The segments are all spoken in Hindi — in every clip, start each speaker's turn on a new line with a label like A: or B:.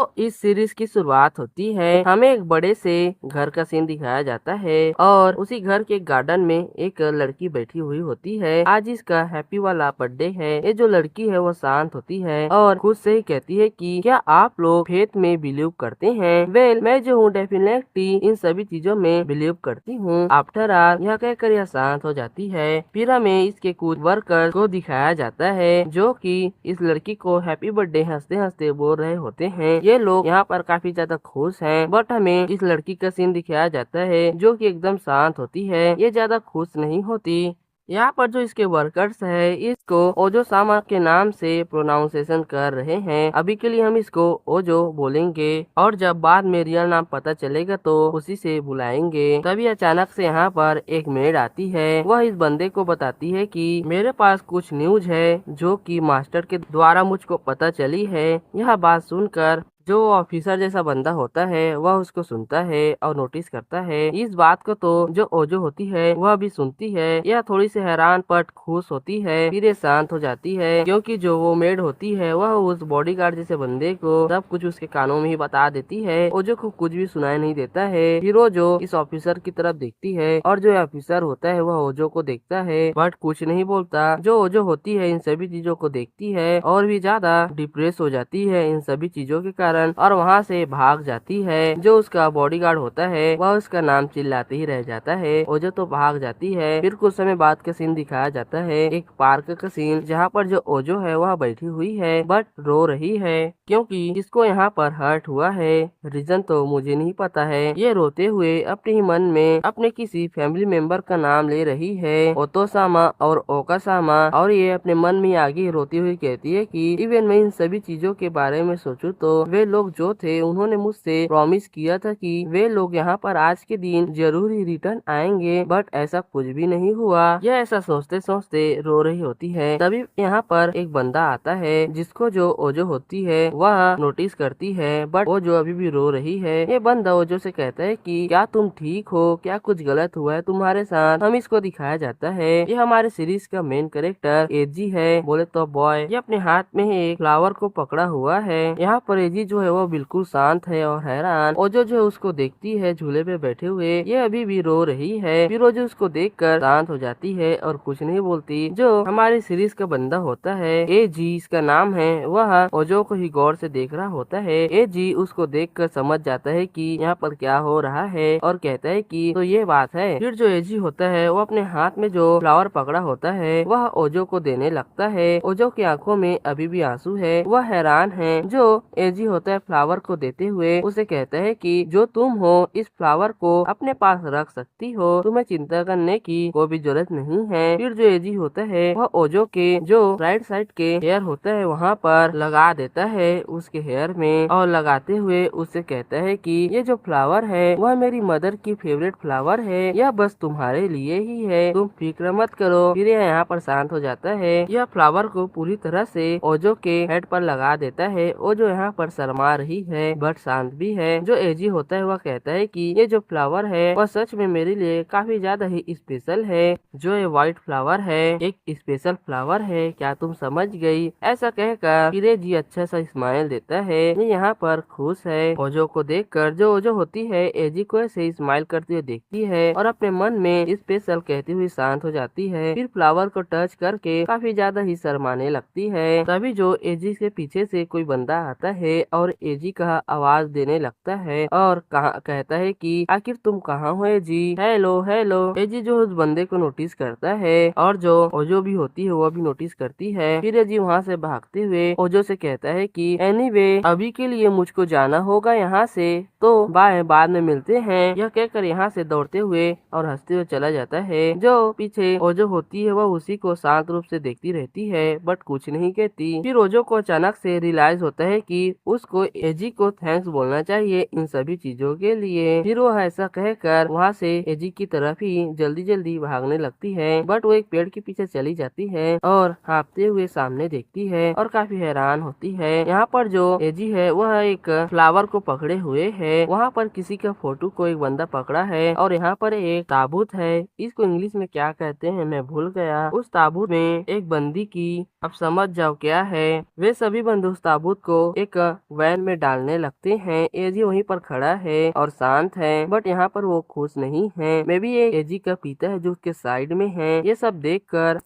A: तो इस सीरीज की शुरुआत होती है, हमें एक बड़े से घर का सीन दिखाया जाता है और उसी घर के गार्डन में एक लड़की बैठी हुई होती है। आज इसका हैप्पी वाला बर्थडे है। ये जो लड़की है वो शांत होती है और खुद से ही कहती है कि क्या आप लोग फेथ में बिलीव करते हैं? वेल, मैं जो हूँ डेफिनेटली इन सभी चीजों में बिलीव करती हूँ। आफ्टर ऑल यह कहकर यह शांत हो जाती है। फिर हमें इसके कुछ वर्कर्स को दिखाया जाता है जो कि इस लड़की को हैप्पी बर्थडे हंसते हंसते बोल रहे होते हैं। ये लोग यहाँ पर काफी ज्यादा खुश हैं, बट हमें इस लड़की का सीन दिखाया जाता है जो कि एकदम शांत होती है। ये ज्यादा खुश नहीं होती। यहाँ पर जो इसके वर्कर्स है इसको ओजो सामा के नाम से प्रोनाउंसिएशन कर रहे हैं। अभी के लिए हम इसको ओजो बोलेंगे और जब बाद में रियल नाम पता चलेगा तो उसी से बुलाएंगे। तभी अचानक से यहाँ पर एक मेड आती है। वह इस बंदे को बताती है कि मेरे पास कुछ न्यूज है जो कि मास्टर के द्वारा मुझको पता चली है। यह बात सुनकर जो ऑफिसर जैसा बंदा होता है वह उसको सुनता है और नोटिस करता है। इस बात को तो जो ओजो होती है वह भी सुनती है। यह थोड़ी सी हैरान पट खुश होती है, फिर ये शांत हो जाती है क्योंकि जो वो मेड होती है वह उस बॉडीगार्ड जैसे बंदे को सब कुछ उसके कानों में ही बता देती है। ओजो को कुछ भी सुनाई नहीं देता है। फिर ओजो इस ऑफिसर की तरफ देखती है और जो ऑफिसर होता है वह ओजो को देखता है बट कुछ नहीं बोलता। जो ओजो होती है इन सभी चीजों को देखती है और भी ज्यादा डिप्रेस हो जाती है इन सभी चीजों के कारण और वहाँ से भाग जाती है। जो उसका बॉडीगार्ड होता है वह उसका नाम चिल्लाते ही रह जाता है। ओजो तो भाग जाती है। फिर कुछ समय बाद का सीन दिखाया जाता है, एक पार्क का सीन जहाँ पर जो ओजो है वह बैठी हुई है बट रो रही है क्योंकि इसको यहाँ पर हर्ट हुआ है। रीजन तो मुझे नहीं पता है। ये रोते हुए अपने ही मन में अपने किसी फैमिली मेंबर का नाम ले रही है, ओतोसामा और ओकासामा, और ये अपने मन में आगे रोती हुई कहती है कि इवन मैं इन सभी चीजों के बारे में सोचूं तो वे लोग जो थे उन्होंने मुझसे प्रॉमिस किया था कि वे लोग यहाँ पर आज के दिन जरूर ही रिटर्न आएंगे, बट ऐसा कुछ भी नहीं हुआ। यह ऐसा सोचते सोचते रो रही होती है। तभी यहाँ पर एक बंदा आता है जिसको जो ओजो होती है वह नोटिस करती है, बट वो जो अभी भी रो रही है। ये बंदा ओजो से कहता है कि क्या तुम ठीक हो, क्या कुछ गलत हुआ है तुम्हारे साथ? हम इसको दिखाया जाता है ये हमारे सीरीज का मेन कैरेक्टर एजी है। बोले तो बॉय ये अपने हाथ में ही एक फ्लावर को पकड़ा हुआ है। यहाँ पर एजी जो है वो बिल्कुल शांत है और हैरान। ओजो जो है उसको देखती है झूले पे बैठे हुए, ये अभी भी रो रही है। फिर ओजो उसको देखकर शांत हो जाती है और कुछ नहीं बोलती। जो हमारी सीरीज का बंदा होता है एजी, इसका नाम है, वह ओजो को ही गौर से देख रहा होता है। एजी उसको देखकर समझ जाता है कि यहाँ पर क्या हो रहा है और कहता है कि तो ये बात है। फिर जो एजी होता है वो अपने हाथ में जो फ्लावर पकड़ा होता है वह ओजो को देने लगता है। ओजो की आंखों में अभी भी आंसू है, वह हैरान है। जो एजी होता है फ्लावर को देते हुए उसे कहता है कि जो तुम हो इस फ्लावर को अपने पास रख सकती हो, तुम्हें चिंता करने की कोई भी जरूरत नहीं है। फिर जो एजी होता है वह ओजो के जो राइट साइड के हेयर होता है वहाँ पर लगा देता है उसके हेयर में, और लगाते हुए उससे कहता है कि ये जो फ्लावर है वह मेरी मदर की फेवरेट फ्लावर है, यह बस तुम्हारे लिए ही है, तुम फिक्र मत करो। फिर यह यहाँ पर शांत हो जाता है। यह फ्लावर को पूरी तरह से ओजो के हेड पर लगा देता है। ओजो यहाँ पर शर्मा रही है बट शांत भी है। जो एजी होता है वह कहता है कि ये जो फ्लावर है वह सच में मेरे लिए काफी ज्यादा ही स्पेशल है। जो ये व्हाइट फ्लावर है एक स्पेशल फ्लावर है, क्या तुम समझ गई? ऐसा कहकर फिर एजी अच्छा सा स्माइल देता है। ये यहाँ पर खुश है। ओजो को देखकर जो ओजो होती है एजी को ऐसे स्माइल करती हुई देखती है और अपने मन में स्पेशल कहती हुई शांत हो जाती है। फिर फ्लावर को टच करके काफी ज्यादा ही शर्माने लगती है। तभी जो एजी के पीछे से कोई बंदा आता है और एजी का आवाज देने लगता है और कहता है कि आखिर तुम कहाँ हो एजी? Hello hello. एजी जो उस बंदे को नोटिस करता है और जो ओजो भी होती है वो भी नोटिस करती है। फिर एजी वहाँ से भागते हुए ओजो से कहता है कि एनीवे अभी के लिए मुझको जाना होगा यहाँ से, तो बाय, बाद में मिलते हैं। यह कहकर यहाँ से दौड़ते हुए और हंसते हुए चला जाता है। जो पीछे ओजो होती है वह उसी को शांत रूप से देखती रहती है बट कुछ नहीं कहती। फिर ओजो को अचानक से रियलाइज होता है कि उसको एजी को थैंक्स बोलना चाहिए इन सभी चीजों के लिए। फिर वो ऐसा कहकर वहाँ से एजी की तरफ ही जल्दी जल्दी भागने लगती है, बट वो एक पेड़ के पीछे चली जाती है और हाँफते हुए सामने देखती है और काफी हैरान होती है। यहाँ पर जो एजी है वह एक फ्लावर को पकड़े हुए है। वहाँ पर किसी का फोटो को एक बंदा पकड़ा है और यहाँ पर एक ताबूत है, इसको इंग्लिश में क्या कहते हैं मैं भूल गया। उस ताबूत में एक बंदी की, अब समझ जाओ क्या है। वे सभी बंदे उस ताबूत को एक वैन में डालने लगते हैं। एजी वहीं पर खड़ा है और शांत है, बट यहाँ पर वो खुश नहीं है। मे भी ये एजी का पिता है जो उसके साइड में है। ये सब देखकर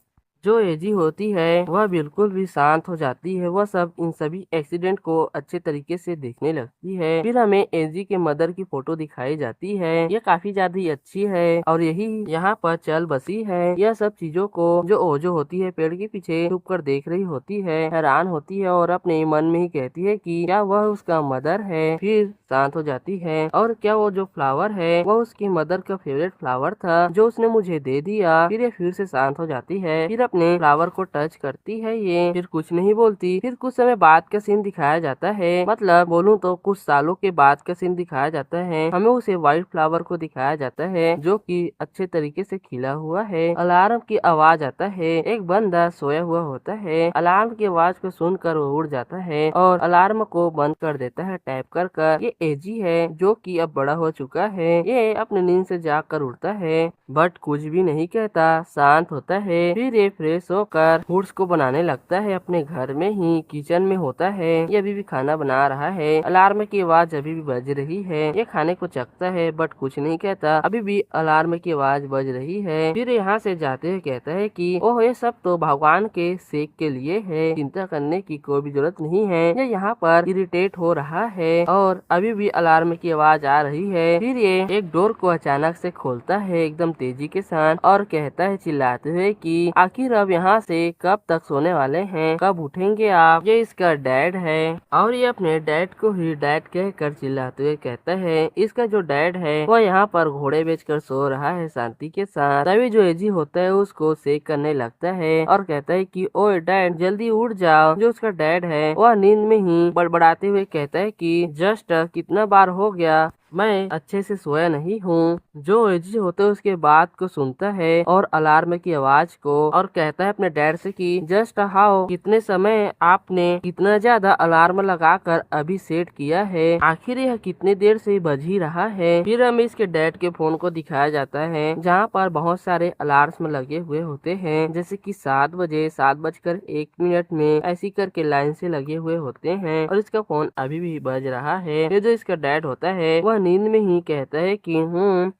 A: जो एजी होती है वह बिल्कुल भी शांत हो जाती है। वह सब इन सभी एक्सीडेंट को अच्छे तरीके से देखने लगती है। फिर हमें एजी के मदर की फोटो दिखाई जाती है। ये काफी ज्यादा ही अच्छी है और यही यहाँ पर चल बसी है। यह सब चीजों को जो ओजो होती है पेड़ के पीछे छुप कर देख रही होती है, हैरान होती है और अपने मन में ही कहती है कि क्या वह उसका मदर है। फिर शांत हो जाती है और क्या वो जो फ्लावर है वह उसकी मदर का फेवरेट फ्लावर था जो उसने मुझे दे दिया। फिर ये फिर से शांत हो जाती है। फिर अपने फ्लावर को टच करती है ये, फिर कुछ नहीं बोलती। फिर कुछ समय बाद का सीन दिखाया जाता है, मतलब बोलूं तो कुछ सालों के बाद का सीन दिखाया जाता है। हमें उसे व्हाइट फ्लावर को दिखाया जाता है जो कि अच्छे तरीके से खिला हुआ है। अलार्म की आवाज आता है। एक बंदा सोया हुआ होता है। अलार्म की आवाज को सुनकर वो उड़ जाता है और अलार्म को बंद कर देता है टैप कर। ये एजी है जो कि अब बड़ा हो चुका है। ये अपने नींद से जाग कर उठता है, बट कुछ भी नहीं कहता, शांत होता है। फिर ये फ्रेश होकर फूड्स को बनाने लगता है। अपने घर में ही किचन में होता है। ये अभी भी खाना बना रहा है। अलार्म की आवाज अभी भी बज रही है। ये खाने को चखता है बट कुछ नहीं कहता। अभी भी अलार्म की आवाज बज रही है। फिर यहाँ से जाते हुए कहता है कि ओह ये सब तो भगवान के सेक के लिए है, चिंता करने की कोई भी जरूरत नहीं है। ये यहाँ पर इरिटेट हो रहा है और अभी भी अलार्म की आवाज आ रही है। फिर ये एक डोर को अचानक से खोलता है एकदम तेजी के साथ और कहता है चिल्लाते हुए कि आखिर अब यहाँ से कब तक सोने वाले हैं, कब उठेंगे आप। ये इसका डैड है और ये अपने डैड को ही डैड कहकर चिल्लाते हुए कहता है। इसका जो डैड है वह यहाँ पर घोड़े बेचकर सो रहा है शांति के साथ। तभी जो एजी होता है उसको सेक करने लगता है और कहता है कि ओए डैड जल्दी उठ जाओ। जो उसका डैड है वह नींद में ही बड़बड़ाते हुए कहता है कि जस्ट कितना बार हो गया, मैं अच्छे से सोया नहीं हूँ। जो एजी होता है उसके बात को सुनता है और अलार्म की आवाज को और कहता है अपने डैड से कि जस्ट हाउ कितने समय आपने कितना ज्यादा अलार्म लगाकर अभी सेट किया है, आखिर यह कितने देर से बज ही रहा है। फिर हमें इसके डैड के फोन को दिखाया जाता है जहाँ पर बहुत सारे अलार्म लगे हुए होते हैं, जैसे कि 7 बजे 7:01 में ऐसी करके लाइन से लगे हुए होते हैं और इसका फोन अभी भी बज रहा है। ये जो इसका डैड होता है वह नींद में ही कहता है कि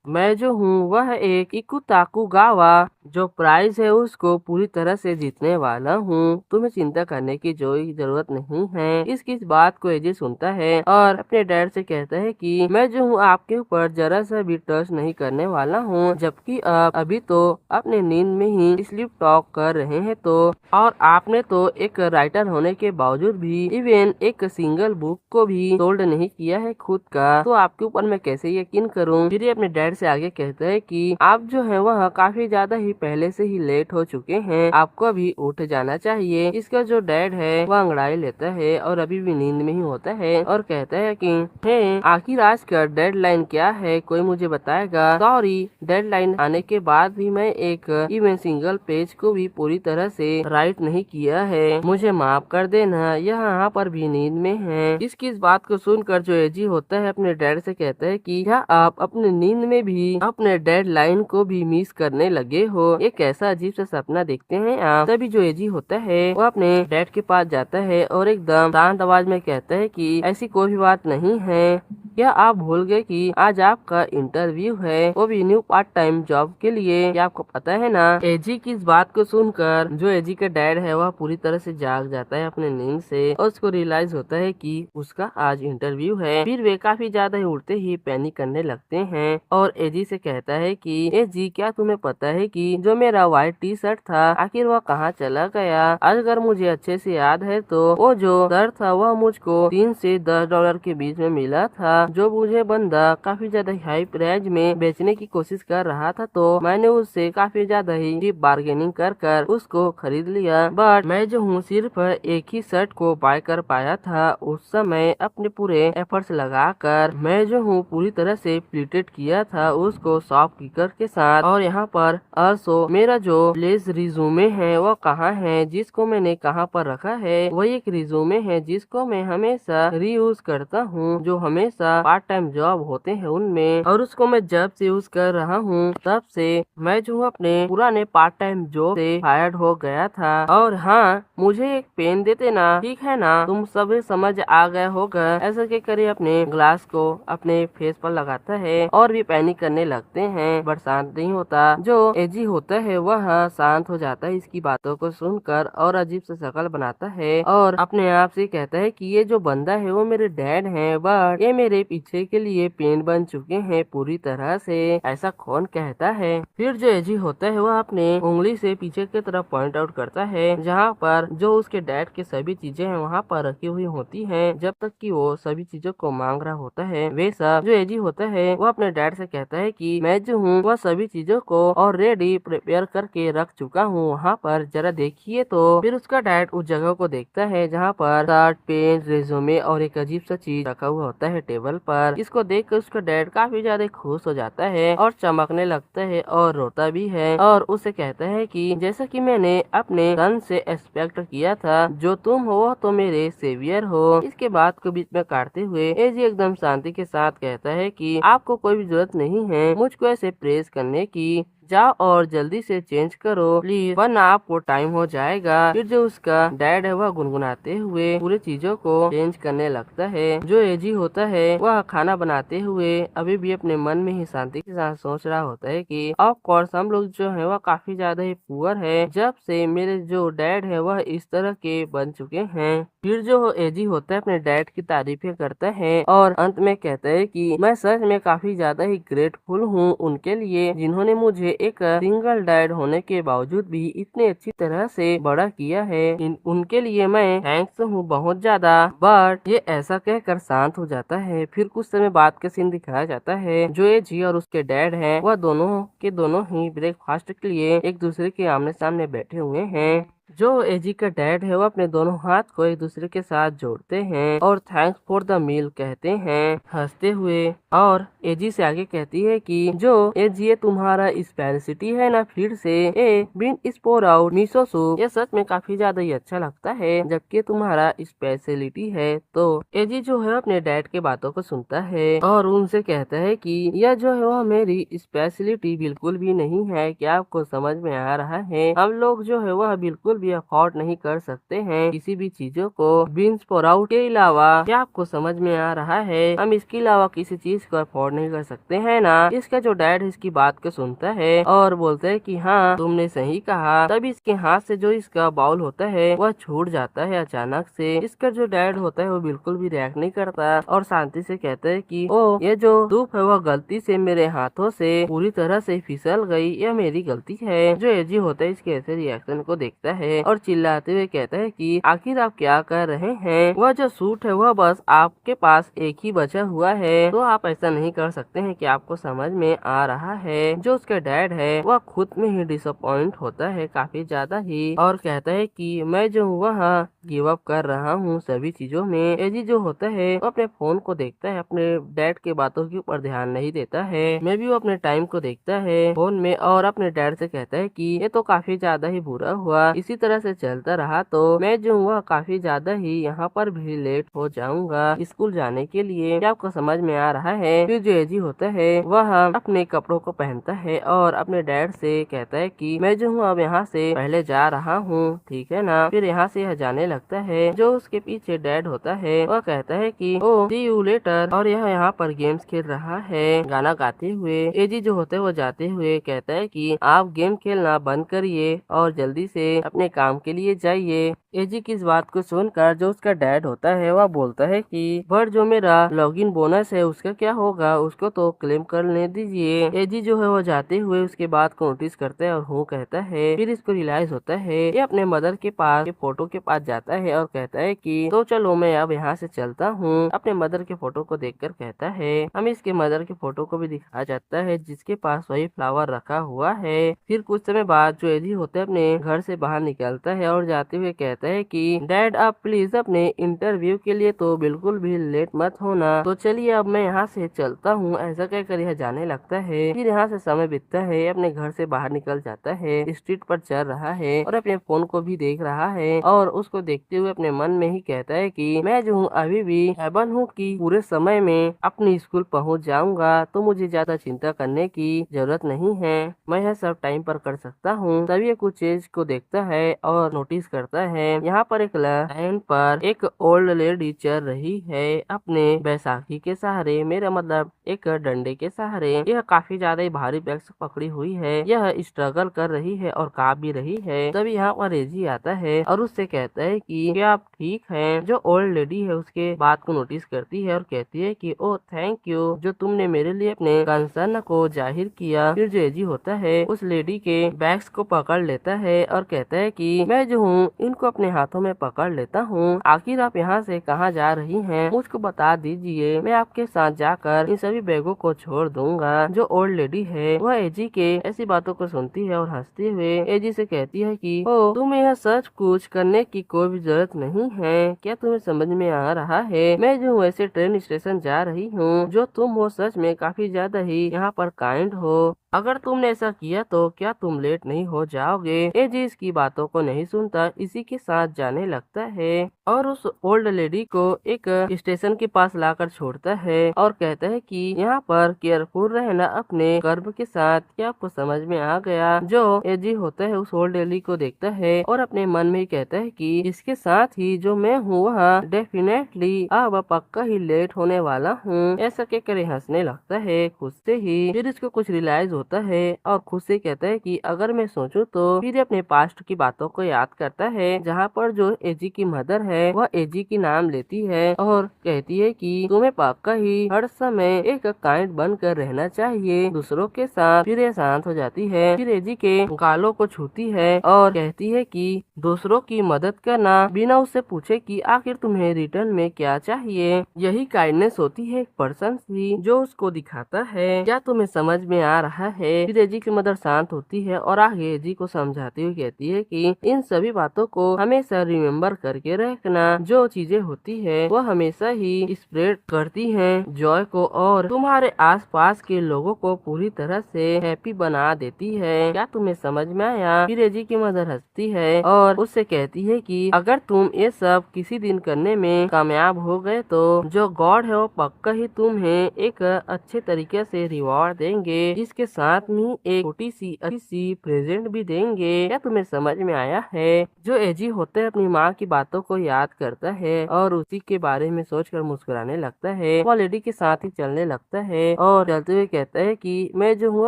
A: मैं जो हूँ वह एक इकुताकुगावा जो प्राइज है उसको पूरी तरह से जीतने वाला हूँ। तुम्हें चिंता करने की कोई जरूरत नहीं है। इसकी इस बात को एजी सुनता है और अपने डैड से कहता है कि मैं जो हूँ आपके ऊपर जरा सा भी ट्रस्ट नहीं करने वाला हूँ, जबकि आप अभी तो अपने नींद में ही स्लीप टॉक कर रहे हैं। तो और आपने तो एक राइटर होने के बावजूद भी इवन एक सिंगल बुक को भी सोल्ड नहीं किया है खुद का, तो आपके ऊपर मैं कैसे यकीन करूं। फिर ये अपने डैड से आगे कहता है कि आप जो है वह काफी ज्यादा ही पहले से ही लेट हो चुके हैं, आपको अभी उठ जाना चाहिए। इसका जो डैड है वह अंगड़ाई लेता है और अभी भी नींद में ही होता है और कहता है कि हे आखिर आज का डेडलाइन क्या है, कोई मुझे बताएगा। सॉरी, डेडलाइन आने के बाद भी मैं एक इवन सिंगल पेज को भी पूरी तरह से राइट नहीं किया है, मुझे माफ कर देना। यह यहाँ पर भी नींद में है। इसकी इस बात को सुनकर जो एजी होता है अपने डैड से कहता है कि क्या आप अपने नींद में भी अपने डेडलाइन को भी मिस करने लगे हो, ये कैसा अजीब सा सपना देखते हैं आप। तभी जो एजी होता है वो अपने डैड के पास जाता है और एकदम शांत आवाज में कहता है कि ऐसी कोई भी बात नहीं है, क्या आप भूल गए कि आज आपका इंटरव्यू है, वो भी न्यू पार्ट टाइम जॉब के लिए, क्या आपको पता है ना। एजी की इस बात को सुनकर जो एजी का डैड है वह पूरी तरह से जाग जाता है अपने नींद से और उसको रियलाइज होता है कि उसका आज इंटरव्यू है। फिर वे काफी ज्यादा ही उड़ते ही पैनिक करने लगते हैं और एजी से कहता है कि एजी क्या तुम्हें पता है कि जो मेरा व्हाइट टी शर्ट था आखिर वह कहाँ चला गया। अगर मुझे अच्छे से याद है तो वो जो शर्ट था वह मुझको $3 से $10 के बीच में मिला था, जो मुझे बंदा काफी ज्यादा हाई प्राइस में बेचने की कोशिश कर रहा था, तो मैंने उससे काफी ज्यादा ही बार्गेनिंग कर उसको खरीद लिया। बट मैं जो हूँ सिर्फ एक ही शर्ट को बाय कर पाया था। उस समय अपने पूरे एफर्ट्स लगाकर मैं जो हूँ पूरी तरह से प्लीटेड किया था उसको सॉफ्ट किकर के साथ। और यहाँ पर also मेरा जो प्लेस रिज्यूमे है वो कहाँ है, जिसको मैंने कहाँ पर रखा है, वही एक रिज्यूमे है जिसको मैं हमेशा रीयूज करता हूँ, जो हमेशा पार्ट टाइम जॉब होते हैं उनमें, और उसको मैं जब से यूज कर रहा हूँ तब से मैं जो हूँ अपने पुराने पार्ट टाइम जॉब से फायर्ड हो गया था। और हाँ, मुझे एक पेन देते ना, ठीक है ना, तुम सभी समझ आ गए होगा। ऐसा के करे अपने ग्लास को अपने फेस पर लगाता है और भी पैनिक करने लगते हैं, बट शांत नहीं होता। जो एजी होता है वह शांत हो जाता है इसकी बातों को सुनकर और अजीब सा शक्ल बनाता है और अपने आप से कहता है कि ये जो बंदा है वो मेरे डैड हैं, बट ये मेरे पीछे के लिए पेन बन चुके हैं पूरी तरह से। ऐसा कौन कहता है? फिर जो एजी होता है वह अपने उंगली से पीछे की तरफ पॉइंट आउट करता है, जहाँ पर जो उसके डैड की सभी चीजें हैं वहाँ पर रखी हुई होती हैं, जब तक कि वो सभी चीजों को मांग रहा होता है। वे सब जो एजी होता है वो अपने डैड से कहता है कि मैं जो हूँ वह सभी चीजों को ऑलरेडी प्रिपेयर करके रख चुका हूँ, वहाँ पर जरा देखिए। तो फिर उसका डैड उस जगह को देखता है जहाँ पर शर्ट, पेन, रेज्यूमे और एक अजीब सा चीज रखा हुआ होता है टेबल पर। इसको देख कर उसका डैड काफी ज्यादा खुश हो जाता है और चमकने लगता है और रोता भी है और उसे कहता है कि जैसा कि मैंने अपने सन से एक्सपेक्ट किया था, जो तुम हो वह तो मेरे सेवियर हो। इसके बात को बीच में काटते हुए एजी एकदम शांति के साथ कहता है कि आपको कोई भी जरूरत नहीं है मुझको ऐसे प्रेस करने की, जाओ और जल्दी से चेंज करो प्लीज, वरना आपको टाइम हो जाएगा। फिर जो उसका डैड है वह गुनगुनाते हुए पूरी चीजों को चेंज करने लगता है। जो एजी होता है वह खाना बनाते हुए अभी भी अपने मन में ही शांति के साथ सोच रहा होता है कि ऑफ कोर्स हम लोग जो है वह काफी ज्यादा ही पुअर है, जब से मेरे जो डैड है वह इस तरह के बन चुके हैं। फिर जो एजी होता है अपने डैड की तारीफें करता है और अंत में कहता है कि मैं सच में काफी ज्यादा ही ग्रेटफुल हूँ उनके लिए, जिन्होंने मुझे एक सिंगल डैड होने के बावजूद भी इतने अच्छी तरह से बड़ा किया है। उनके लिए मैं थैंक्स हूँ बहुत ज्यादा। बट ये ऐसा कहकर शांत हो जाता है। फिर कुछ समय बाद का सीन दिखाया जाता है। जो एजी और उसके डैड है वह दोनों के दोनों ही ब्रेकफास्ट के लिए एक दूसरे के आमने सामने बैठे हुए हैं। जो एजी का डैड है वो अपने दोनों हाथ को एक दूसरे के साथ जोड़ते हैं और थैंक्स फॉर द मील कहते हैं हंसते हुए, और एजी से आगे कहती है कि जो एजी ये तुम्हारा स्पेशलिटी है ना, फिर से a bean sprout miso soup, ये सच में काफी ज्यादा ही अच्छा लगता है जबकि तुम्हारा स्पेशलिटी है। तो एजी जो है अपने डैड के बातों को सुनता है और उनसे कहता है कि यह जो है वह मेरी स्पेशलिटी बिल्कुल भी नहीं है, क्या आपको समझ में आ रहा है? हम लोग जो है वह बिल्कुल भी अफोर्ड नहीं कर सकते हैं किसी भी चीजों को बीन्स स्प्राउट के अलावा। क्या आपको समझ में आ रहा है? हम इसके अलावा किसी चीज को अफोर्ड नहीं कर सकते हैं ना। इसका जो डैड इसकी बात को सुनता है और बोलता है कि हाँ तुमने सही कहा। तब इसके हाथ से जो इसका बाउल होता है वह छूट जाता है अचानक से। इसका जो डैड होता है वो बिल्कुल भी रिएक्ट नहीं करता और शांति से कहता है कि ओ ये जो सूप है वह गलती से मेरे हाथों से पूरी तरह से फिसल गई, यह मेरी गलती है। जो एजी होता है इसके ऐसे रिएक्शन को देखता है और चिल्लाते हुए कहता है कि आखिर आप क्या कर रहे हैं? वह जो सूट है वह बस आपके पास एक ही बचा हुआ है, तो आप ऐसा नहीं कर सकते हैं कि आपको समझ में आ रहा है। जो उसका डैड है वह खुद में ही डिसअपॉइंट होता है काफी ज्यादा ही और कहता है कि मैं जो हूँ वह गिव अप कर रहा हूँ सभी चीजों में। एजी जो होता है वो अपने फोन को देखता है, अपने डैड के बातों के ऊपर ध्यान नहीं देता है। मैं भी वो अपने टाइम को देखता है फोन में और अपने डैड से कहता है कि ये तो काफी ज्यादा ही बुरा हुआ, इसी तरह से चलता रहा तो मैं जो हूँ काफी ज्यादा ही यहाँ पर भी लेट हो जाऊंगा स्कूल जाने के लिए। क्या आपको समझ में आ रहा है? फिर जो एजी होता है वह अपने कपड़ों को पहनता है और अपने डैड से कहता है कि मैं जो हूँ अब यहाँ से पहले जा रहा हूँ, ठीक है ना। फिर यहाँ से यह जाने लगता है। जो उसके पीछे डैड होता है वह कहता है कि ओ सी यू लेटर, और यह यहाँ पर गेम्स खेल रहा है गाना गाते हुए। एजी जो होता है वो जाते हुए कहता है कि आप गेम खेलना बंद करिए और जल्दी से अपने काम के लिए जाइए। एजी की इस बात को सुनकर जो उसका डैड होता है वह बोलता है कि बट जो मेरा लॉगिन बोनस है उसका क्या होगा, उसको तो क्लेम करने दीजिए। एजी जो है वो जाते हुए उसके बात को नोटिस करता है और हूँ कहता है। फिर इसको रियलाइज होता है। ये अपने मदर के पास के फोटो के पास जाता है और कहता है कि तो चलो मैं अब यहाँ से चलता हूँ। अपने मदर के फोटो को देखकर कहता है। हम इसके मदर के फोटो को भी दिखाया जाता है जिसके पास वही फ्लावर रखा हुआ है। फिर कुछ समय बाद जो एजी होता है अपने घर से बाहर निकलता है और जाते हुए कहता कहता है कि डैड आप प्लीज अपने इंटरव्यू के लिए तो बिल्कुल भी लेट मत होना। तो चलिए अब मैं यहाँ से चलता हूँ। ऐसा कहकर यह जाने लगता है। फिर यहाँ से समय बीतता है, अपने घर से बाहर निकल जाता है, स्ट्रीट पर चल रहा है और अपने फोन को भी देख रहा है और उसको देखते हुए अपने मन में ही कहता है कि मैं जो हूँ अभी भी एबल हूँ कि पूरे समय में अपनी स्कूल पहुँच जाऊंगा, तो मुझे ज्यादा चिंता करने की जरूरत नहीं है, मैं यह सब टाइम पर कर सकता हूँ। तभी ये कुछ चीज को देखता है और नोटिस करता है यहाँ पर एक लाइन पर एक ओल्ड लेडी चल रही है अपने बैसाखी के सहारे, मेरा मतलब एक डंडे के सहारे। यह काफी ज्यादा ही भारी बैग्स पकड़ी हुई है, यह स्ट्रगल कर रही है और कांप भी रही है। तभी यहाँ पर रेजी आता है और उससे कहता है कि क्या आप ठीक हैं? जो ओल्ड लेडी है उसके बात को नोटिस करती है और कहती है कि ओ थैंक यू, जो तुमने मेरे लिए अपने कंसर्न को जाहिर किया। फिर जो एजी होता है उस लेडी के बैग्स को पकड़ लेता है और कहता है कि मैं जो हूँ इनको अपने हाथों में पकड़ लेता हूँ। आखिर आप यहाँ से कहाँ जा रही हैं? मुझको बता दीजिए, मैं आपके साथ जाकर इन सभी बैगों को छोड़ दूंगा। जो ओल्ड लेडी है वह एजी के ऐसी बातों को सुनती है और हंसते हुए एजी से कहती है कि ओ तुम्हें यह सच कुछ करने की कोई भी जरूरत नहीं है, क्या तुम्हें समझ में आ रहा है? मैं जो हूँ ऐसे ट्रेन स्टेशन जा रही हूँ, जो तुम हो सच में काफी ज्यादा ही यहाँ पर काइंड हो। अगर तुमने ऐसा किया तो क्या तुम लेट नहीं हो जाओगे? एजी इसकी बातों को नहीं सुनता, इसी के साथ जाने लगता है और उस ओल्ड लेडी को एक स्टेशन के पास लाकर छोड़ता है और कहता है कि यहाँ पर केयरफुल रहना अपने कर्म के साथ। क्या आपको समझ में आ गया? जो एजी होता है उस ओल्ड लेडी को देखता है और अपने मन में ही कहता है कि इसके साथ ही जो मैं हूँ वह डेफिनेटली अब पक्का ही लेट होने वाला हूँ। ऐसा कहकर हंसने लगता है खुद से ही। फिर इसको कुछ रियलाइज होता है और खुद से कहता है कि अगर मैं सोचूं तो। फिर अपने पास्ट की बातों को याद करता है जहाँ पर जो एजी की मदर है वह एजी की नाम लेती है और कहती है कि तुम्हें पक्का ही हर समय एक काइंड बनकर रहना चाहिए दूसरों के साथ। फिर ये शांत हो जाती है, फिर एजी के गालों को छूती है और कहती है कि दूसरों की मदद करना बिना उससे पूछे कि आखिर तुम्हें रिटर्न में क्या चाहिए, यही काइंडनेस होती है एक पर्सन की जो उसको दिखाता है। क्या तुम्हें समझ में आ रहा है? फिर एजी की मदर शांत होती है और आगे एजी को समझाती हुई कहती है कि इन सभी बातों को हमेशा रिमेम्बर करके रखना, जो चीजें होती है वो हमेशा ही स्प्रेड करती हैं जॉय को और तुम्हारे आसपास के लोगों को पूरी तरह से हैप्पी बना देती है। क्या तुम्हें समझ में आया? फिर एजी की मदर हंसती है और उससे कहती है कि अगर तुम ये सब किसी दिन करने में कामयाब हो गए तो जो गॉड है वो पक्का ही तुम्हें एक अच्छे तरीके से रिवॉर्ड देंगे, जिसके साथ में एक छोटी सी अच्छी सी प्रेजेंट भी देंगे। क्या तुम्हें समझ में आया है? जो एजी होता है अपनी माँ की बातों को याद करता है और उसी के बारे में सोचकर मुस्कुराने लगता है। वो लेडी के साथ ही चलने लगता है और चलते हुए कहता है कि मैं जो हूँ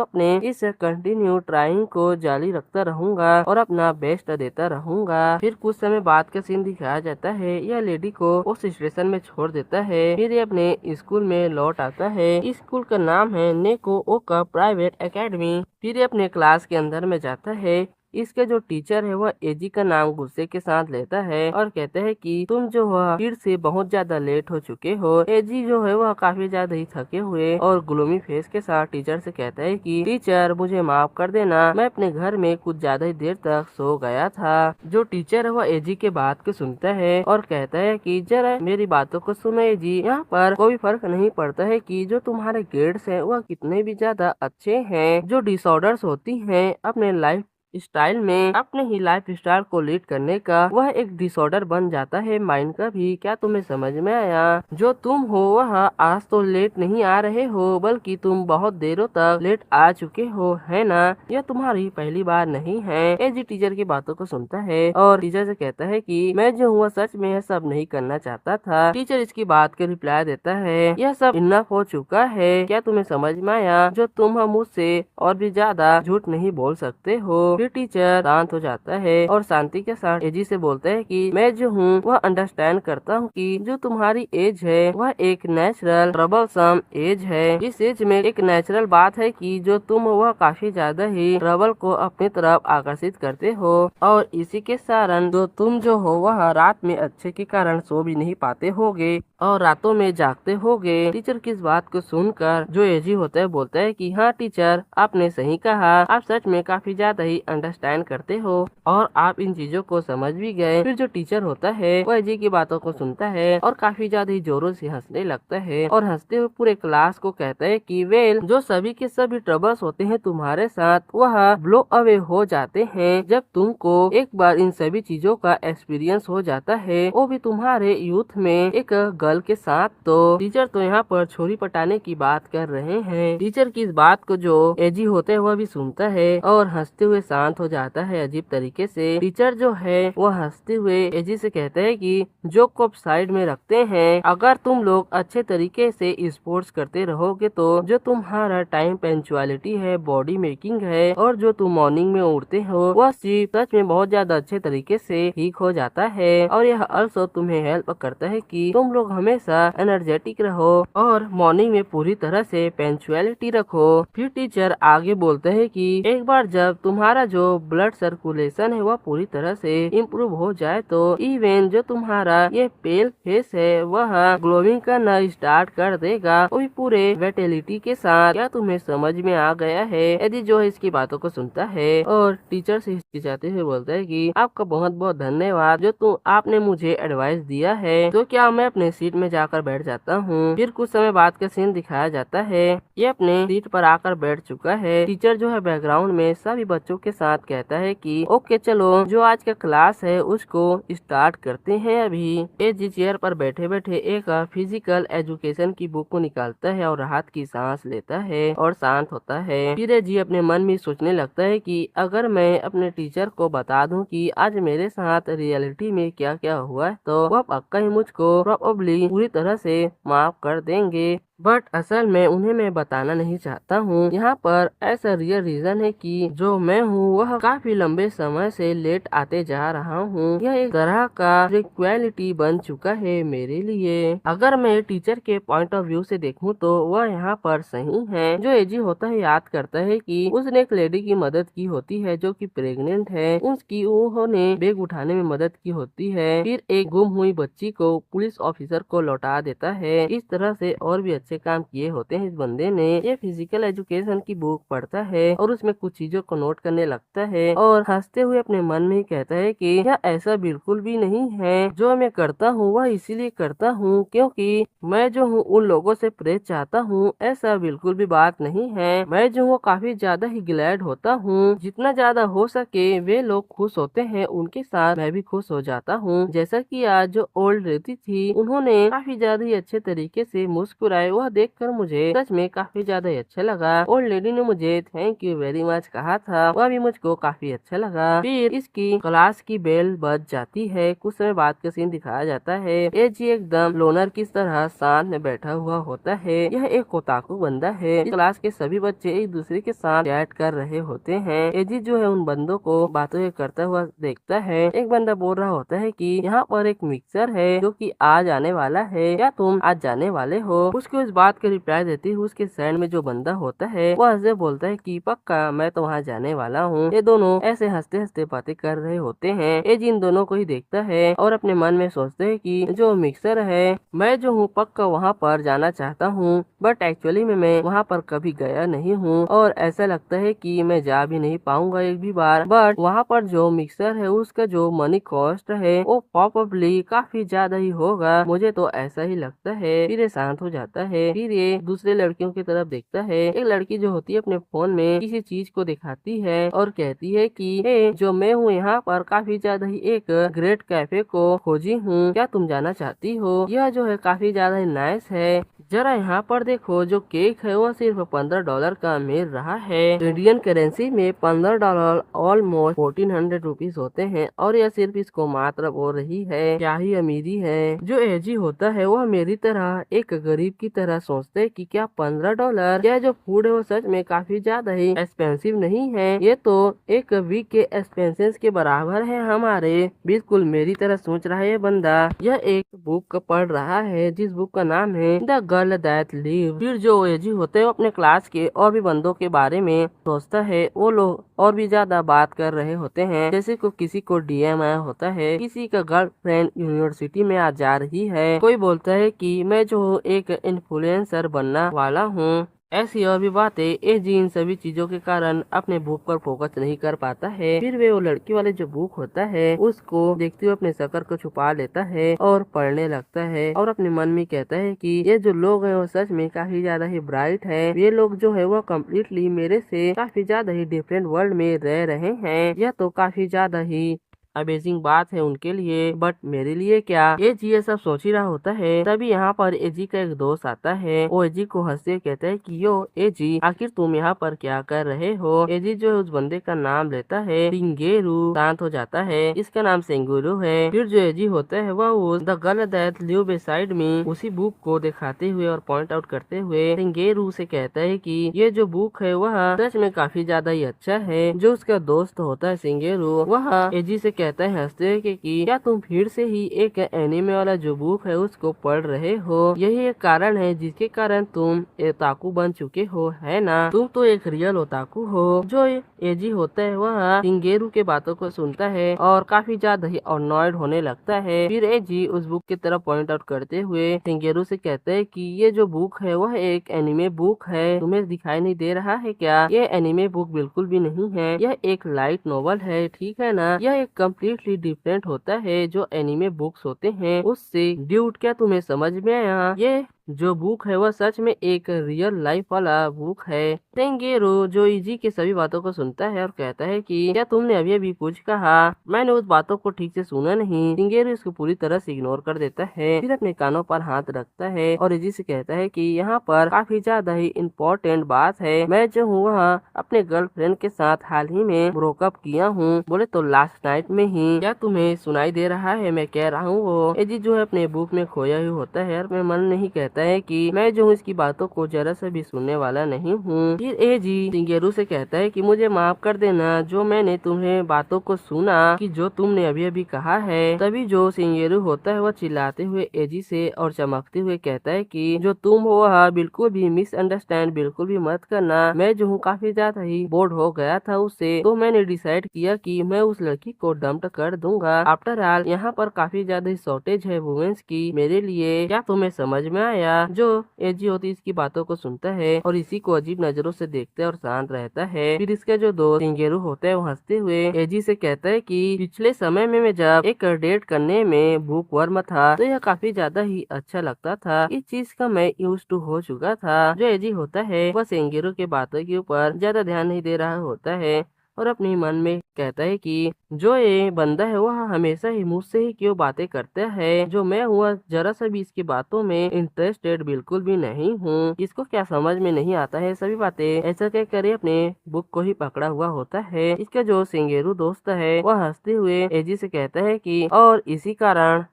A: अपने इस कंटिन्यू ट्राइंग को जारी रखता रहूंगा और अपना बेस्ट देता रहूंगा। फिर कुछ समय बाद का सीन दिखाया जाता है। यह लेडी को उस स्टेशन में छोड़ देता है। फिर ये अपने स्कूल में लौट आता है। स्कूल का नाम है नेको ओका प्राइवेट एकेडमी। फिर ये अपने क्लास के अंदर में जाता है। इसके जो टीचर है वह एजी का नाम गुस्से के साथ लेता है और कहते हैं कि तुम जो है फिर से बहुत ज्यादा लेट हो चुके हो। एजी जो है वह काफी ज्यादा ही थके हुए और ग्लोमी फेस के साथ टीचर से कहता है कि टीचर मुझे माफ कर देना, मैं अपने घर में कुछ ज्यादा ही देर तक सो गया था। जो टीचर है वह एजी के बात को सुनता है और कहता है कि जरा मेरी बातों को सुनो एजी, यहाँ पर कोई फर्क नहीं पड़ता है कि जो तुम्हारे ग्रेड्स है वह कितने भी ज्यादा अच्छे हैं। जो डिसऑर्डर्स होती है अपने लाइफ स्टाइल में अपने ही लाइफ स्टाइल को लीड करने का वह एक डिसऑर्डर बन जाता है माइंड का भी। क्या तुम्हें समझ में आया? जो तुम हो वह आज तो लेट नहीं आ रहे हो, बल्कि तुम बहुत देरों तक लेट आ चुके हो, है ना? यह तुम्हारी पहली बार नहीं है। एजी टीचर की बातों को सुनता है और टीचर से कहता है कि मैं जो हूँ सच में यह सब नहीं करना चाहता था। टीचर इसकी बात के रिप्लाई देता है यह सब इनफ हो चुका है। क्या तुम्हें समझ में आया? जो तुम मुझसे और भी ज्यादा झूठ नहीं बोल सकते हो। फिर टीचर शांत हो जाता है और शांति के साथ एजी से बोलता है कि मैं जो हूँ वह अंडरस्टैंड करता हूँ कि जो तुम्हारी एज है वह एक नेचुरल ट्रबलसम एज है। इस एज में एक नेचुरल बात है कि जो तुम हो वह काफी ज्यादा ही ट्रबल को अपनी तरफ आकर्षित करते हो और इसी के कारण जो तुम जो हो वह रात में अच्छे के कारण सो भी नहीं पाते होगे। और रातों में जागते होगे। टीचर की इस बात को सुनकर जो एजी होता है बोलता है कि हाँ टीचर, आपने सही कहा, आप सच में काफी ज्यादा ही अंडरस्टैंड करते हो और आप इन चीजों को समझ भी गए। फिर जो टीचर होता है वो एजी की बातों को सुनता है और काफी ज्यादा ही जोरों से हंसने लगता है और हंसते हुए पूरे क्लास को कहता है कि वेल, जो सभी के सभी ट्रबल्स होते हैं तुम्हारे साथ वह ब्लो अवे हो जाते हैं जब तुमको एक बार इन सभी चीजों का एक्सपीरियंस हो जाता है, वो भी तुम्हारे यूथ में एक गर्ल के साथ। तो टीचर तो यहाँ पर छोरी पटाने की बात कर रहे हैं। टीचर की इस बात को जो एजी होते हैं वह भी सुनता है और हंसते हुए शांत हो जाता है अजीब तरीके से। टीचर जो है वह हंसते हुए एजी से कहते हैं कि जोक को साइड में रखते हैं, अगर तुम लोग अच्छे तरीके से स्पोर्ट्स करते रहोगे तो जो तुम्हारा टाइम पंक्चुअलिटी है, बॉडी मेकिंग है और जो तुम मॉर्निंग में उठते हो वह चीज सच में बहुत ज्यादा अच्छे तरीके से ठीक हो जाता है और यह अल्सो तुम्हें हेल्प करता है कि तुम लोग हमेशा एनर्जेटिक रहो और मॉर्निंग में पूरी तरह से पंक्चुअलिटी रखो। फिर टीचर आगे बोलते हैं कि एक बार जब तुम्हारा जो ब्लड सर्कुलेशन है वह पूरी तरह से इम्प्रूव हो जाए तो इवन जो तुम्हारा ये पेल फेस है वह ग्लोइंग करना स्टार्ट कर देगा, वो भी पूरे वेटेलिटी के साथ। क्या तुम्हें समझ में आ गया है? यदि जो है इसकी बातों को सुनता है और टीचर से हिचकिचाते हुए बोलता है कि आपका बहुत बहुत धन्यवाद जो आपने मुझे एडवाइस दिया है, तो क्या मैं अपने सीट में जाकर बैठ जाता हूँ। फिर कुछ समय बाद का सीन दिखाया जाता है, ये अपने सीट पर आकर बैठ चुका है। टीचर जो है बैकग्राउंड में सभी बच्चों के साथ कहता है कि ओके चलो जो आज का क्लास है उसको स्टार्ट करते हैं। अभी एजी चेयर पर बैठे बैठे एक फिजिकल एजुकेशन की बुक को निकालता है और राहत की सांस लेता है और शांत होता है। फिर एजी अपने मन में सोचने लगता है कि अगर मैं अपने टीचर को बता दूं कि आज मेरे साथ रियलिटी में क्या क्या हुआ तो वह पक्का ही मुझको प्रोबेबली पूरी तरह से माफ कर देंगे, बट असल में उन्हें मैं बताना नहीं चाहता हूँ। यहाँ पर ऐसा रियल रीजन है कि जो मैं हूँ वह काफी लंबे समय से लेट आते जा रहा हूँ। यह एक तरह का रिक्वेलिटी बन चुका है मेरे लिए। अगर मैं टीचर के पॉइंट ऑफ व्यू से देखूँ तो वह यहाँ पर सही है। जो एजी होता है याद करता है कि उसने एक लेडी की मदद की होती है जो कि प्रेग्नेंट है, उसकी उन्होंने बैग उठाने में मदद की होती है, फिर एक गुम हुई बच्ची को पुलिस ऑफिसर को लौटा देता है। इस तरह से और भी अच्छे काम किए होते हैं इस बंदे ने। ये फिजिकल एजुकेशन की बुक पढ़ता है और उसमें कुछ चीजों को नोट करने लगता है और हंसते हुए अपने मन में ही कहता है कि यह ऐसा बिल्कुल भी नहीं है। जो मैं करता हूँ वह इसीलिए करता हूँ क्योंकि मैं जो हूँ उन लोगों से प्रेज चाहता हूँ, ऐसा बिल्कुल भी बात नहीं है। मैं जो हूँ काफी ज्यादा ही ग्लैड होता हूँ, जितना ज्यादा हो सके वे लोग खुश होते हैं उनके साथ मैं भी खुश हो जाता हूँ। जैसा कि आज जो ओल्ड रहती थी उन्होंने काफी ज्यादा ही अच्छे तरीके से मुस्कुराए, वह देखकर मुझे सच में काफी ज्यादा ही अच्छा लगा। ओल्ड लेडी ने मुझे थैंक यू वेरी मच कहा था, वह भी मुझको काफी अच्छा लगा। फिर इसकी क्लास की बेल बज जाती है। कुछ समय बाद का सीन दिखाया जाता है। एजी एकदम लोनर की तरह शांत में बैठा हुआ होता है। यह एक कोताकू बंदा है। क्लास के सभी बच्चे एक दूसरे के साथ चैट कर रहे होते हैं। एजी जो है उन बंदों को बातें करता हुआ देखता है। एक बंदा बोल रहा होता है कि यहाँ पर एक मिक्सर है जो कि आज आने वाला है, क्या तुम आज जाने वाले हो? उसको इस बात का रिप्लाई देते हुए उसके साइड में जो बंदा होता है वह हंसते बोलता है कि पक्का मैं तो वहाँ जाने वाला हूँ। ये दोनों ऐसे हंसते हंसते बातें कर रहे होते हैं। एजी इन दोनों को ही देखता है और अपने मन में सोचते है कि जो मिक्सर है मैं जो हूँ पक्का वहाँ पर जाना चाहता हूँ, बट एक्चुअली में मैं वहाँ पर कभी गया नहीं हूँ और ऐसा लगता है कि मैं जा भी नहीं पाऊंगा एक भी बार। बट वहाँ पर जो मिक्सर है उसका जो मनी कॉस्ट है वो प्रोबेबली काफी ज्यादा ही होगा, मुझे तो ऐसा ही लगता है। फिर ये शांत हो जाता है। फिर ये दूसरे लड़कियों की तरफ देखता है। एक लड़की जो होती है अपने फोन में किसी चीज को दिखाती है और कहती है कि हे जो मैं हूँ यहाँ पर काफी ज्यादा ही एक ग्रेट कैफे को खोजी हूँ, क्या तुम जाना चाहती हो? यह जो है काफी ज्यादा ही नाइस है, जरा यहाँ पर देखो जो केक है वह सिर्फ $15 का मिल रहा है। इंडियन करेंसी में $15 ऑलमोस्ट 1400 रुपीज होते हैं और यह सिर्फ इसको मात्र बोल रही है। क्या ही अमीरी है। जो एजी होता है वह मेरी तरह एक गरीब की तरह सोचते है कि क्या $15, क्या जो फूड है वो सच में काफी ज्यादा ही एक्सपेंसिव नहीं है, ये तो एक वीक के एक्सपेंसेस के बराबर है हमारे। बिल्कुल मेरी तरह सोच रहा है ये बंदा। यह एक बुक पढ़ रहा है जिस बुक का नाम है द गर्ल दैट लिव। फिर जो एजी होते हैं वो अपने क्लास के और भी बंदों के बारे में सोचता है। वो लोग और भी ज्यादा बात कर रहे होते हैं, जैसे को किसी को डीएम आया होता है, किसी का गर्लफ्रेंड यूनिवर्सिटी में आज जा रही है, कोई बोलता है कि मैं जो हूँ एक इन्फ्लुएंसर बनना वाला हूँ। ऐसी और भी बातें। एजी इन सभी चीजों के कारण अपने बुक पर फोकस नहीं कर पाता है। फिर वे वो लड़की वाले जो बुक होता है उसको देखते हुए अपने शक्ल को छुपा लेता है और पढ़ने लगता है और अपने मन में कहता है कि ये जो लोग हैं वो सच में काफी ज्यादा ही ब्राइट है। ये लोग जो है वो कम्प्लीटली मेरे से काफी ज्यादा ही डिफरेंट वर्ल्ड में रह रहे हैं। यह तो काफी ज्यादा ही अमेजिंग बात है उनके लिए, बट मेरे लिए क्या। एजी ये सब सोच ही रहा होता है, तभी यहाँ पर एजी का एक दोस्त आता है। वो एजी को हंसते हुए कहता है कि यो एजी, आखिर तुम यहाँ पर क्या कर रहे हो। एजी जो है उस बंदे का नाम लेता है सिंगेरू। शांत हो जाता है, इसका नाम सिंगेरू है। फिर जो एजी होता है वह उस the girl that live beside me उसी बुक को दिखाते हुए और पॉइंट आउट करते हुए सिंगेरू से कहता है कि ये जो बुक है वह सच में काफी ज्यादा ही अच्छा है। जो उसका दोस्त होता है सिंगेरू, वह एजी से कहता है हंसते हुए कि क्या तुम फिर से ही एक एनीमे वाला जो बुक है उसको पढ़ रहे हो। यही एक कारण है जिसके कारण तुम ओताकू बन चुके हो, है ना। तुम तो एक रियल ओताकू हो। जो एजी होता है वह सिंगेरू के बातों को सुनता है और काफी ज्यादा ही अनॉयड होने लगता है। फिर एजी उस बुक की तरफ पॉइंट आउट करते हुए सिंगेरू से कहते हैं कि ये जो बुक है वह एक एनिमे बुक है, तुम्हें दिखाई नहीं दे रहा है क्या। ये एनिमे बुक बिल्कुल भी नहीं है, यह एक लाइट नॉवल है, ठीक है ना। यह एक कम्प्लीटली डिफरेंट होता है जो एनिमे बुक्स होते हैं उससे। ड्यूड, क्या तुम्हें समझ में आया। ये जो बुक है वह सच में एक रियल लाइफ वाला बुक है। तेंगेरो जो इजी के सभी बातों को सुनता है और कहता है कि क्या तुमने अभी अभी कुछ कहा, मैंने उस बातों को ठीक से सुना नहीं। तेंगेरो इसको पूरी तरह से इग्नोर कर देता है, फिर अपने कानों पर हाथ रखता है और इजी से कहता है कि यहाँ पर काफी ज्यादा ही इम्पोर्टेंट बात है। मैं जो हूँ वह अपने गर्लफ्रेंड के साथ हाल ही में ब्रोकअप किया हूँ, बोले तो लास्ट नाइट में ही। क्या तुम्हें सुनाई दे रहा है मैं कह रहा हूँ। वो एजी जो है अपने बुक में खोया ही होता है और मैं मन नहीं कहता है कि मैं जो हूँ इसकी बातों को जरा सा भी सुनने वाला नहीं हूँ। फिर एजी सिंगेरू से कहता है कि मुझे माफ कर देना जो मैंने तुम्हें बातों को सुना कि जो तुमने अभी अभी कहा है। तभी जो सिंगेरू होता है वह चिल्लाते हुए एजी से और चमकते हुए कहता है कि जो तुम हो वह बिल्कुल भी मिसअंडरस्टैंड बिल्कुल भी मत करना। मैं जो हूँ काफी ज्यादा ही बोर्ड हो गया था उससे, तो मैंने डिसाइड किया कि मैं उस लड़की को डंप कर दूंगा। आफ्टर ऑल यहाँ पर काफी ज्यादा शॉर्टेज है वुमेन्स की मेरे लिए। क्या तुम्हें समझ में आया। जो एजी होती इसकी बातों को सुनता है और इसी को अजीब नजरों से देखता है और शांत रहता है। फिर इसका जो दोस्त सिंगेरू होता है वो हंसते हुए एजी से कहता है कि पिछले समय में मैं जब एक डेट करने में बुक वर्म था तो यह काफी ज्यादा ही अच्छा लगता था। इस चीज का मैं यूज टू हो चुका था। जो एजी होता है वह सिंगेरू के बातों के ऊपर ज्यादा ध्यान नहीं दे रहा होता है और अपने मन में कहता है कि जो ये बंदा है वह हमेशा ही मुझसे ही क्यों बातें करता है। जो मैं हुआ जरा सा भी इसकी बातों में इंटरेस्टेड बिल्कुल भी नहीं हूँ। इसको क्या समझ में नहीं आता है सभी बातें। ऐसा कह कर अपने बुक को ही पकड़ा हुआ होता है। इसका जो सिंगेरू दोस्त है वह हंसते हुए एजी से कहता है कि और इसी कारण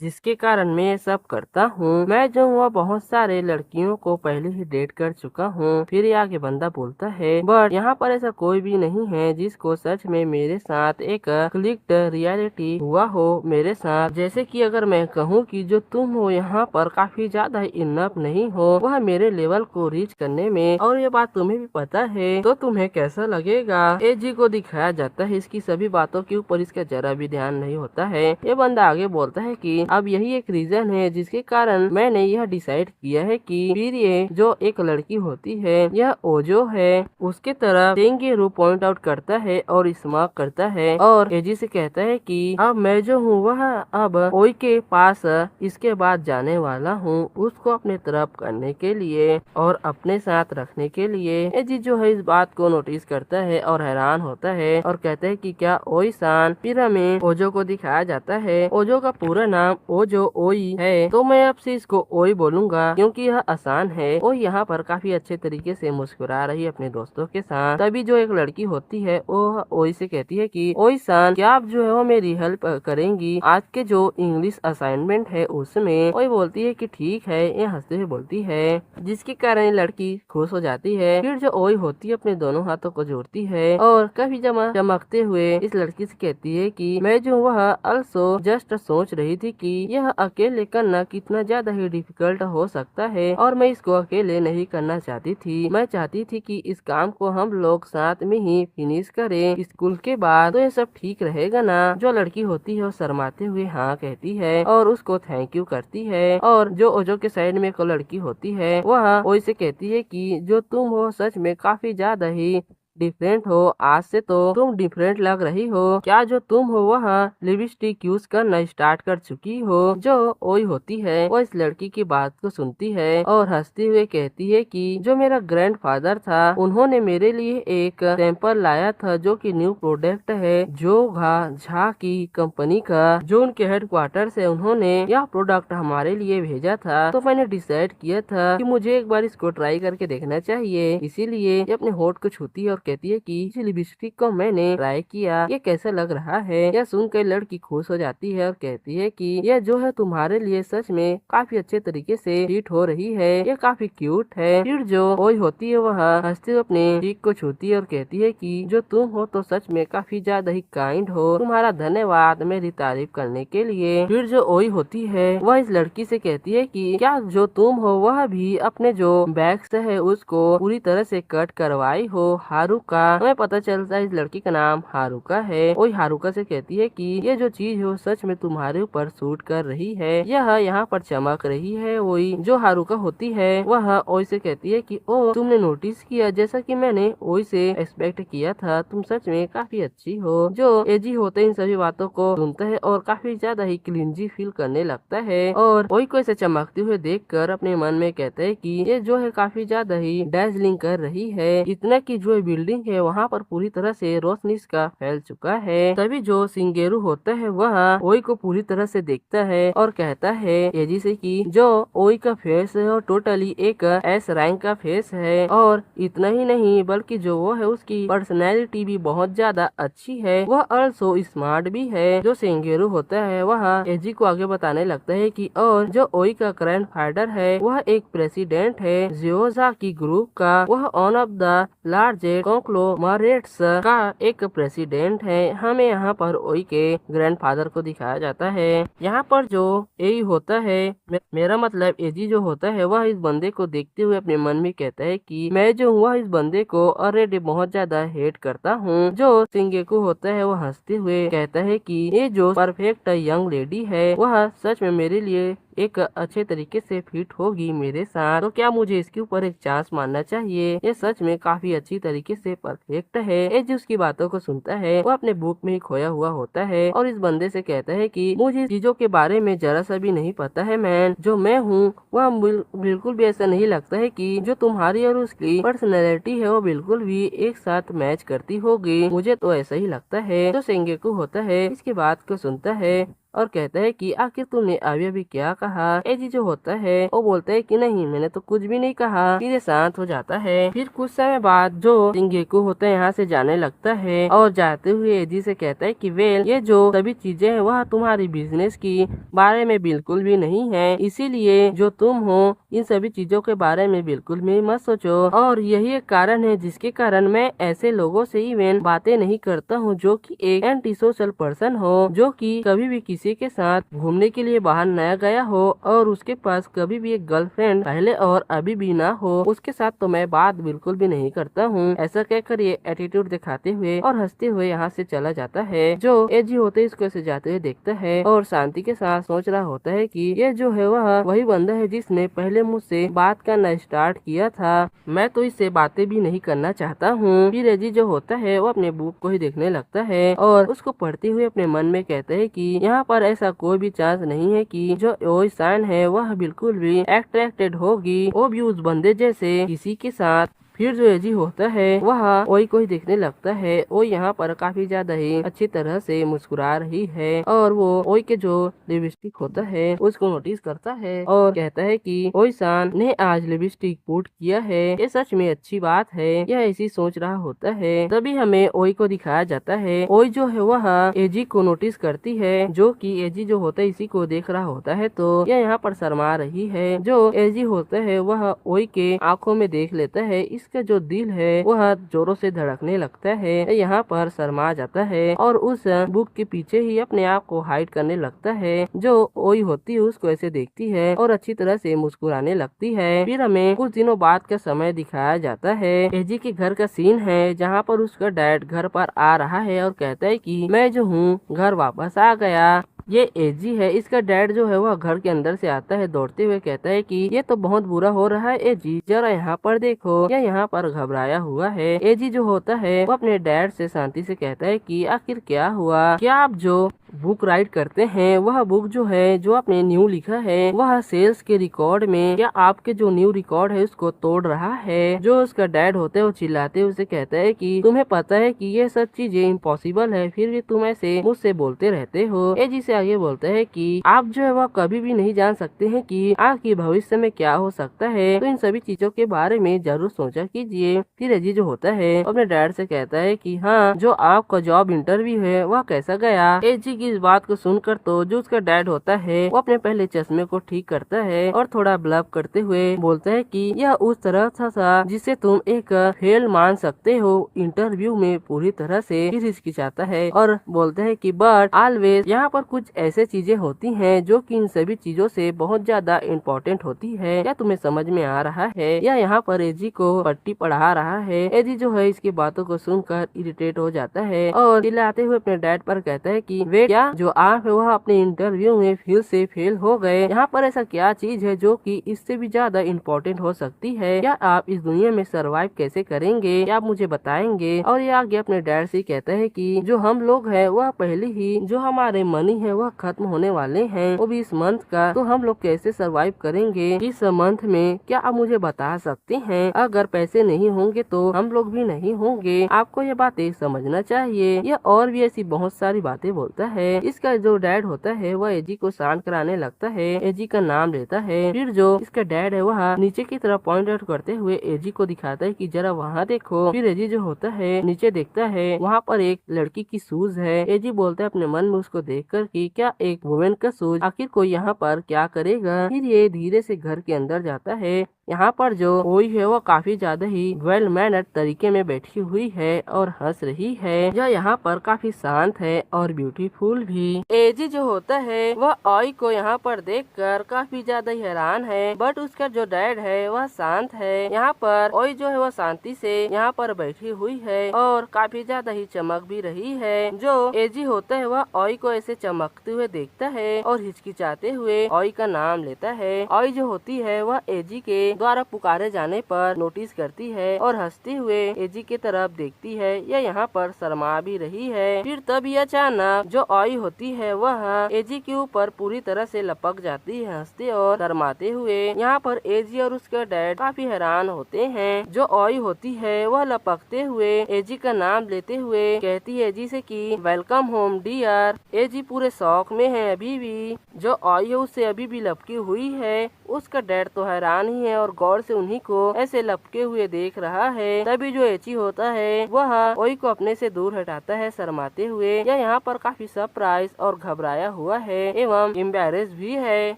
A: जिसके कारण मैं ये सब करता हूँ। मैं जो हूँ बहुत सारे लड़कियों को पहले ही डेट कर चुका हूँ। फिर ये आगे बंदा बोलता है बट यहाँ पर ऐसा कोई भी नहीं है जिसको सच में मेरे साथ एक क्लिक्ड रियलिटी हुआ हो मेरे साथ। जैसे कि अगर मैं कहूँ कि जो तुम हो यहाँ पर काफी ज्यादा इनफ नहीं हो वह मेरे लेवल को रीच करने में, और ये बात तुम्हें भी पता है, तो तुम्हें कैसा लगेगा। एजी को दिखाया जाता है इसकी सभी बातों के ऊपर इसका जरा भी ध्यान नहीं होता है। ये बंदा आगे बोलता है कि अब यही एक रीजन है जिसके कारण मैंने यह डिसाइड किया है कि फिर ये जो एक लड़की होती है यह ओजो है उसके तरफ तेंगेरू पॉइंट आउट करता है और स्मार्क करता है और एजी से कहता है कि अब मैं जो हूँ वह अब ओई के पास इसके बाद जाने वाला हूँ उसको अपने तरफ करने के लिए और अपने साथ रखने के लिए। एजी जो है इस बात को नोटिस करता है और हैरान होता है और कहता है कि क्या ओई सान। फिर हमें ओजो को दिखाया जाता है। ओजो का पूरा नाम ओजो ओई है, तो मैं आपसे इसको ओई बोलूंगा क्योंकि यह आसान है। ओई यहाँ पर काफी अच्छे तरीके से मुस्कुरा रही है अपने दोस्तों के साथ। तभी जो एक लड़की होती है वो ओई से कहती है कि ओई सान क्या आप जो है वो मेरी हेल्प करेंगी आज के जो इंग्लिश असाइनमेंट है उसमें। ओई बोलती है कि ठीक है, ये हंसते हुए बोलती है जिसके कारण लड़की खुश हो जाती है। फिर जो ओई होती है अपने दोनों हाथों को जोड़ती है और काफी चमकते हुए इस लड़की से कहती है कि मैं जो वह अल्सो जस्ट सोच रही थी कि यह अकेले करना कितना ज्यादा ही डिफिकल्ट हो सकता है और मैं इसको अकेले नहीं करना चाहती थी। मैं चाहती थी कि इस काम को हम लोग साथ में ही फिनिश करें स्कूल के बाद, तो ये सब ठीक रहेगा ना। जो लड़की होती है वो शर्माते हुए हाँ कहती है और उसको थैंक यू करती है। और जो ओजो के साइड में एक लड़की होती है वह ओई से कहती है कि जो तुम हो सच में काफी ज्यादा ही डिफरेंट हो। आज से तो तुम डिफरेंट लग रही हो। क्या जो तुम हो वह लिपस्टिक यूज करना स्टार्ट कर चुकी हो। जो ओई होती है वो इस लड़की की बात को सुनती है और हंसते हुए कहती है कि जो मेरा ग्रैंडफादर था उन्होंने मेरे लिए एक सैंपल लाया था जो कि न्यू प्रोडक्ट है जो झा की कंपनी का, जो उनके हेडक्वार्टर से उन्होंने यह प्रोडक्ट हमारे लिए भेजा था। तो मैंने डिसाइड किया था कि मुझे एक बार इसको ट्राई करके देखना चाहिए। इसीलिए ये अपने होठ को छूती है और कहती है कि इस लिपस्टिक को मैंने ट्राई किया, ये कैसा लग रहा है। यह सुनकर लड़की खुश हो जाती है और कहती है कि यह जो है तुम्हारे लिए सच में काफी अच्छे तरीके से फिट हो रही है, ये काफी क्यूट है। फिर जो ओई होती है वह हंसते हुए अपने चीक को छूती है और कहती है कि जो तुम हो तो सच में काफी ज्यादा ही काइंड हो, तुम्हारा धन्यवाद मेरी तारीफ करने के लिए। फिर जो ओई होती है वह इस लड़की से कहती है कि क्या जो तुम हो वह भी अपने जो बैग्स है उसको पूरी तरह से कट करवाई हो। हारुका, हमें पता चलता है इस लड़की का नाम हारुका है। ओई हारुका से कहती है कि ये जो चीज है सच में तुम्हारे ऊपर सूट कर रही है, यह यहाँ पर चमक रही है। ओई जो हारुका होती है वह ओई से कहती है कि ओ तुमने नोटिस किया जैसा कि मैंने ओई से एक्सपेक्ट किया था, तुम सच में काफी अच्छी हो। जो एजी होते इन सभी बातों को सुनता है और काफी ज्यादा ही क्लिंजी फील करने लगता है और ओई को इसे चमकते हुए देखकर अपने मन में कहता है कि ये जो है काफी ज्यादा ही डैजलिंग कर रही है। इतना की जो बिल्डिंग है वहाँ पर पूरी तरह से रोशनी का फैल चुका है। तभी जो सिंगेरू होता है वह ओई को पूरी तरह से देखता है और कहता है एजी से कि जो ओई का फेस है और टोटली एक एस रैंक का फेस है और इतना ही नहीं बल्कि जो वो है उसकी पर्सनैलिटी भी बहुत ज्यादा अच्छी है, वह ऑल्सो स्मार्ट भी है। जो सिंगेरू होता है वह एजी को आगे बताने लगता है कि और जो ओई का ग्रैंड फादर है वह एक प्रेसिडेंट है जियोजा की ग्रुप का, वह one of the largest conglomerates का एक प्रेसिडेंट है। हमें यहाँ पर ओई के ग्रैंडफादर को दिखाया जाता है। यहाँ पर जो एई होता है मेरा मतलब एजी जो होता है वह इस बंदे को देखते हुए अपने मन में कहता है कि मैं जो हूँ वह इस बंदे को ऑलरेडी बहुत ज्यादा हेट करता हूँ। जो सिंगेकू होता है वह हंसते हुए कहता है कि ये जो परफेक्ट यंग लेडी है वह सच में मेरे लिए एक अच्छे तरीके से फिट होगी मेरे साथ, तो क्या मुझे इसके ऊपर एक चांस मानना चाहिए। ये सच में काफी अच्छी तरीके से परफेक्ट है। एजी उसकी बातों को सुनता है, वो अपने बुक में ही खोया हुआ होता है और इस बंदे से कहता है कि मुझे चीजों के बारे में जरा सा भी नहीं पता है मैन, जो मैं हूँ वह बिल्कुल भी ऐसा नहीं लगता है कि जो तुम्हारी और उसकी पर्सनैलिटी है वो बिल्कुल भी एक साथ मैच करती होगी, मुझे तो ऐसा ही लगता है। जो सेंगेकू होता है इसकी बात को सुनता है और कहता है कि आखिर तूने अभी अभी क्या कहा। एजी जो होता है वो बोलता है कि नहीं मैंने तो कुछ भी नहीं कहा, फिर ये शांत हो जाता है। फिर कुछ समय बाद जो सिंगेकू होता है यहाँ से जाने लगता है और जाते हुए एजी से कहता है कि वेल ये जो सभी चीजें हैं वह तुम्हारी बिजनेस की बारे में बिल्कुल भी नहीं है, इसीलिए जो तुम हो इन सभी चीजों के बारे में बिल्कुल भी मत सोचो। और यही एक कारण है जिसके कारण मैं ऐसे लोगों से इवन बातें नहीं करता हूँ जो कि एक एंटी सोशल पर्सन हो, जो कि कभी भी किसी के साथ घूमने के लिए बाहर नया गया हो और उसके पास कभी भी एक गर्लफ्रेंड पहले और अभी भी ना हो, उसके साथ तो मैं बात बिल्कुल भी नहीं करता हूँ। ऐसा कहकर ये एटीट्यूड दिखाते हुए और हंसते हुए यहाँ से चला जाता है। जो एजी होते इसको ऐसे जाते हुए देखता है और शांति के साथ सोच रहा होता है कि ये जो है वह वही बंदा है जिसने पहले मुझसे बात करना स्टार्ट किया था, मैं तो इससे बातें भी नहीं करना चाहता हूँ। फिर एजी जो होता है वो अपने बुक को ही देखने लगता है और उसको पढ़ते हुए अपने मन में कहता है कि यहाँ पर ऐसा कोई भी चांस नहीं है कि जो ओई सान है वह बिल्कुल भी अट्रैक्टेड होगी वो भी उस बंदे जैसे किसी के साथ। फिर जो एजी होता है वह ओई को ही देखने लगता है। ओई यहाँ पर काफी ज्यादा ही अच्छी तरह से मुस्कुरा रही है और वो ओई के जो लिपस्टिक होता है उसको नोटिस करता है और कहता है कि ओई सान ने आज लिपस्टिक पुट किया है, ये सच में अच्छी बात है। यह ऐसी सोच रहा होता है तभी हमें ओई को दिखाया जाता है। ओई जो है वह एजी को नोटिस करती है, जो कि एजी जो होता है इसी को देख रहा होता है तो यह यहाँ पर शर्मा रही है। जो एजी होता है वह ओई के आंखों में देख लेता है, इस इसका जो दिल है वह जोरों से धड़कने लगता है। यहाँ पर शर्मा जाता है और उस बुक के पीछे ही अपने आप को हाइड करने लगता है। जो ओई होती है उसको ऐसे देखती है और अच्छी तरह से मुस्कुराने लगती है। फिर हमें कुछ दिनों बाद का समय दिखाया जाता है। एजी के घर का सीन है जहाँ पर उसका डैड घर पर आ रहा है और कहता है कि मैं जो हूँ घर वापस आ गया। ये एजी है, इसका डैड जो है वह घर के अंदर से आता है दौड़ते हुए, कहता है कि ये तो बहुत बुरा हो रहा है एजी, जरा यहाँ पर देखो। यह यहाँ पर घबराया हुआ है। एजी जो होता है वो अपने डैड से शांति से कहता है कि आखिर क्या हुआ, क्या आप जो बुक राइट करते हैं वह बुक जो है जो आपने न्यू लिखा है वह सेल्स के रिकॉर्ड में या आपके जो न्यू रिकॉर्ड है उसको तोड़ रहा है। जो उसका डैड होता है वो चिल्लाते हुए उसे कहता है कि तुम्हें पता है कि ये सब चीजें इम्पॉसिबल है, फिर भी तुम ऐसे मुझसे बोलते रहते हो। एजी से आगे बोलता है कि आप जो है वह कभी भी नहीं जान सकते हैं कि आपके भविष्य में क्या हो सकता है, तो इन सभी चीजों के बारे में जरूर सोचा कीजिए। फिर एजी जो होता है अपने डैड से कहता है कि हाँ, जो आपका जॉब इंटरव्यू है वह कैसा गया। एजी इस बात को सुनकर तो जो उसका डैड होता है वो अपने पहले चश्मे को ठीक करता है और थोड़ा ब्लफ करते हुए बोलता है कि यह उस तरह था जिसे तुम एक फेल मान सकते हो इंटरव्यू में पूरी तरह से। फिर हिचकिचाता है और बोलता है कि बट ऑलवेज यहाँ पर कुछ ऐसे चीजें होती हैं जो कि इन सभी चीजों से बहुत ज्यादा इम्पोर्टेंट होती है। क्या तुम्हें समझ में आ रहा है? या यहाँ पर एजी को पट्टी पढ़ा रहा है। एजी जो है इसकी बातों को सुनकर इरिटेट हो जाता है और चिल्लाते हुए अपने डैड पर कहता है कि वे क्या जो आप है वह अपने इंटरव्यू में फिर से फेल हो गए। यहाँ पर ऐसा क्या चीज है जो कि इससे भी ज्यादा इम्पोर्टेंट हो सकती है? क्या आप इस दुनिया में सरवाइव कैसे करेंगे? क्या आप मुझे बताएंगे? और ये आगे अपने डैड से कहता है कि जो हम लोग हैं वह पहले ही जो हमारे मनी है वह खत्म होने वाले हैं, वो भी इस मंथ का, तो हम लोग कैसे सरवाइव करेंगे इस मंथ में? क्या आप मुझे बता सकते हैं? अगर पैसे नहीं होंगे तो हम लोग भी नहीं होंगे। आपको ये बातें समझना चाहिए। यह और भी ऐसी बहुत सारी बातें बोलता है। इसका जो डैड होता है वह एजी को शांत कराने लगता है, एजी का नाम लेता है। फिर जो इसका डैड है वह नीचे की तरफ पॉइंट आउट करते हुए एजी को दिखाता है कि जरा वहाँ देखो। फिर एजी जो होता है नीचे देखता है, वहाँ पर एक लड़की की शूज है। एजी बोलता है अपने मन में उसको देखकर कि क्या एक वुमेन का शूज, आखिर कोई यहाँ पर क्या करेगा। फिर ये धीरे से घर के अंदर जाता है। यहाँ पर जो ओई है वो काफी ज्यादा ही वेल मैनर्ड तरीके में बैठी हुई है और हंस रही है। यह यहाँ पर काफी शांत है और ब्यूटीफुल भी। एजी जो होता है वह ओई को यहाँ पर देखकर काफी ज्यादा हैरान है, बट उसका जो डैड है वह शांत है। यहाँ पर ओई जो है वह शांति से यहाँ पर बैठी हुई है और काफी ज्यादा ही चमक भी रही है। जो एजी होता है वह ओई को ऐसे चमकते हुए देखता है और हिचकिचाते हुए ओई का नाम लेता है। ओई जो होती है वह एजी के द्वारा पुकारे जाने पर नोटिस करती है और हंसते हुए एजी की तरफ देखती है। यह यहाँ पर शर्मा भी रही है। फिर तभी अचानक जो ओई होती है वह एजी के ऊपर पूरी तरह से लपक जाती है हंसते और शर्माते हुए। यहाँ पर एजी और उसका डैड काफी हैरान होते हैं। जो ओई होती है वह लपकते हुए एजी का नाम लेते हुए कहती है एजी से कि वेलकम होम डियर। एजी पूरे शौक में है अभी भी। जो ओई है उससे अभी भी लपकी हुई है। उसका डैड तो हैरान ही है और गौर से उन्हीं को ऐसे लपके हुए देख रहा है। तभी जो एची होता है वह ओई को अपने से दूर हटाता है शर्माते हुए। यह यहाँ पर काफी सरप्राइज और घबराया हुआ है एवं एम्बैरेस भी है।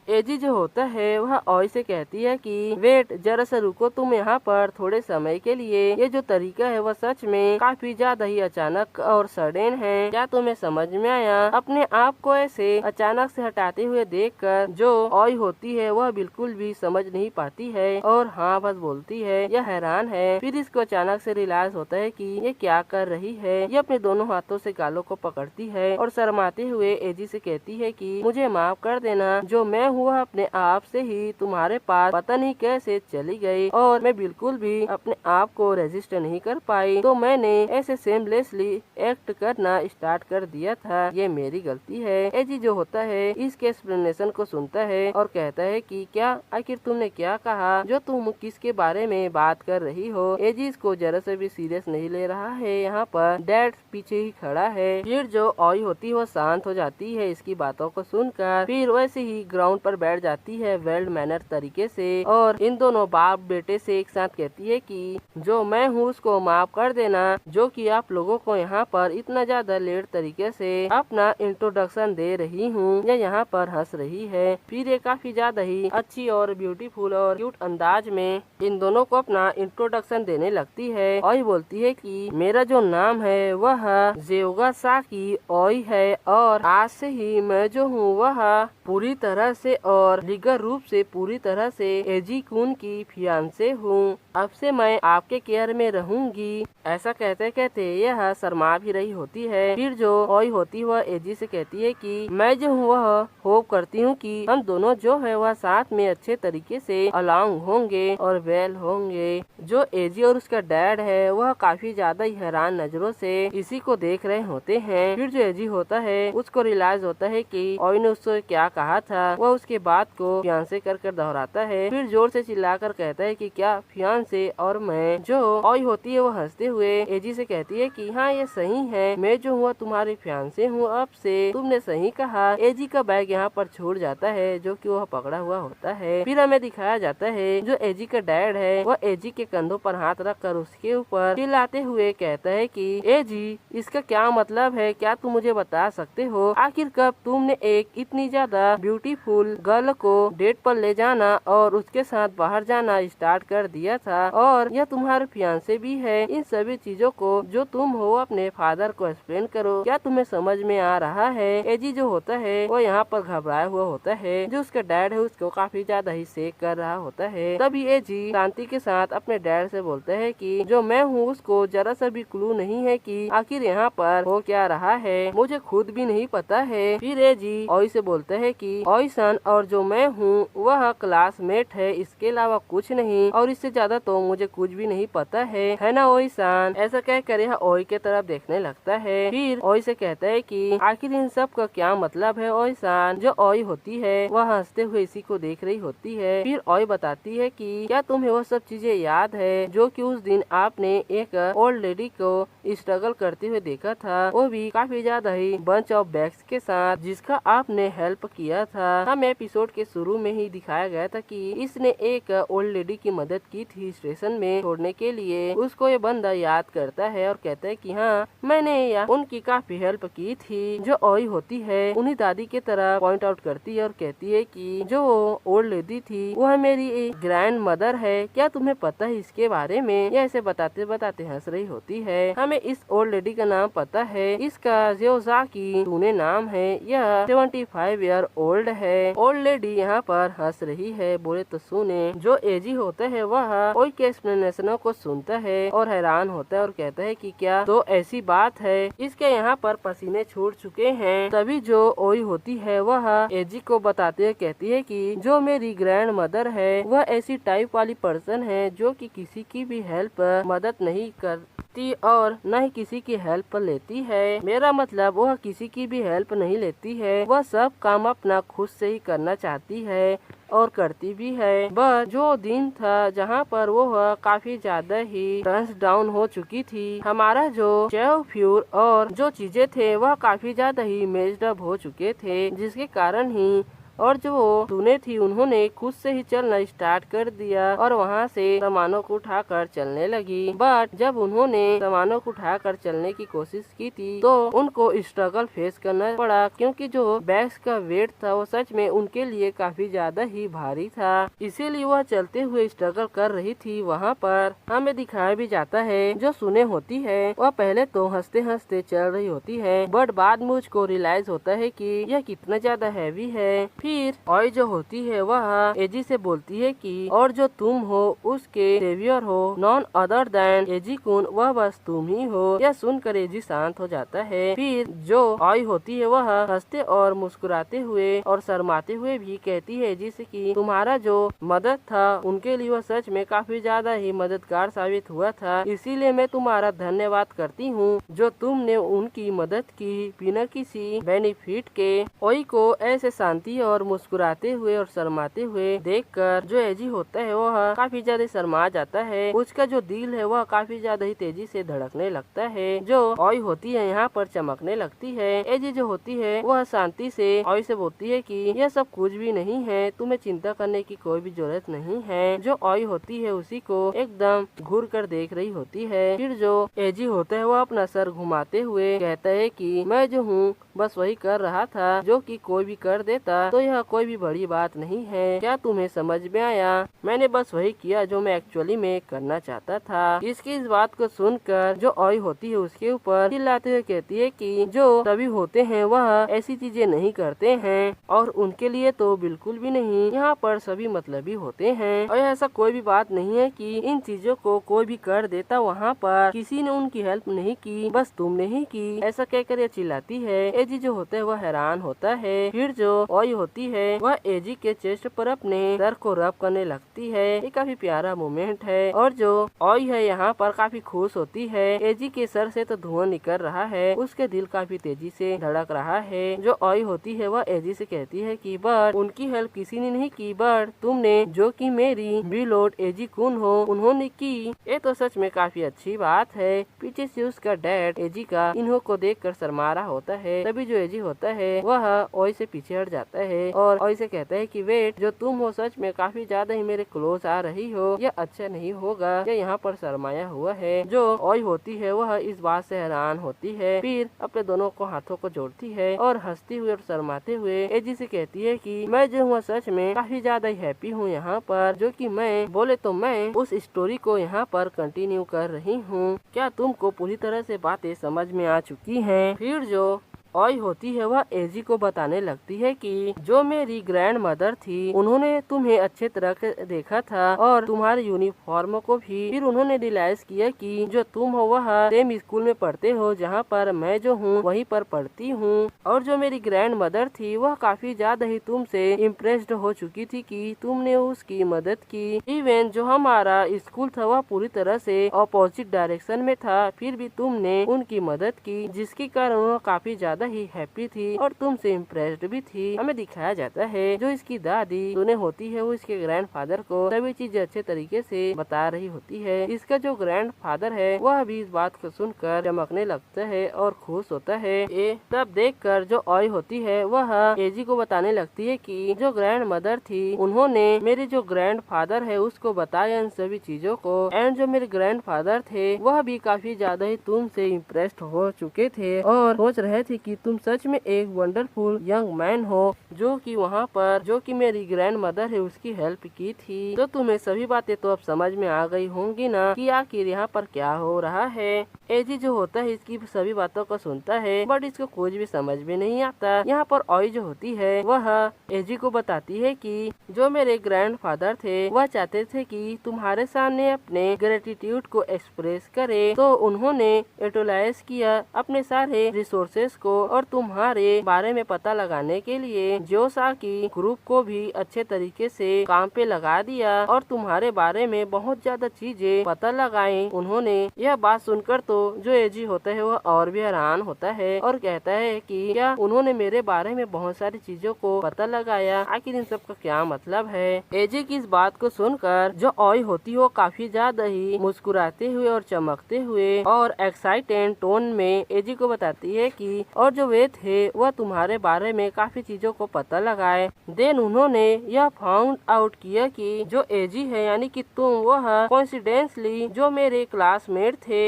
A: एजी जो होता है वह ओई से कहती है कि वेट जरा सा रुको तुम यहाँ पर थोड़े समय के लिए। ये जो तरीका है वह सच में काफी ज्यादा ही अचानक और सडन है। क्या तुम्हें समझ में आया? अपने आप को ऐसे अचानक से हटाते हुए देखकर जो ओई होती है वह बिल्कुल भी समझ नहीं पाती है और हाँ बस बोलती है। यह हैरान है। फिर इसको अचानक से रियलाइज होता है कि ये क्या कर रही है। ये अपने दोनों हाथों से गालों को पकड़ती है और शर्माते हुए एजी से कहती है कि मुझे माफ कर देना, जो मैं हुआ अपने आप से ही तुम्हारे पास पता नहीं कैसे चली गई और मैं बिल्कुल भी अपने आप को रेजिस्ट नहीं कर पाई, तो मैंने ऐसे सेमलेसली एक्ट करना स्टार्ट कर दिया था। ये मेरी गलती है। एजी जो होता है इसके एक्सप्लेनेशन को सुनता है और कहता है कि क्या आखिर तुमने क्या कहा? जो तुम किसके बारे में बात कर रही हो? एजी इसको जरा से भी सीरियस नहीं ले रहा है। यहाँ पर डैड पीछे ही खड़ा है। फिर जो ओई होती है वो शांत हो जाती है इसकी बातों को सुनकर। फिर वैसे ही ग्राउंड पर बैठ जाती है वेल मैनर तरीके से और इन दोनों बाप बेटे से एक साथ कहती है कि जो मैं हूँ उसको माफ कर देना, जो कि आप लोगों को यहाँ पर इतना ज्यादा लेट तरीके से अपना इंट्रोडक्शन दे रही हूँ। यह यहाँ पर हंस रही है। फिर ये काफी ज्यादा ही अच्छी और ब्यूटीफुल और क्यूट अंदाज में इन दोनों को अपना इंट्रोडक्शन देने लगती है और बोलती है कि मेरा जो नाम है वह जेओगा साकी ओई है और आज से ही मैं जो हूँ वह पूरी तरह से और लीगल रूप से पूरी तरह से एजी कुन की फियांसे हूँ। अब से मैं आपके केयर में रहूंगी। ऐसा कहते कहते यह शर्मा भी रही होती है। फिर जो ओई होती वह एजी से कहती है कि मैं जो हूँ वह होप करती हूँ कि हम दोनों जो है वह साथ में अच्छे तरीके से अलाउंग होंगे और वेल होंगे। जो एजी और उसका डैड है वह काफी ज्यादा ही हैरान नजरों से इसी को देख रहे होते हैं। फिर जो एजी होता है उसको रियलाइज होता है कि ओई ने उससे क्या कहा था। वह उसके बात को फियांसे कर कर दोहराता है। फिर जोर से चिल्लाकर कहता है कि क्या फियांसे और मैं। जो ओई होती है वो हंसते हुए एजी से कहती है कि हाँ ये सही है, मैं जो हूँ तुम्हारे फियांसे हूँ। अब से तुमने सही कहा। एजी का बैग यहाँ पर छूट जाता है जो कि वह पकड़ा हुआ होता है। फिर हमें दिखाया जाता है जो एजी का डैड है वह एजी के कंधों पर हाथ रख कर उसके ऊपर चिल्लाते हुए कहता है कि एजी इसका क्या मतलब है, क्या तुम मुझे बता सकते हो? आखिर कब तुमने एक इतनी ज्यादा ब्यूटीफुल गर्ल को डेट पर ले जाना और उसके साथ बाहर जाना स्टार्ट कर दिया था और यह तुम्हारे फियांसे भी है। इन सभी चीजों को जो तुम हो अपने फादर को एक्सप्लेन करो। क्या तुम्हें समझ में आ रहा है? एजी जो होता है वो यहाँ पर घबराया हुआ होता है। जो उसका डैड है उसको काफी ज्यादा ही सेक कर रहा होता है। तभी एजी शांति के साथ अपने डैड से बोलता है कि जो मैं हूँ उसको जरा सा भी क्लू नहीं है कि आखिर यहाँ पर हो क्या रहा है, मुझे खुद भी नहीं पता है। फिर एजी ओई से बोलता है कि ओई सन और जो मैं हूँ वह क्लासमेट है, इसके अलावा कुछ नहीं और इससे ज्यादा तो मुझे कुछ भी नहीं पता है ना ओई सन? ऐसा कह कर यह ओई के तरफ देखने लगता है। फिर ओई से कहता है कि आखिर इन सब का क्या मतलब है ओई सन? जो ओई होती है वह हंसते हुए इसी को देख रही होती है। फिर ओई बताती है कि क्या तुम्हें वो सब चीजें याद है जो कि उस दिन आपने एक ओल्ड लेडी को स्ट्रगल करते हुए देखा था, वो भी काफी ज्यादा ही बंच ऑफ बैग्स के साथ, जिसका आपने हेल्प किया था। हम एपिसोड के शुरू में ही दिखाया गया था कि इसने एक ओल्ड लेडी की मदद की थी स्टेशन में छोड़ने के लिए। उसको ये बंदा याद करता है और कहता है कि हाँ मैंने उनकी काफी हेल्प की थी। जो ओई होती है उन्हीं दादी की तरह पॉइंट आउट करती है और कहती है कि जो ओल्ड लेडी थी वह मेरी एक ग्रैंड मदर है। क्या तुम्हें पता है इसके बारे में? यह ऐसे बताते बताते हंस रही होती है। हमें इस ओल्ड लेडी का नाम पता है, इसका जेओजाकी टूने नाम है। यह 75 ईयर ओल्ड है। ओल्ड लेडी यहाँ पर हंस रही है। बोले तो सुने। जो एजी होता है वह ओई के एक्सप्लेनेशनों को सुनता है और हैरान होता है और कहता है कि क्या तो ऐसी बात है, इसके यहाँ पर पसीने छूट चुके हैं। तभी जो ओई होती है वह एजी को बताते हुए कहती है कि जो मेरी ग्रैंड मदर है वह ऐसी टाइप वाली पर्सन है जो कि किसी की भी हेल्प मदद नहीं करती और न ही किसी की हेल्प लेती है। मेरा मतलब वह किसी की भी हेल्प नहीं लेती है, वह सब काम अपना खुद से ही करना चाहती है और करती भी है। बस जो दिन था जहाँ पर वो काफी ज्यादा ही टर्न्स डाउन हो चुकी थी। हमारा जो चेव फ्यूर और जो चीजें थे वह काफी ज्यादा ही मेज्ड अप हो चुके थे, जिसके कारण ही और जो टूने थी उन्होंने खुद से ही चलना स्टार्ट कर दिया और वहाँ से सामानों को उठाकर चलने लगी। बट जब उन्होंने सामानों को उठाकर चलने की कोशिश की थी तो उनको स्ट्रगल फेस करना पड़ा, क्योंकि जो बैग्स का वेट था वो सच में उनके लिए काफी ज्यादा ही भारी था। इसीलिए वह चलते हुए स्ट्रगल कर रही थी। वहाँ पर हमें दिखाया भी जाता है जो सुने होती है वह पहले तो हंसते हंसते चल रही होती है, बट बाद में उसको रियलाइज होता है कि यह कितना ज्यादा हैवी है। फिर ओई जो होती है वह एजी से बोलती है कि और जो तुम हो उसके सेवियर हो, नॉन अदर देन एजी कुन, वह बस तुम ही हो। यह सुनकर एजी शांत हो जाता है। फिर जो ओई होती है वह हंसते और मुस्कुराते हुए और शर्माते हुए भी कहती है एजी से कि तुम्हारा जो मदद था उनके लिए वह सच में काफी ज्यादा ही मददगार साबित हुआ था, इसीलिए मैं तुम्हारा धन्यवाद करती हूँ जो तुमने उनकी मदद की बिना किसी बेनिफिट के। ओई को ऐसे शांति और और मुस्कुराते हुए और शर्माते हुए देखकर जो एजी होता है वह काफी ज्यादा शर्मा जाता है। उसका जो दिल है वह काफी ज्यादा ही तेजी से धड़कने लगता है। जो ओई होती है यहाँ पर चमकने लगती है। एजी जो होती है वह शांति से ओई से बोलती है कि यह सब कुछ भी नहीं है, तुम्हें चिंता करने की कोई भी जरूरत नहीं है। जो ओई होती है उसी को एकदम घूर कर देख रही होती है। फिर जो एजी होता है वह अपना सर घुमाते हुए कहता है कि मैं जो हूँ बस वही कर रहा था जो कि कोई भी कर देता तो यह कोई भी बड़ी बात नहीं है। क्या तुम्हें समझ में आया? मैंने बस वही किया जो मैं एक्चुअली में करना चाहता था। इसकी इस बात को सुनकर जो ओई होती है उसके ऊपर चिल्लाते हुए कहती है कि जो सभी होते हैं वह ऐसी चीजें नहीं करते हैं और उनके लिए तो बिल्कुल भी नहीं। यहाँ पर सभी मतलबी होते हैं और ऐसा कोई भी बात नहीं है कि इन चीजों को कोई भी कर देता। वहाँ पर किसी ने उनकी हेल्प नहीं की, बस तुमने ही की। ऐसा कहकर ये चिल्लाती है। एजी जो होता है वह हैरान होता है। फिर जो ओई होती है वह एजी के चेस्ट पर अपने सर को रब करने लगती है। ये काफी प्यारा मोमेंट है और जो ओई है यहाँ पर काफी खुश होती है। एजी के सर से तो धुआं निकल रहा है, उसके दिल काफी तेजी से धड़क रहा है। जो ओई होती है वह एजी से कहती है कि बट उनकी हेल्प किसी ने नहीं की, बट तुमने जो कि मेरी बिलोड एजी कुन हो उन्होंने की। ये तो सच में काफी अच्छी बात है। पीछे से उसका डैड एजी का इन्हों को देख कर शर्मा रहा होता है। तभी जो एजी होता है वह ओई से पीछे हट जाता है और ओई से कहता है कि वेट, जो तुम हो सच में काफी ज्यादा ही मेरे क्लोज आ रही हो, यह अच्छा नहीं होगा। यह यहाँ पर शर्माया हुआ है। जो ओई होती है वह इस बात से हैरान होती है, फिर अपने दोनों को हाथों को जोड़ती है और हंसती हुए और शर्माते हुए एजी से कहती है कि मैं जो हूँ सच में काफी ज्यादा ही हैप्पी हूँ यहाँ पर, जो कि मैं बोले तो मैं उस स्टोरी को यहाँ पर कंटिन्यू कर रही हूँ। क्या तुमको पूरी तरह से बातें समझ में आ चुकी हैं? फिर जो ओई होती है वह एजी को बताने लगती है कि जो मेरी ग्रैंड मदर थी उन्होंने तुम्हें अच्छे तरह से देखा था और तुम्हारे यूनिफॉर्म को भी। फिर उन्होंने रियलाइज किया कि जो तुम हो वह सेम स्कूल में पढ़ते हो जहाँ पर मैं जो हूँ वहीं पर पढ़ती हूँ। और जो मेरी ग्रैंड मदर थी वह काफी ज्यादा ही तुमसे इम्प्रेस्ड हो चुकी थी कि तुमने उसकी मदद की। इवन जो हमारा स्कूल था वह पूरी तरह से अपोजिट डायरेक्शन में था, फिर भी तुमने उनकी मदद की, जिसके कारण वह काफी ज्यादा ही हैप्पी थी और तुमसे इम्प्रेस्ड भी थी। हमें दिखाया जाता है जो इसकी दादी सुने होती है वो इसके ग्रैंडफादर को सभी चीजें अच्छे तरीके से बता रही होती है। इसका जो ग्रैंडफादर है वह भी इस बात को सुनकर चमकने लगता है और खुश होता है। ये सब देखकर जो ओई होती है वह एजी को बताने लगती है कि जो ग्रैंड मदर थी उन्होंने मेरे जो ग्रैंडफादर है उसको बताया इन सभी चीजों को, एंड जो मेरे ग्रैंडफादर थे वह भी काफी ज्यादा ही तुमसे इम्प्रेस्ड हो चुके थे और सोच रहे थे कि तुम सच में एक वंडरफुल यंग मैन हो, जो कि वहाँ पर जो कि मेरी ग्रैंड मदर है उसकी हेल्प की थी। तो तुम्हें सभी बातें तो अब समझ में आ गई होंगी ना कि आखिर यहाँ पर क्या हो रहा है। एजी जो होता है इसकी सभी बातों को सुनता है बट इसको कुछ भी समझ में नहीं आता। यहाँ पर ओई जो होती है वह एजी को बताती है कि जो मेरे ग्रैंडफादर थे वह चाहते थे कि तुम्हारे सामने अपने ग्रेटिट्यूड को एक्सप्रेस करे, तो उन्होंने यूटिलाइज किया अपने सारे रिसोर्सेस को और तुम्हारे बारे में पता लगाने के लिए जोसाकी ग्रुप को भी अच्छे तरीके से काम पे लगा दिया और तुम्हारे बारे में बहुत ज्यादा चीजें पता लगाई। उन्होंने यह बात सुनकर तो जो एजी होता है वह और भी हैरान होता है और कहता है कि क्या उन्होंने मेरे बारे में बहुत सारी चीजों को पता लगाया, आखिर इन सब का क्या मतलब है। एजी की इस बात को सुनकर जो ओई होती है वो काफी ज्यादा ही मुस्कुराते हुए और चमकते हुए और एक्साइटेड टोन में एजी को बताती है कि और जो वे थे वह तुम्हारे बारे में काफी चीजों को पता लगाए। देन उन्होंने यह फाउंड आउट किया कि जो एजी है यानी कि तुम वह कोइंसिडेंटली जो मेरे क्लासमेट थे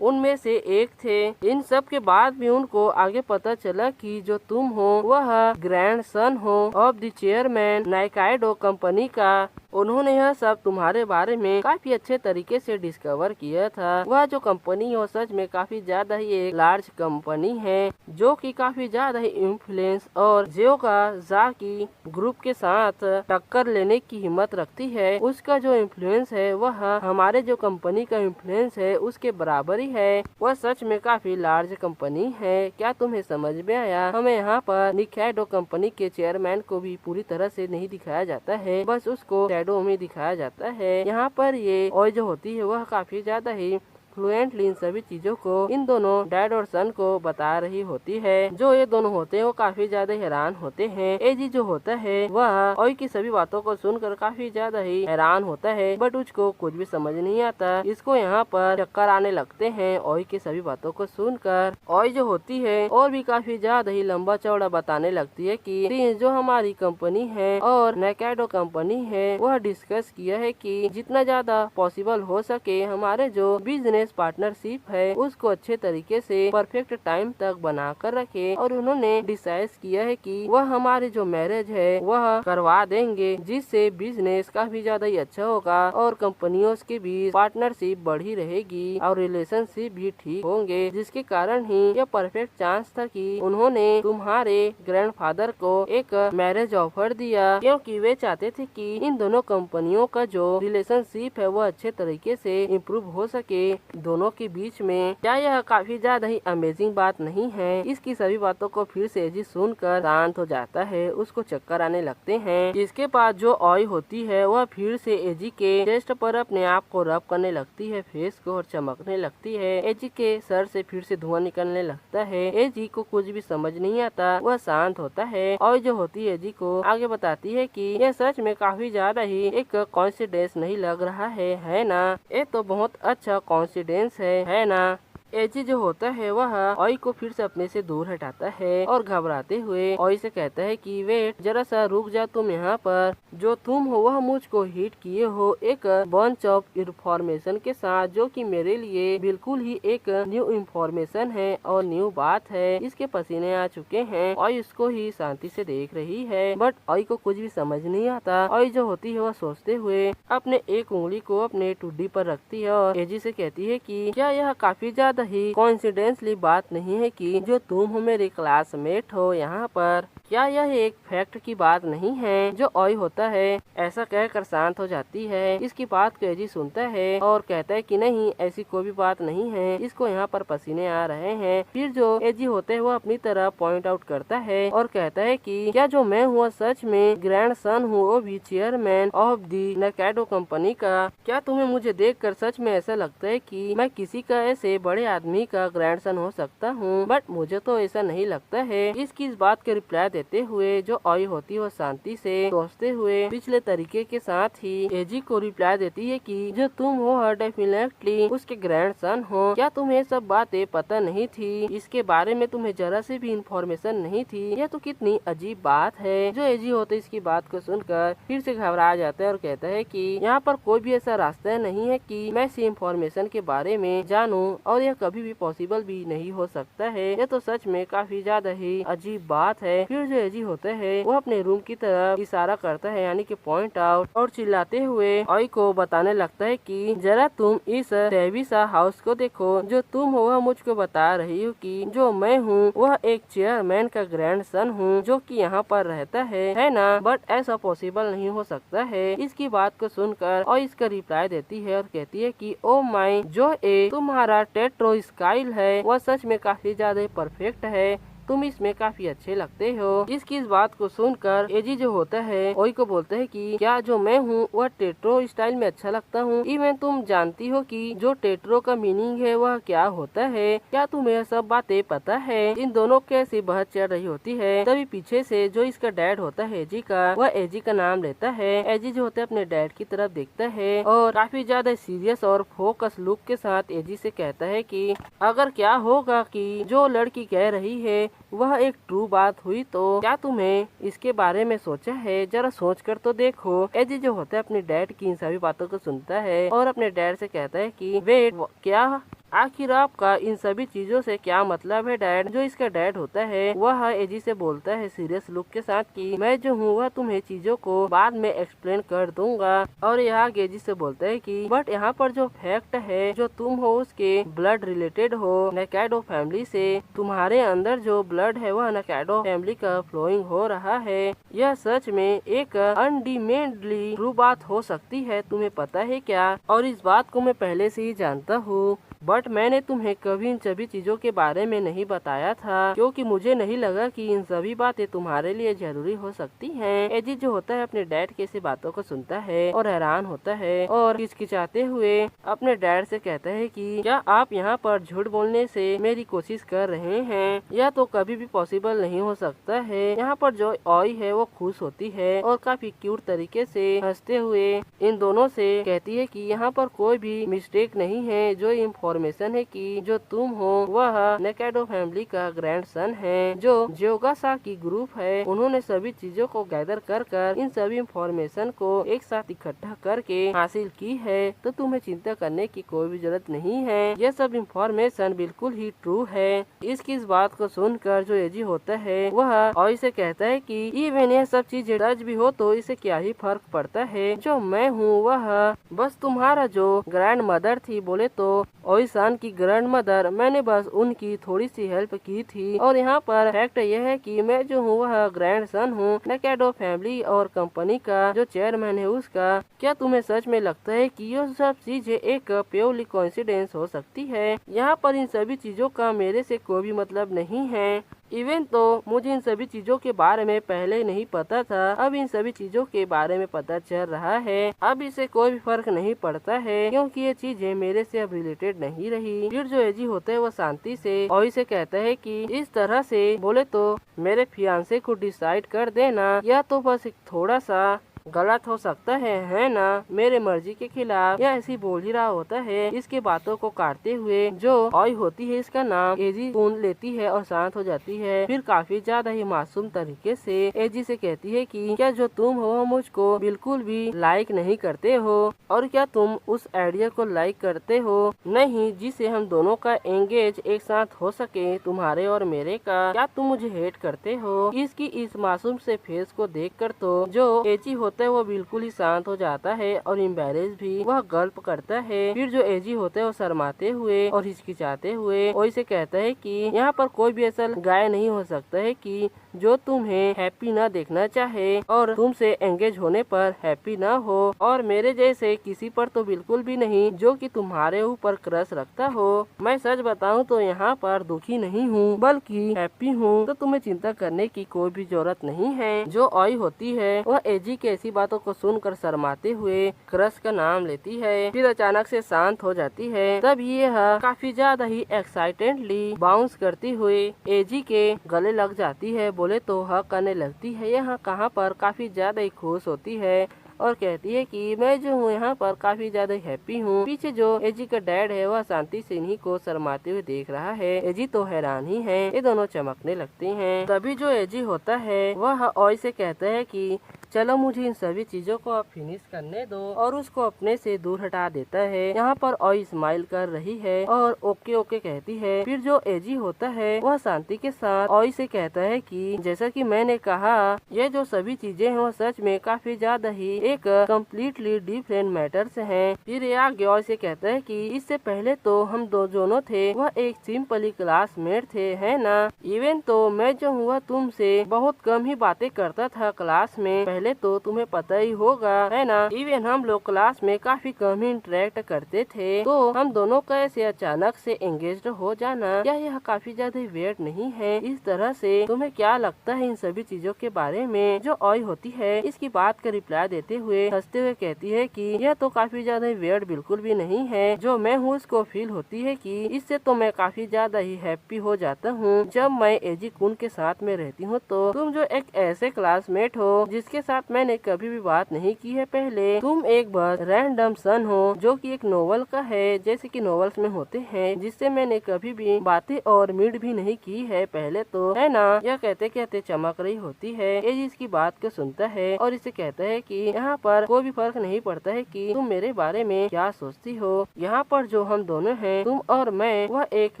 A: उनमें से एक थे। इन सब के बाद भी उनको आगे पता चला कि जो तुम हो वह ग्रैंडसन हो ऑफ द चेयरमैन नाइकाइडो कंपनी का। उन्होंने यह सब तुम्हारे बारे में काफी अच्छे तरीके से डिस्कवर किया था। वह जो कंपनी है सच में काफी ज्यादा ही एक लार्ज कंपनी है जो कि काफी ज्यादा ही इन्फ्लुएंस और जाकी ग्रुप के साथ टक्कर लेने की हिम्मत रखती है। उसका जो इन्फ्लुएंस है वह हमारे जो कंपनी का इन्फ्लुएंस है उसके बराबर ही है। वह सच में काफी लार्ज कंपनी है। क्या तुम्हें समझ में आया? हमें यहाँ पर निकाइडो कंपनी के चेयरमैन को भी पूरी तरह से नहीं दिखाया जाता है, बस उसको शैडो में दिखाया जाता है। यहाँ पर ये ओई जो होती है वह काफी ज्यादा ही फ्लुएंटली इन सभी चीजों को इन दोनों डैड और सन को बता रही होती है। जो ये दोनों होते हैं वो काफी ज्यादा हैरान होते हैं। एजी जो होता है वह ओई की सभी बातों को सुनकर काफी ज्यादा ही हैरान होता है, बट उसको कुछ भी समझ नहीं आता। इसको यहाँ पर चक्कर आने लगते हैं ओई की सभी बातों को सुनकर। ओई जो होती है और भी काफी ज्यादा ही लंबा चौड़ा बताने लगती है कि जो हमारी कंपनी है और नेकेडो कंपनी है वह डिस्कस किया है कि जितना ज्यादा पॉसिबल हो सके हमारे जो बिजनेस पार्टनरशिप है उसको अच्छे तरीके से परफेक्ट टाइम तक बना कर रखे, और उन्होंने डिसाइड किया है कि वह हमारे जो मैरिज है वह करवा देंगे, जिससे बिजनेस काफी ज्यादा ही अच्छा होगा और कंपनियों के बीच पार्टनरशिप बढ़ी रहेगी और रिलेशनशिप भी ठीक होंगे, जिसके कारण ही यह परफेक्ट चांस था कि उन्होंने तुम्हारे ग्रैंडफादर को एक मैरिज ऑफर दिया, क्योंकि वे चाहते थे कि इन दोनों कंपनियों का जो रिलेशनशिप है वह अच्छे तरीके से इम्प्रूव हो सके दोनों के बीच में। क्या यह काफी ज्यादा ही अमेजिंग बात नहीं है? इसकी सभी बातों को फिर से एजी सुनकर शांत हो जाता है, उसको चक्कर आने लगते हैं। इसके बाद जो ओई होती है वह फिर से एजी के चेस्ट पर अपने आप को रब करने लगती है, फेस को, और चमकने लगती है। एजी के सर से फिर से धुआं निकलने लगता है। एजी को कुछ भी समझ नहीं आता, वह शांत होता है। और जो होती है एजी को आगे बताती है कि यह सच में काफी ज्यादा ही एक कॉन्सिडेंस नहीं लग रहा है ना? ये तो बहुत अच्छा कॉन्सिडेंस है ना? एजी जो होता है वह ओई को फिर से अपने से दूर हटाता है और घबराते हुए ओई से कहता है कि वेट, जरा सा रुक जा, तुम यहाँ पर जो तुम हो वह मुझको हिट किए हो एक बंच ऑफ इंफॉर्मेशन के साथ, जो कि मेरे लिए बिल्कुल ही एक न्यू इंफॉर्मेशन है और न्यू बात है। इसके पसीने आ चुके हैं। ओई उसको ही शांति से देख रही है, बट ओई को कुछ भी समझ नहीं आता। ओई जो होती है वह सोचते हुए अपने एक उंगली को अपने टुड्डी पर रखती है और एजी से कहती है कि क्या यह काफी ज्यादा ही कोइंसिडेंटली बात नहीं है कि जो तुम हो मेरे क्लासमेट हो यहाँ पर? क्या यह एक फैक्ट की बात नहीं है? जो ओई होता है ऐसा कहकर शांत हो जाती है। इसकी बात को एजी सुनता है और कहता है कि नहीं, ऐसी कोई भी बात नहीं है, इसको यहाँ पर पसीने आ रहे हैं। फिर जो एजी होते हैं वो अपनी तरफ पॉइंट आउट करता है और कहता है कि क्या जो मैं हूँ सच में ग्रैंड सन हूँ, वो भी चेयरमैन ऑफ दी नेकेडो कंपनी का? क्या तुम्हें मुझे देखकर सच में ऐसा लगता है कि मैं किसी का ऐसे बड़े आदमी का ग्रैंडसन हो सकता हूँ? बट मुझे तो ऐसा नहीं लगता है। इसकी इस बात के रिप्लाई देते हुए जो ओई होती है वो शांति से सोचते हुए पिछले तरीके के साथ ही एजी को रिप्लाई देती है कि जो तुम हो डेफिनेटली उसके ग्रैंडसन हो। क्या तुम्हें सब बातें पता नहीं थी? इसके बारे में तुम्हें जरा से भी इंफॉर्मेशन नहीं थी? यह तो कितनी अजीब बात है। जो एजी होते इसकी बात को सुनकर फिर से घबरा जाता है और कहता है कि यहाँ पर कोई भी ऐसा रास्ता नहीं है कि मैं इसी इंफॉर्मेशन के बारे में जानूं, और यह कभी भी पॉसिबल भी नहीं हो सकता है। यह तो सच में काफी ज्यादा ही अजीब बात है। फिर जो एजी होता है वो अपने रूम की तरफ इशारा करता है, यानी कि पॉइंट आउट, और चिल्लाते हुए ओई को बताने लगता है कि जरा तुम इस टेविसा हाउस को देखो। जो तुम हो वह मुझको बता रही हो कि जो मैं हूँ वह एक चेयरमैन का ग्रैंडसन हूँ जो कि यहाँ पर रहता है ना? बट ऐसा पॉसिबल नहीं हो सकता है। इसकी बात को सुनकर और इसका रिप्लाई देती है और कहती है कि ओ माई, जो तुम्हारा टेट्रो स्काइल है वह सच में काफी ज्यादा परफेक्ट है, तुम इसमें काफी अच्छे लगते हो। इसकी इस बात को सुनकर एजी जो होता है ओई को बोलता है कि क्या जो मैं हूँ वह टेट्रो स्टाइल में अच्छा लगता हूँ? इवन तुम जानती हो कि जो टेट्रो का मीनिंग है वह क्या होता है? क्या तुम्हें यह सब बातें पता है? इन दोनों के ऐसी बहस चल रही होती है, तभी पीछे से जो इसका डैड होता है एजी का, वह एजी का नाम लेता है। एजी जो होता है अपने डैड की तरफ देखता है और काफी ज्यादा सीरियस और फोकस लुक के साथ एजी से कहता है कि अगर क्या होगा कि जो लड़की कह रही है वह एक ट्रू बात हुई, तो क्या तुम्हें इसके बारे में सोचा है? जरा सोच कर तो देखो। एजी जो होता है अपने डैड की इन सभी बातों को सुनता है और अपने डैड से कहता है कि वेट, क्या आखिर आपका इन सभी चीजों से क्या मतलब है डैड? जो इसका डैड होता है वह एजी से बोलता है सीरियस लुक के साथ कि मैं जो हूँ वह तुम्हें चीजों को बाद में एक्सप्लेन कर दूंगा। और यहाँ एजी से बोलता है कि बट यहाँ पर जो फैक्ट है, जो तुम हो उसके ब्लड रिलेटेड हो नेकेडो फैमिली से, तुम्हारे अंदर जो ब्लड है वह नेकेडो फैमिली का फ्लोइंग हो रहा है। यह सच में एक अनडिमेंडली ट्रू बात हो सकती है, तुम्हें पता है क्या? और इस बात को मैं पहले से ही जानता हूँ, बट मैंने तुम्हें कभी इन सभी चीजों के बारे में नहीं बताया था, क्योंकि मुझे नहीं लगा कि इन सभी बातें तुम्हारे लिए जरूरी हो सकती हैं। एजी जो होता है अपने डैड की ऐसी बातों को सुनता है और हैरान होता है और हिचकिचाते हुए अपने डैड से कहता है कि क्या आप यहाँ पर झूठ बोलने से मेरी कोशिश कर रहे हैं? यह तो कभी भी पॉसिबल नहीं हो सकता है। यहाँ पर जो ऑय है वो खुश होती है और काफी क्यूट तरीके से हंसते हुए इन दोनों से कहती है कि यहाँ पर कोई भी मिस्टेक नहीं है। जो इन्फॉर्मेशन है कि जो तुम हो वह नेकाडो फैमिली का ग्रैंडसन है, जो जियोगासा की ग्रुप है। उन्होंने सभी चीजों को गैदर कर इन सभी इन्फॉर्मेशन को एक साथ इकट्ठा करके हासिल की है, तो तुम्हें चिंता करने की कोई भी जरूरत नहीं है। यह सब इन्फॉर्मेशन बिल्कुल ही ट्रू है। इसकी इस बात को सुनकर जो एजी होता है वह ऑय से कहता है कि इवन यह सब चीजें सच भी हो तो इसे क्या ही फर्क पड़ता है। जो मैं हूँ वह बस तुम्हारा जो ग्रैंड मदर थी, बोले तो ऑय सान की ग्रैंड मदर, मैंने बस उनकी थोड़ी सी हेल्प की थी। और यहाँ पर फैक्ट यह है कि मैं जो हूँ वह ग्रैंड सन हूँ नेकाडो फैमिली और कंपनी का जो चेयरमैन है उसका। क्या तुम्हें सच में लगता है कि यह सब चीजें एक प्योरली कोइंसिडेंस हो सकती है? यहाँ पर इन सभी चीजों का मेरे से कोई भी मतलब नहीं है। इवन तो मुझे इन सभी चीजों के बारे में पहले नहीं पता था, अब इन सभी चीजों के बारे में पता चल रहा है। अब इससे कोई भी फर्क नहीं पड़ता है, क्योंकि ये चीजें मेरे से अब रिलेटेड नहीं रही। फिर जो एजी होता है वो शांति से ऑय से कहता है कि इस तरह से बोले तो मेरे फियांसे को डिसाइड कर देना, या तो बस एक थोड़ा सा गलत हो सकता है ना? मेरे मर्जी के खिलाफ या ऐसी बोल ही रहा होता है। इसके बातों को काटते हुए जो ऑय होती है इसका नाम एजी सुन लेती है और शांत हो जाती है। फिर काफी ज्यादा ही मासूम तरीके से एजी से कहती है कि क्या जो तुम हो मुझको बिल्कुल भी लाइक नहीं करते हो? और क्या तुम उस आइडिया को लाइक करते हो? नहीं, जिसे हम दोनों का एंगेज एक साथ हो सके, तुम्हारे और मेरे का। क्या तुम मुझे हेट करते हो? इसकी इस मासूम से फेस को देखकर तो जो एजी होता है वो बिल्कुल ही शांत हो जाता है और एम्बैरेस भी वह गल्प करता है। फिर जो एजी होता है वो शर्माते हुए और हिचकिचाते हुए ऑय से कहता है कि यहाँ पर कोई भी ऐसा गाय नहीं हो सकता है कि जो तुम्हें हैप्पी ना देखना चाहे और तुमसे एंगेज होने पर हैप्पी ना हो, और मेरे जैसे किसी पर तो बिल्कुल भी नहीं जो कि तुम्हारे ऊपर क्रश रखता हो। मैं सच बताऊं तो यहाँ पर दुखी नहीं हूँ बल्कि हैप्पी हूँ, तो तुम्हें चिंता करने की कोई भी जरूरत नहीं है। जो ऑय होती है वह एजी की ऐसी बातों को सुनकर शर्माते हुए क्रश का नाम लेती है, फिर अचानक से शांत हो जाती है। तब यह काफी ज्यादा ही एक्साइटेडली बाउंस करती हुई एजी के गले लग जाती है, बोले तो हक करने लगती है। यहाँ कहाँ पर काफी ज्यादा ही खुश होती है और कहती है कि मैं जो हूँ यहाँ पर काफी ज्यादा हैप्पी हूँ। पीछे जो एजी का डैड है वह शांति से इन्हीं को शर्माते हुए देख रहा है। एजी तो हैरान ही है, ये दोनों चमकने लगते हैं। तभी जो एजी होता है वह ऑय से कहता है कि चलो मुझे इन सभी चीजों को अब फिनिश करने दो, और उसको अपने से दूर हटा देता है। यहाँ पर ऑय स्माइल कर रही है और ओके ओके कहती है। फिर जो एजी होता है वह शांति के साथ ऑय से कहता है कि जैसा कि मैंने कहा, ये जो सभी चीजें हैं वो सच में काफी ज्यादा ही एक कम्प्लीटली डिफरेंट मैटर्स हैं। फिर ये आगे ऑय से कहता है कि इससे पहले तो हम दो दोनों थे वह एक सिंपली क्लासमेट थे, है ना? इवन तो मैं जो हुआ तुमसे बहुत कम ही बातें करता था क्लास में, पहले तो तुम्हें पता ही होगा, है ना? इवन हम लोग क्लास में काफी कम ही इंटरेक्ट करते थे, तो हम दोनों का ऐसे अचानक से एंगेज्ड हो जाना, क्या यह काफी ज्यादा वियर्ड नहीं है? इस तरह से तुम्हें क्या लगता है इन सभी चीजों के बारे में? जो ऑय होती है इसकी बात का रिप्लाई देते हुए हंसते हुए कहती है कि यह तो काफी ज्यादा वियर्ड बिल्कुल भी नहीं है। जो मैं हूँ उसको फील होती है कि इससे तो मैं काफी ज्यादा ही हैप्पी हो जाता हूँ जब मैं एजी कुन के साथ में रहती हूँ। तो तुम जो एक ऐसे क्लासमेट हो जिसके साथ मैंने कभी भी बात नहीं की है पहले, तुम एक बस रैंडम सन हो जो कि एक नोवेल का है, जैसे कि नोवेल्स में होते हैं, जिससे मैंने कभी भी बातें और मीट भी नहीं की है पहले, तो है ना? यह कहते कहते चमक रही होती है। एजी इसकी बात को सुनता है और इसे कहता है कि यहाँ पर कोई भी फर्क नहीं पड़ता है कि तुम मेरे बारे में क्या सोचती हो। यहाँ पर जो हम दोनों हैं, तुम और मैं, वह एक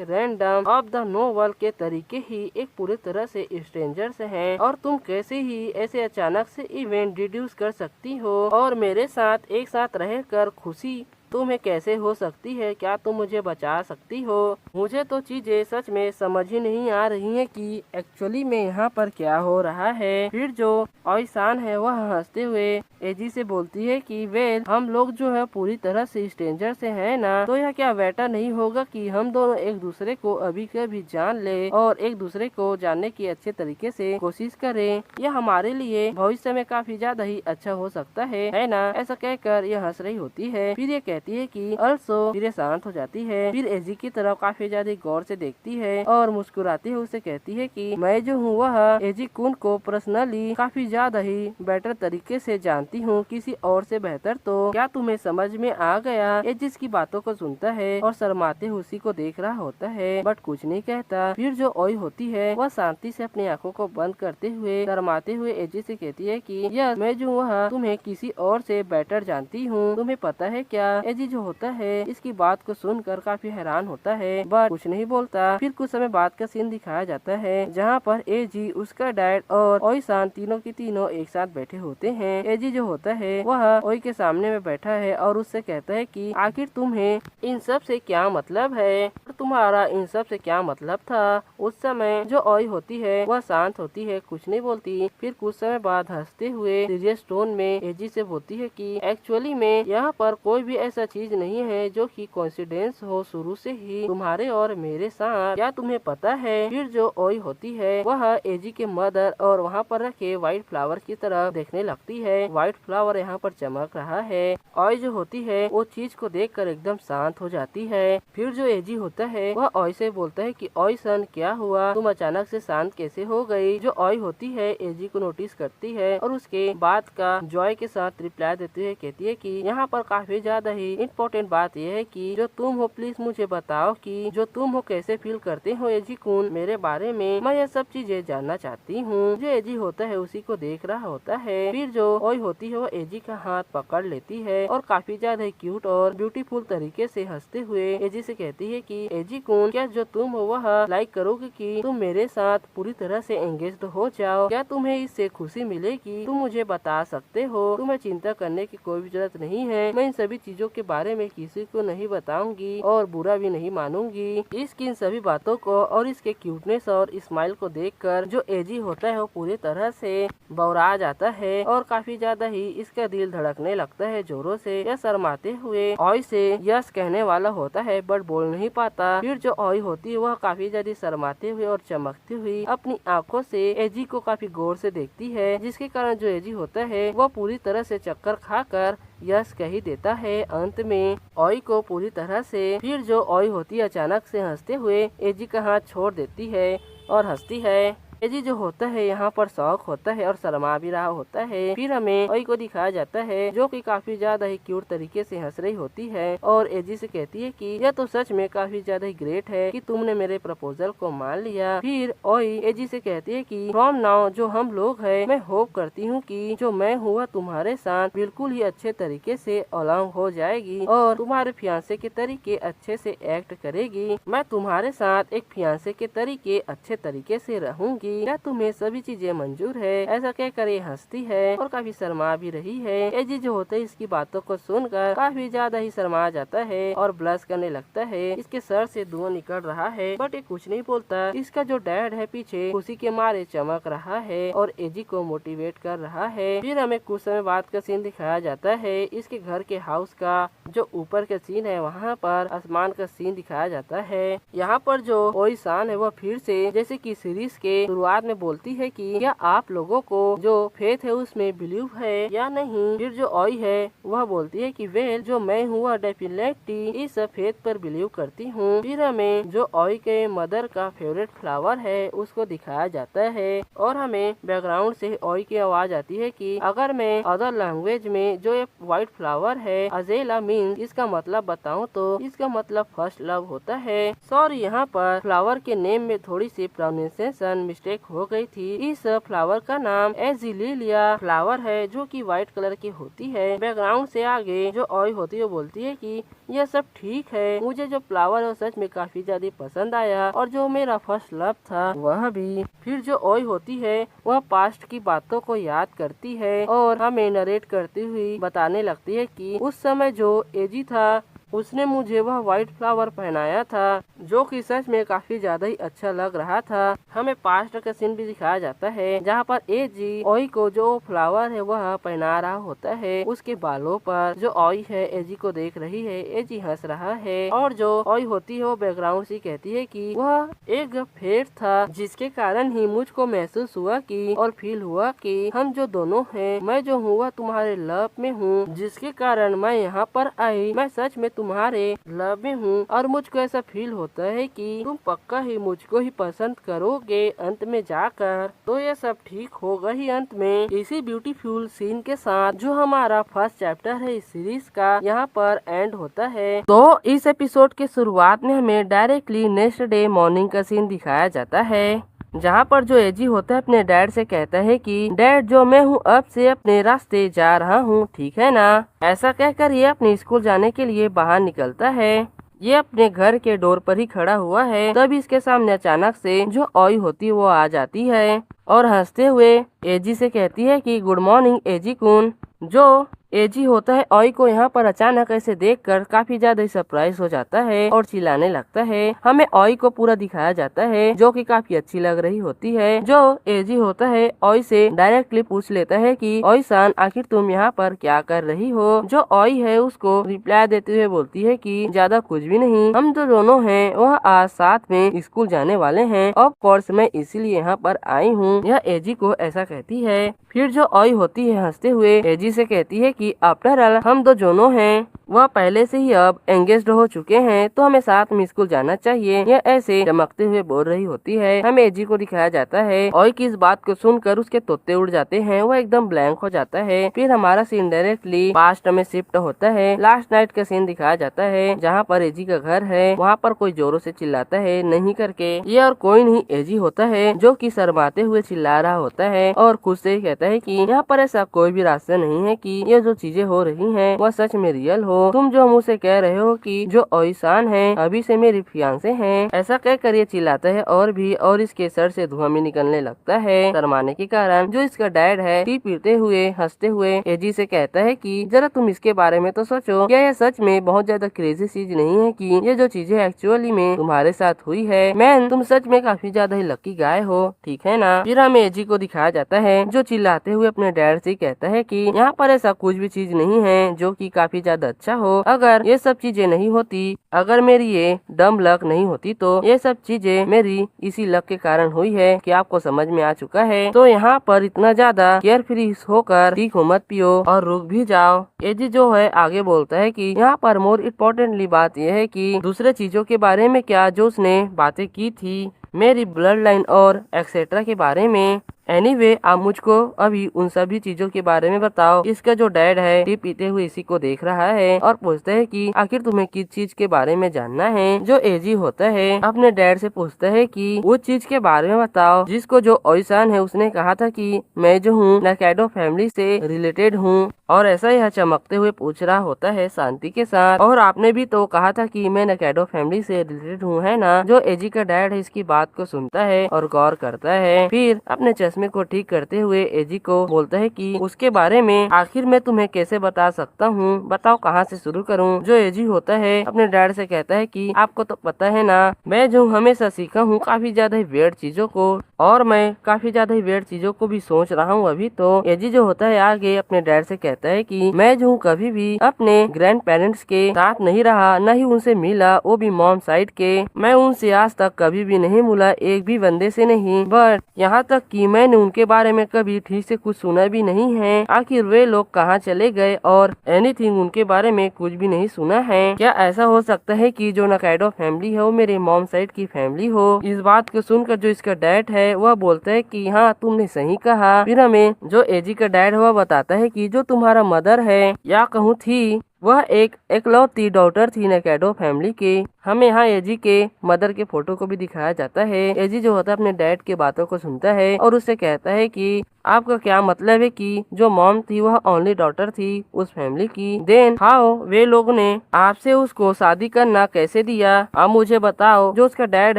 A: रैंडम ऑफ द नोवेल के तरीके ही एक पूरी तरह से स्ट्रेंजर्स हैं, और तुम कैसे ही ऐसे अचानक से इवेंट डिड्यूस कर सकती हो और मेरे साथ एक साथ रहकर खुशी तुम्हें कैसे हो सकती है? क्या तुम मुझे बचा सकती हो? मुझे तो चीजें सच में समझ ही नहीं आ रही है कि एक्चुअली में यहाँ पर क्या हो रहा है। फिर जो ओइसान है वह हंसते हुए एजी से बोलती है कि वेल हम लोग जो है पूरी तरह से स्ट्रेंजर से हैं ना, तो यह क्या बेटर नहीं होगा कि हम दोनों एक दूसरे को अभी कभी जान ले और एक दूसरे को जानने की अच्छे तरीके से कोशिश करें। यह हमारे लिए भविष्य में काफी ज्यादा ही अच्छा हो सकता है ना। ऐसा कहकर यह हंस रही होती है। फिर ये कहती है कि अल्सो, फिर ये शांत हो जाती है। फिर एजी की तरफ काफी ज्यादा गौर से देखती है और मुस्कुराती हुए उसे कहती है कि मैं जो हूँ वह एजी कुन को पर्सनली काफी ज्यादा ही बेटर तरीके से जानती हूँ, किसी और से बेहतर। तो क्या तुम्हें समझ में आ गया? एजी इसकी बातों को सुनता है और शर्माते हुए उसी को देख रहा होता है बट कुछ नहीं कहता। फिर जो ओई होती है वह शांति से अपनी आंखों को बंद करते हुए शर्माते हुए एजी से कहती है कि यस, मैं जो वह तुम्हें किसी और से बेटर जानती हूँ, तुम्हें पता है क्या? एजी जो होता है इसकी बात को सुनकर काफी हैरान होता है बट कुछ नहीं बोलता। फिर कुछ समय बाद का सीन दिखाया जाता है जहाँ पर एजी, उसका डैड और ओइसान तीनों की तीनों एक साथ बैठे होते हैं। एजी जो होता है वह ओई के सामने में बैठा है और उससे कहता है कि आखिर तुम्हें इन सब से क्या मतलब है? तुम्हारा इन सब से क्या मतलब था? उस समय जो ओई होती है वह शांत होती है, कुछ नहीं बोलती। फिर कुछ समय बाद हंसते हुए सीरियस टोन में एजी से बोलती है कि एक्चुअली में यहाँ पर कोई भी ऐसा चीज नहीं है जो कि कोइंसिडेंस हो शुरू से ही तुम्हारे और मेरे साथ। क्या तुम्हें पता है? फिर जो ओई होती है वह एजी के मदर और वहाँ पर रखे व्हाइट फ्लावर की तरफ देखने लगती है। व्हाइट फ्लावर यहाँ पर चमक रहा है। ओई जो होती है वो चीज को देखकर एकदम शांत हो जाती है। फिर जो एजी होता है वह ओई से बोलता है कि ओई सन, क्या हुआ? तुम अचानक से शांत कैसे हो गई? जो ओई होती है एजी को नोटिस करती है और उसके बात का जॉय के साथ रिप्लाई देती है। कहती है कि यहाँ पर काफी ज्यादा ही इम्पोर्टेंट बात यह है कि जो तुम हो प्लीज मुझे बताओ कि जो तुम हो कैसे फील करते हो एजी कुन मेरे बारे में। मैं ये सब चीजें जानना चाहती हूँ। जो एजी होता है उसी को देख रहा होता है। फिर जो ओई होती है वो एजी का हाथ पकड़ लेती है और काफी ज्यादा क्यूट और ब्यूटीफुल तरीके से हंसते हुए एजी से कहती है कि एजी कुन, क्या जो तुम हो वह लाइक करोगे कि तुम मेरे साथ पूरी तरह से एंगेज्ड हो जाओ? क्या तुम्हें इससे खुशी मिलेगी? तुम मुझे बता सकते हो। तुम्हें चिंता करने की कोई भी जरूरत नहीं है। मैं इन सभी चीजों के बारे में किसी को नहीं बताऊंगी और बुरा भी नहीं मानूंगी। इसकी इन सभी बातों को और इसके क्यूटनेस और स्माइल को देखकर जो एजी होता है वो पूरी तरह से बौरा जाता है और काफी ज्यादा ही इसका दिल धड़कने लगता है जोरों से। यह शर्माते हुए ओई से यस कहने वाला होता है बट बोल नहीं पाता। फिर जो ओई होती है वह काफी ज्यादा शर्माते हुए और चमकती हुई अपनी आंखों से एजी को काफी गौर से देखती है, जिसके कारण जो एजी होता है वह पूरी तरह से चक्कर खाकर यस कह ही देता है अंत में ओई को पूरी तरह से। फिर जो ओई होती है अचानक से हंसते हुए एजी का हाथ छोड़ देती है और हंसती है। एजी जो होता है यहाँ पर शौक होता है और शर्मा भी रहा होता है। फिर हमें ओई को दिखाया जाता है जो कि काफी ज्यादा ही क्यूट तरीके से हंस रही होती है और एजी से कहती है कि यह तो सच में काफी ज्यादा ही ग्रेट है कि तुमने मेरे प्रपोजल को मान लिया। फिर ओई एजी से कहती है कि फ्रॉम नाउ जो हम लोग हैं, मैं होप करती हूँ कि जो मैं हुआ तुम्हारे साथ बिल्कुल ही अच्छे तरीके से अलॉन्ग हो जाएगी और तुम्हारे फियांसे के तरीके अच्छे से एक्ट करेगी। मैं तुम्हारे साथ एक फियांसे के तरीके अच्छे तरीके से रहूंगी। क्या तुम्हें सभी चीजें मंजूर है? ऐसा कहकर ये हंसती है और काफी शर्मा भी रही है। एजी जो होता है इसकी बातों को सुनकर काफी ज्यादा ही शर्मा जाता है और ब्लश करने लगता है। इसके सर से धुआं निकल रहा है बट ये कुछ नहीं बोलता। इसका जो डैड है पीछे खुशी के मारे चमक रहा है और एजी को मोटिवेट कर रहा है। फिर हमें कुछ समय बाद का सीन दिखाया जाता है। इसके घर के हाउस का जो ऊपर का सीन है वहाँ पर आसमान का सीन दिखाया जाता है। यहाँ पर जो ओइसान है वह फिर से जैसे कि सीरीज के शुरुआत में बोलती है कि क्या आप लोगों को जो फेथ है उसमें बिलीव है या नहीं। फिर जो ओई है वह बोलती है कि वेल जो मैं हूँ वह डेफिनेटली इस फेथ पर बिलीव करती हूँ। फिर हमें जो ओई के मदर का फेवरेट फ्लावर है उसको दिखाया जाता है और हमें बैकग्राउंड से ओई की आवाज आती है कि अगर मैं अदर लैंग्वेज में जो एक व्हाइट फ्लावर है अजेला मीन्स इसका मतलब बताऊं तो इसका मतलब फर्स्ट लव होता है। सॉरी यहाँ पर फ्लावर के नेम में थोड़ी सी प्रोनाउंसिएशन मिस्टेक मिस्टेक हो गई थी। इस फ्लावर का नाम एजिलिया फ्लावर है, जो कि व्हाइट कलर की होती है। बैकग्राउंड से आगे जो ओई होती है वो बोलती है कि यह सब ठीक है, मुझे जो फ्लावर है सच में काफी ज्यादा पसंद आया और जो मेरा फर्स्ट लव था वह भी। फिर जो ओई होती है वह पास्ट की बातों को याद करती है और हमें नरेट करती हुई बताने लगती है कि उस समय जो एजी था उसने मुझे वह व्हाइट फ्लावर पहनाया था, जो कि सच में काफी ज्यादा ही अच्छा लग रहा था। हमें पास्ट का सीन भी दिखाया जाता है, जहाँ पर एजी ओई को जो फ्लावर है वह पहना रहा होता है उसके बालों पर। जो ओई है एजी को देख रही है, एजी हंस रहा है और जो ओई होती है वो बैकग्राउंड से कहती है कि वह एक फेट था, जिसके कारण ही मुझको महसूस हुआ कि और फील हुआ कि हम जो दोनों हैं, मैं जो हूँ वह तुम्हारे लव में हूँ, जिसके कारण मैं यहाँ पर आई। मैं सच में तुम्हारे लव में हूँ और मुझको ऐसा फील होता है कि तुम पक्का ही मुझको ही पसंद करोगे अंत में जाकर। तो ये सब ठीक होगा ही अंत में। इसी ब्यूटीफुल सीन के साथ जो हमारा फर्स्ट चैप्टर है इस सीरीज का यहाँ पर एंड होता है। तो इस एपिसोड के शुरुआत में हमें डायरेक्टली नेक्स्ट डे मॉर्निंग का सीन दिखाया जाता है, जहाँ पर जो एजी होता है अपने डैड से कहता है कि डैड जो मैं हूँ अब से अपने रास्ते जा रहा हूँ, ठीक है ना। ऐसा कहकर ये अपने स्कूल जाने के लिए बाहर निकलता है। ये अपने घर के डोर पर ही खड़ा हुआ है, तब इसके सामने अचानक से जो ओई होती है वो आ जाती है और हंसते हुए एजी से कहती है कि गुड मॉर्निंग एजी कुन। जो एजी होता है ओई को यहाँ पर अचानक ऐसे देखकर काफी ज्यादा सरप्राइज हो जाता है और चिल्लाने लगता है। हमें ओई को पूरा दिखाया जाता है जो कि काफी अच्छी लग रही होती है। जो एजी होता है ओई से डायरेक्टली पूछ लेता है कि ओई सान आखिर तुम यहाँ पर क्या कर रही हो। जो ओई है उसको रिप्लाई देते हुए बोलती है कि ज्यादा कुछ भी नहीं, हम जो दोनों हैं वह आज साथ में स्कूल जाने वाले हैं। ऑफ कोर्स मैं इसीलिए यहाँ पर आई हूँ, यह एजी को ऐसा कहती है। फिर जो ओई होती है हंसते हुए एजी से कहती है कि आफ्टर ऑल हम दो दोनों हैं वह पहले से ही अब एंगेज्ड हो चुके हैं, तो हमें साथ में स्कूल जाना चाहिए। यह ऐसे चमकते हुए बोल रही होती है। हमें एजी को दिखाया जाता है ओई की इस बात को सुनकर उसके तोते उड़ जाते हैं, वह एकदम ब्लैंक हो जाता है। फिर हमारा सीन डायरेक्टली पास्ट में शिफ्ट होता है। लास्ट नाइट का सीन दिखाया जाता है, जहाँ पर एजी का घर है। वहाँ पर कोई जोरों से चिल्लाता है नहीं करके, ये और कोई नहीं एजी होता है जो कि शर्माते हुए चिल्ला रहा होता है और खुद से कहता है कि यहाँ पर ऐसा कोई भी रास्ता नहीं है कि ये जो चीजें हो रही हैं वह सच में रियल हो। तुम जो मुझसे कह रहे हो कि जो ओईसान है अभी से मेरी फियांसे हैं, ऐसा कहकर ये चिल्लाता है और भी, और इसके सर से धुआं भी निकलने लगता है शर्माने के कारण। जो इसका डैड है टी पीते हुए हंसते हुए एजी से कहता है कि जरा तुम इसके बारे में तो सोचो, क्या यह सच में बहुत ज्यादा क्रेजी चीज नहीं है कि ये जो चीजें एक्चुअली में तुम्हारे साथ हुई है। मैन तुम सच में काफी ज्यादा ही लकी गाय हो, ठीक है ना। फिर हमें एजी को दिखाया जाता है जो चिल्लाते हुए अपने डैड से कहता है कि यहाँ पर ऐसा कुछ भी चीज नहीं है जो कि काफी ज्यादा अच्छा हो। अगर ये सब चीजें नहीं होती, अगर मेरी ये डम लक नहीं होती, तो ये सब चीजें मेरी इसी लक के कारण हुई है कि आपको समझ में आ चुका है। तो यहाँ पर इतना ज्यादा केयर फ्री होकर ठीक हो मत पियो और रुक भी जाओ। एजी जो है आगे बोलता है कि यहाँ पर मोर इम्पोर्टेंटली बात यह है कि दूसरे चीजों के बारे में क्या जो उसने बातें की थी, मेरी ब्लड लाइन और एक्सेट्रा के बारे में। एनीवे आप मुझको अभी उन सभी चीजों के बारे में बताओ। इसका जो डैड है टी पीते हुए इसी को देख रहा है और पूछता है कि आखिर तुम्हें किस चीज के बारे में जानना है। जो एजी होता है अपने डैड से पूछता है कि वो चीज के बारे में बताओ जिसको जो ओईसान है उसने कहा था कि मैं जो हूँ नाकेडो फैमिली से रिलेटेड हूँ, और ऐसा यह चमकते हुए पूछ रहा होता है शांति के साथ। और आपने भी तो कहा था कि मैं नाकेडो फैमिली से रिलेटेड हूँ, है ना। जो एजी का डैड है इसकी बात को सुनता है और गौर करता है। फिर अपने चश्मे को ठीक करते हुए एजी को बोलता है कि उसके बारे में आखिर मैं तुम्हें कैसे बता सकता हूँ, बताओ कहाँ से शुरू करूँ। जो एजी होता है अपने डैड से कहता है कि आपको तो पता है ना, मैं जो हमेशा सीखा हूँ काफी ज्यादा ही वेird चीजों को, और मैं काफी ज्यादा ही वेird चीजों को भी सोच रहा हूँ अभी। तो एजी जो होता है आगे अपने डैड से कहता है कि मैं जो कभी भी अपने ग्रैंड पेरेंट्स के साथ नहीं रहा, न ही उनसे मिला, वो भी मॉम साइड के। मैं उनसे आज तक कभी भी नहीं मिला, एक भी बंदे से नहीं। बट यहाँ तक कि मैंने उनके बारे में कभी ठीक से कुछ सुना भी नहीं है। आखिर वे लोग कहाँ चले गए और एनीथिंग उनके बारे में कुछ भी नहीं सुना है। क्या ऐसा हो सकता है कि जो नाकाइडो फैमिली है वो मेरे मॉम साइड की फैमिली हो। इस बात को सुनकर जो इसका डैड है वह बोलता है कि हाँ तुमने सही कहा। फिर हमें जो एजी का डैड है वह बताता है कि जो तुम्हारा मदर है या कहूँ थी, वह एक इकलौती डॉटर थी नेकेडो फैमिली की। हमें यहाँ एजी के मदर के फोटो को भी दिखाया जाता है। एजी जो होता है अपने डैड की बातों को सुनता है और उससे कहता है कि आपका क्या मतलब है कि जो मॉम थी वह ओनली डॉटर थी उस फैमिली की। देन हाउ वे लोग ने आपसे उसको शादी करना कैसे दिया, आप मुझे बताओ। जो उसका डैड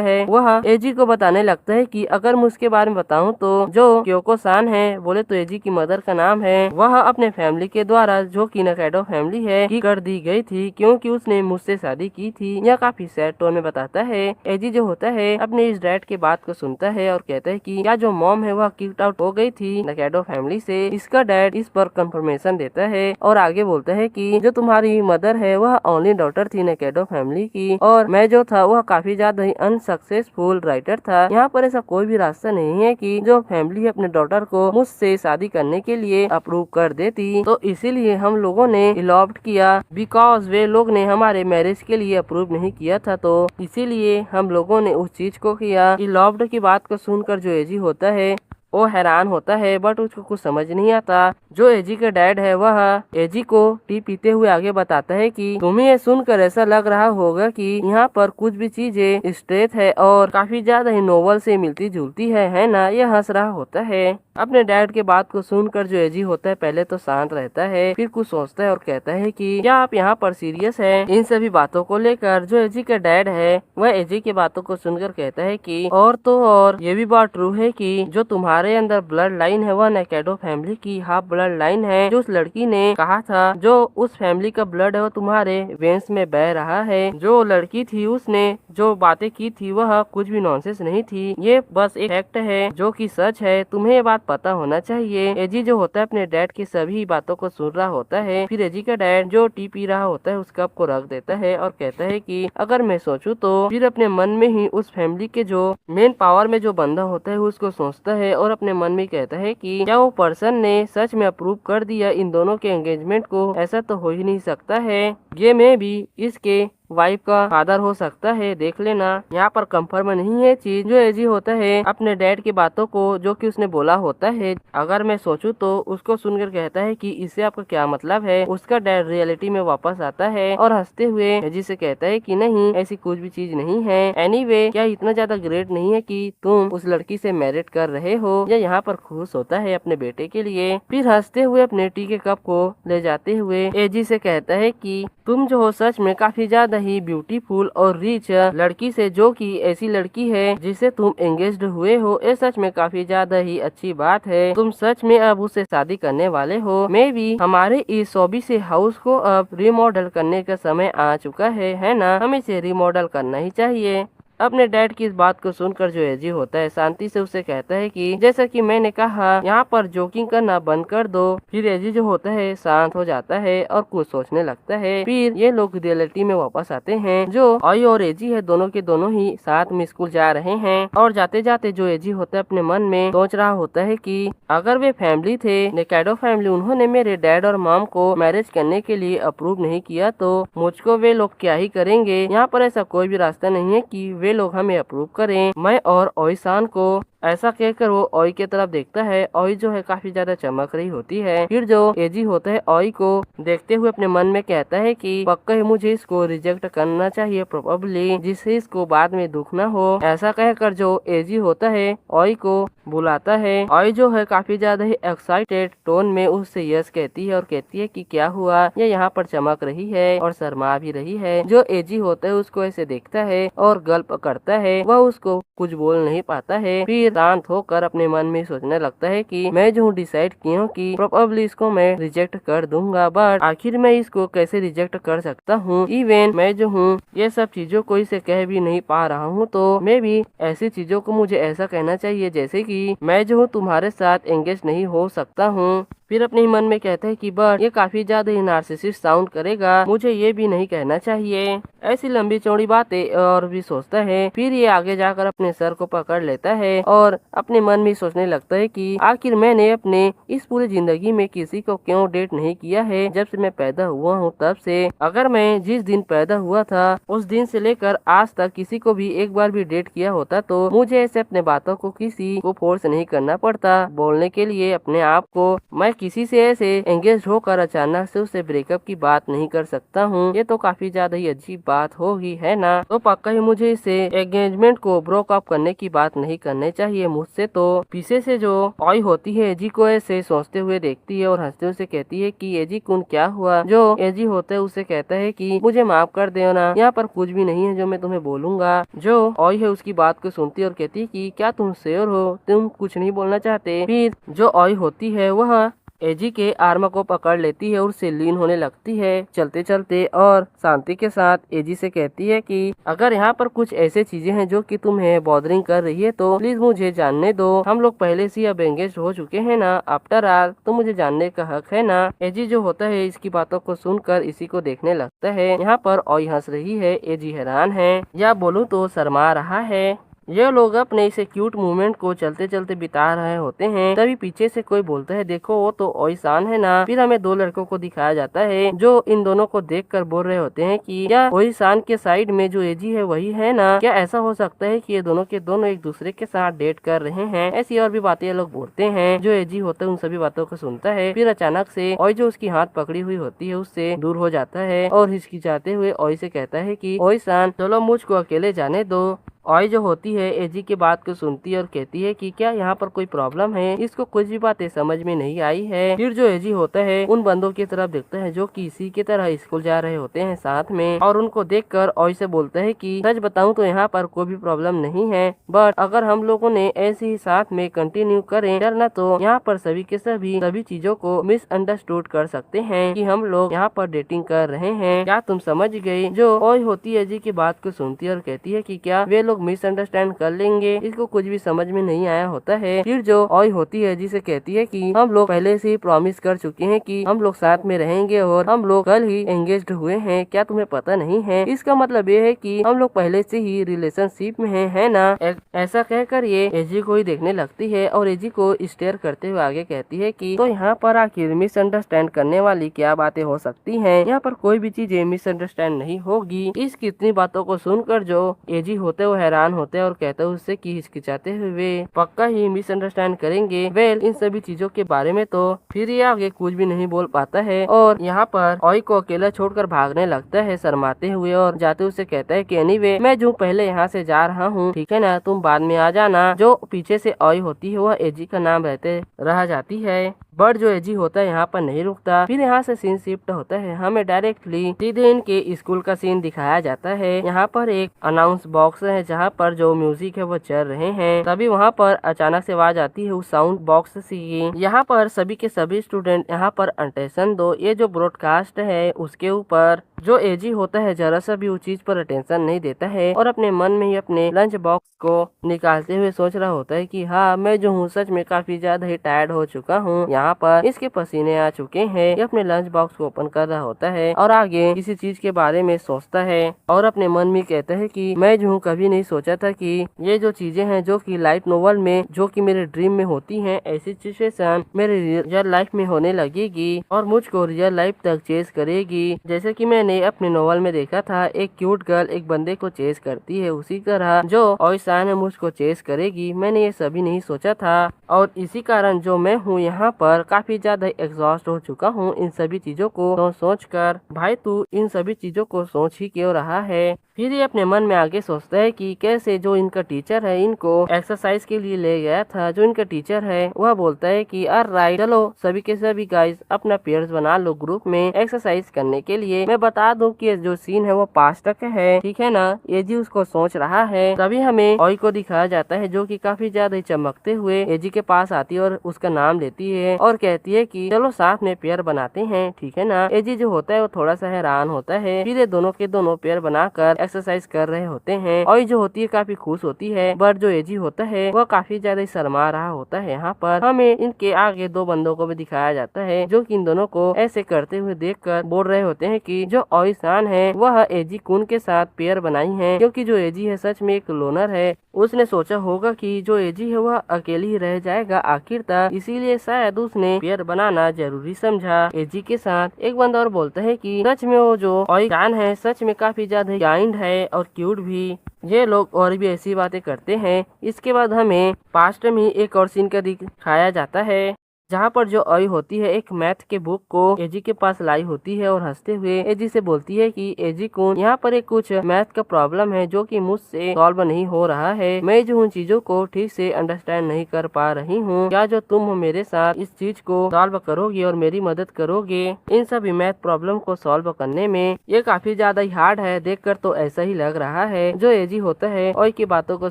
A: है वह एजी को बताने लगता है कि अगर मैं उसके बारे में बताऊं तो जो क्योको सान है, बोले तो एजी की मदर का नाम है, वह अपने फैमिली के द्वारा जो की नेकेडो फैमिली है की कर दी गई थी क्योंकि उसने मुझसे शादी की थी। यह काफी सैड टोन में बताता है। एजी जो होता है अपने इस डैड के बात को सुनता है और कहता है कि क्या जो मॉम है वह किक्ड आउट हो गई थी नेकेडो फैमिली से। इसका डैड इस पर कंफर्मेशन देता है और आगे बोलता है कि जो तुम्हारी मदर है वह ओनली डॉटर थी नेकेडो फैमिली की और मैं जो था वह काफी ज्यादा ही अनसक्सेसफुल राइटर था। यहाँ पर ऐसा कोई भी रास्ता नहीं है कि जो फैमिली अपने डॉटर को मुझसे शादी करने के लिए अप्रूव कर देती, तो इसीलिए हम लोगों ने इलॉप्ट किया बिकॉज वे लोग ने हमारे मैरिज के लिए अप्रूव नहीं किया था, तो इसीलिए हम लोगों ने उस चीज को किया। इलॉप्ट की बात को सुनकर जो एजी होता है वो हैरान होता है बट उसको कुछ समझ नहीं आता। जो एजी का डैड है वह एजी को टी पीते हुए आगे बताता है कि तुम्हें ये सुनकर ऐसा लग रहा होगा कि यहाँ पर कुछ भी चीजें स्ट्रेट है और काफी ज्यादा ही नोवेल से मिलती जुलती है ना। यह हंस रहा होता है। अपने डैड के बात को सुनकर जो एजी होता है पहले तो शांत रहता है, फिर कुछ सोचता है और कहता है कि क्या आप यहाँ पर सीरियस हैं इन सभी बातों को लेकर। जो एजी का डैड है वह एजी की बातों को सुनकर कहता है कि और तो और ये भी बात ट्रू है कि जो तुम्हारे अंदर ब्लड लाइन है वह नेकेडो फैमिली की हाफ ब्लड लाइन है। जो उस लड़की ने कहा था जो उस फैमिली का ब्लड है वो तुम्हारे वेन्स में बह रहा है। जो लड़की थी उसने जो बातें की थी वह कुछ भी नॉनसेंस नहीं थी, ये बस एक फैक्ट है जो कि सच है, तुम्हें ये बात पता होना चाहिए। एजी जो होता है अपने डैड की सभी बातों को सुन रहा होता है। फिर एजी का डैड जो टी पी रहा होता है उस कप को रख देता है और कहता है कि अगर मैं सोचूं तो फिर अपने मन में ही उस फैमिली के जो मेन पावर में जो बंदा होता है उसको सोचता है और अपने मन में कहता है कि क्या वो पर्सन ने सच में अप्रूव कर दिया इन दोनों के एंगेजमेंट को, ऐसा तो हो ही नहीं सकता है। ये मैं भी इसके वाइफ का फादर हो सकता है, देख लेना। यहाँ पर कंफर्म नहीं है चीज। जो एजी होता है अपने डैड की बातों को जो कि उसने बोला होता है अगर मैं सोचूं तो उसको सुनकर कहता है कि इससे आपका क्या मतलब है। उसका डैड रियलिटी में वापस आता है और हंसते हुए एजी से कहता है कि नहीं ऐसी कुछ भी चीज नहीं है। एनीवे क्या इतना ज्यादा ग्रेट नहीं है कि तुम उस लड़की से मैरिड कर रहे हो। या यहाँ पर खुश होता है अपने बेटे के लिए। फिर हंसते हुए अपने टी के कप को ले जाते हुए एजी से कहता है कि तुम जो हो सच में काफी ज्यादा ही ब्यूटीफुल और रिच लड़की से जो कि ऐसी लड़की है जिसे तुम एंगेज्ड हुए हो, ये सच में काफी ज्यादा ही अच्छी बात है। तुम सच में अब उससे शादी करने वाले हो। मे भी हमारे इस शोबी से हाउस को अब रिमॉडल करने का समय आ चुका है ना। हमें इसे रिमॉडल करना ही चाहिए। अपने डैड की इस बात को सुनकर जो एजी होता है शांति से उसे कहता है कि जैसा कि मैंने कहा यहाँ पर जोकिंग करना बंद कर दो। फिर एजी जो होता है शांत हो जाता है और कुछ सोचने लगता है। फिर ये लोग रियलिटी में वापस आते हैं। जो आई और एजी है दोनों के दोनों ही साथ में स्कूल जा रहे हैं और जाते जाते जो एजी होता है अपने मन में सोच रहा होता है कि अगर वे फैमिली थे नेकेडो फैमिली, उन्होंने मेरे डैड और मॉम को मैरिज करने के लिए अप्रूव नहीं किया तो मुझको वे लोग क्या ही करेंगे। यहाँ पर ऐसा कोई भी रास्ता नहीं है कि वे लोग हमें अप्रूव करें। मैं और ओइसान को ऐसा कहकर वो ओई की तरफ देखता है। ओई जो है काफी ज्यादा चमक रही होती है। फिर जो एजी होता है ओई को देखते हुए अपने मन में कहता है कि पक्का ही मुझे इसको रिजेक्ट करना चाहिए प्रोबेबली, जिससे इसको बाद में दुख न हो। ऐसा कहकर जो एजी होता है ओई को बुलाता है। ओई जो है काफी ज्यादा ही एक्साइटेड टोन में उससे यस कहती है और कहती है कि क्या हुआ। ये यहाँ पर चमक रही है और शर्मा भी रही है। जो एजी होता है उसको ऐसे देखता है और गल्प करता है। वह उसको कुछ बोल नहीं पाता है। फिर शांत होकर अपने मन में सोचने लगता है कि मैं जो डिसाइड की हूँ कि प्रोबेबली इसको मैं रिजेक्ट कर दूंगा, बट आखिर मैं इसको कैसे रिजेक्ट कर सकता हूँ। इवन मैं जो हूँ ये सब चीजों को इसे कह भी नहीं पा रहा हूँ, तो मैं भी ऐसी चीजों को मुझे ऐसा कहना चाहिए जैसे कि मैं जो हूँ तुम्हारे साथ एंगेज नहीं हो सकता हूँ। फिर अपने ही मन में कहता है कि बट ये काफी ज्यादा ही नार्सिसिस्ट साउंड करेगा, मुझे ये भी नहीं कहना चाहिए। ऐसी लंबी चौड़ी बातें और भी सोचता है। फिर ये आगे जाकर अपने सर को पकड़ लेता है और अपने मन में सोचने लगता है कि आखिर मैंने अपने इस पूरी जिंदगी में किसी को क्यों डेट नहीं किया है। जब से मैं पैदा हुआ हूँ तब से, अगर मैं जिस दिन पैदा हुआ था उस दिन से लेकर आज तक किसी को भी एक बार भी डेट किया होता तो मुझे ऐसे अपने बातों को किसी को फोर्स नहीं करना पड़ता बोलने के लिए अपने आप को। मैं किसी से ऐसे एंगेज होकर अचानक से उससे ब्रेकअप की बात नहीं कर सकता हूँ, ये तो काफी ज्यादा ही अजीब बात होगी, है ना। तो पक्का ही मुझे इसे एंगेजमेंट को ब्रोकअप करने की बात नहीं करनी चाहिए मुझसे। तो पीछे से जो ऑय होती है एजी को ऐसे सोचते हुए देखती है और हंसते हुए कहती है कि एजी कुन क्या हुआ। जो एजी होता है उसे कहता है कि मुझे माफ कर दो ना, यहाँ पर कुछ भी नहीं है जो मैं तुम्हें बोलूंगा। जो ऑय है उसकी बात को सुनती है और कहती है कि क्या तुम श्योर हो, तुम कुछ नहीं बोलना चाहते। फिर जो ऑय होती है वह एजी के आर्म को पकड़ लेती है और उससे लीन होने लगती है चलते चलते, और शांति के साथ एजी से कहती है कि अगर यहाँ पर कुछ ऐसे चीजें हैं जो कि तुम्हें बॉदरिंग कर रही है तो प्लीज मुझे जानने दो। हम लोग पहले से अब एंगेज हो चुके हैं ना, आफ्टर ऑल तो मुझे जानने का हक है ना। एजी जो होता है इसकी बातों को सुनकर इसी को देखने लगता है। यहाँ पर ऑय हंस रही है, एजी हैरान है या बोलूं तो शर्मा रहा है। ये लोग अपने इसे क्यूट मूवमेंट को चलते चलते बिता रहे होते हैं, तभी पीछे से कोई बोलता है देखो वो तो ओईसान है ना। फिर हमें दो लड़कों को दिखाया जाता है जो इन दोनों को देखकर बोल रहे होते हैं कि क्या ओईसान के साइड में जो एजी है वही है ना। क्या ऐसा हो सकता है कि ये दोनों के दोनों एक दूसरे के साथ डेट कर रहे हैं। ऐसी और भी बातें ये लोग बोलते हैं। जो एजी होता है उन सभी बातों को सुनता है। फिर अचानक से ओई जो उसकी हाथ पकड़ी हुई होती है उससे दूर हो जाता है और हिचकिचाते हुए ओई से कहता है कि ओईसान चलो मुझको अकेले जाने दो। ऑय जो होती है एजी की बात को सुनती है और कहती है कि क्या यहाँ पर कोई प्रॉब्लम है। इसको कुछ भी बातें समझ में नहीं आई है। फिर जो एजी होता है उन बंदों की तरफ देखता है जो कि इसी की तरह स्कूल जा रहे होते हैं साथ में, और उनको देखकर ऑय से बोलता है कि सच बताऊं तो यहाँ पर कोई भी प्रॉब्लम नहीं है, बट अगर हम लोगों ने ऐसे ही साथ में कंटिन्यू करें चलना तो यहाँ पर सभी के सभी चीजों को मिसअंडरस्टूड कर सकते हैं कि हम लोग यहाँ पर डेटिंग कर रहे हैं। क्या तुम समझ गई। जो ऑय होती है एजी की बात को सुनती है और कहती है कि क्या वे लोग मिसअंडरस्टैंड कर लेंगे। इसको कुछ भी समझ में नहीं आया होता है। फिर जो ऑय होती है जिसे कहती है कि हम लोग पहले से ही प्रॉमिस कर चुके हैं कि हम लोग साथ में रहेंगे और हम लोग कल ही एंगेज्ड हुए हैं, क्या तुम्हें पता नहीं है। इसका मतलब ये है कि हम लोग पहले से ही रिलेशनशिप में हैं, है ना। ऐसा कहकर ये एजी को ही देखने लगती है और एजी को स्टेयर करते हुए आगे कहती है कि तो यहाँ पर आखिर मिसअंडरस्टैंड करने वाली क्या बातें हो सकती हैं। यहाँ पर कोई भी चीजें मिसअंडरस्टैंड नहीं होगी। इस कितनी बातों को सुनकर जो एजी होते वो हैरान होते हैं और कहते हैं उससे कि हिचकिचाते हुए वे पक्का ही मिसअंडरस्टैंड करेंगे। वेल इन सभी चीजों के बारे में तो फिर ये आगे कुछ भी नहीं बोल पाता है और यहाँ पर ऑय को अकेला छोड़कर भागने लगता है शर्माते हुए, और जाते उसे कहता है कि एनीवे मैं जो पहले यहाँ से जा रहा हूँ, ठीक है ना, तुम बाद में आ जाना। जो पीछे से ऑय होती है वह एजी का नाम रहते रह जाती है, बट जो एजी होता है यहाँ पर नहीं रुकता। फिर यहाँ से सीन शिफ्ट होता है, हमें डायरेक्टली सीधे इनके स्कूल का सीन दिखाया जाता है। यहाँ पर एक अनाउंस बॉक्स है जहाँ पर जो म्यूजिक है वो चल रहे हैं। तभी वहाँ पर अचानक से आवाज आती है उस साउंड बॉक्स से। यहाँ पर सभी के सभी स्टूडेंट यहाँ पर अटेंशन दो। ये जो ब्रॉडकास्ट है उसके ऊपर जो एजी होता है जरा सा भी उस चीज पर अटेंशन नहीं देता है और अपने मन में ही अपने लंच बॉक्स को निकालते हुए सोच रहा होता है कि हाँ मैं जो हूँ सच में काफी ज्यादा ही टायर्ड हो चुका हूँ। यहाँ पर इसके पसीने आ चुके हैं। ये अपने लंच बॉक्स को ओपन कर रहा होता है और आगे किसी चीज के बारे में सोचता है और अपने मन में कहता है कि मैं जो हूँ कभी नहीं सोचा था कि ये जो चीजें हैं जो कि लाइट नोवेल में जो कि मेरे ड्रीम में होती हैं, ऐसी सिचुएशन मेरे रियल लाइफ में होने लगेगी और मुझको रियल लाइफ तक चेस करेगी। जैसे कि मैंने अपने नोवेल में देखा था एक क्यूट गर्ल एक बंदे को चेस करती है, उसी तरह जो ओईसान है मुझको चेस करेगी। मैंने ये सभी नहीं सोचा था और इसी कारण जो मैं हूँ यहाँ पर काफी ज्यादा एग्जॉस्ट हो चुका हूँ इन सभी चीजों को सोच कर। भाई तू इन सभी चीजों को सोच ही क्यों रहा है। फिर ये अपने मन में आगे सोचता है कि कैसे जो इनका टीचर है इनको एक्सरसाइज के लिए ले गया था। जो इनका टीचर है वह बोलता है कि ऑलराइट चलो सभी के सभी गाइस अपना पेयर्स बना लो ग्रुप में एक्सरसाइज करने के लिए। मैं बता दूं कि जो सीन है वो पास्ट तक है, ठीक है ना। एजी उसको सोच रहा है। तभी हमें ऑय को दिखाया जाता है जो कि काफी ज्यादा चमकते हुए एजी के पास आती है और उसका नाम लेती है और कहती है कि चलो साथ में पेयर बनाते हैं, ठीक है ना। एजी जो होता है वो थोड़ा सा हैरान होता है। फिर ये दोनों के दोनों पेयर बनाकर एक्सरसाइज कर रहे होते हैं। ऑय जो होती है काफी खुश होती है, बट जो एजी होता है वह काफी ज्यादा शर्मा रहा होता है। यहाँ पर हमें इनके आगे दो बंदों को भी दिखाया जाता है जो कि इन दोनों को ऐसे करते हुए देखकर बोल रहे होते हैं कि जो ओईसान है वह एजी कुन के साथ पेयर बनाई है, क्योंकि जो एजी है सच में एक लोनर है। उसने सोचा होगा कि जो एजी है वह अकेली ही रह जाएगा आखिर तक, इसीलिए शायद उसने पेयर बनाना जरूरी समझा एजी के साथ। एक बंदा और बोलता है कि सच में वो जो ओईसान है सच में काफी ज्यादा काइंड है और क्यूट भी। ये लोग और भी ऐसी बातें करते हैं। इसके बाद हमें पास्ट में एक और सीन का दिखाया जाता है जहाँ पर जो ओई होती है एक मैथ के बुक को एजी के पास लाई होती है और हंसते हुए एजी से बोलती है कि एजी कुन, यहाँ पर एक कुछ मैथ का प्रॉब्लम है जो कि मुझसे सॉल्व नहीं हो रहा है। मैं जो उन चीजों को ठीक से अंडरस्टैंड नहीं कर पा रही हूँ। क्या जो तुम मेरे साथ इस चीज को सॉल्व करोगे और मेरी मदद करोगे इन सभी मैथ प्रॉब्लम को सॉल्व करने में? ये काफी ज्यादा ही हार्ड है, देखकर तो ऐसा ही लग रहा है। जो एजी होता है ओई की बातों को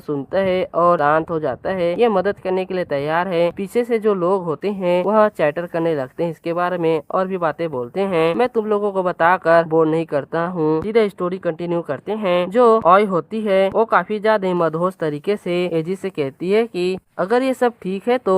A: सुनता है और शांत हो जाता है। ये मदद करने के लिए तैयार है। पीछे से जो लोग होते हैं वह चैटर करने लगते हैं इसके बारे में और भी बातें बोलते हैं। मैं तुम लोगों को बताकर बोर नहीं करता हूँ, सीधा स्टोरी कंटिन्यू करते हैं। जो ओई होती है वो काफी ज्यादा ही मदहोश तरीके से एजी से कहती है कि अगर ये सब ठीक है तो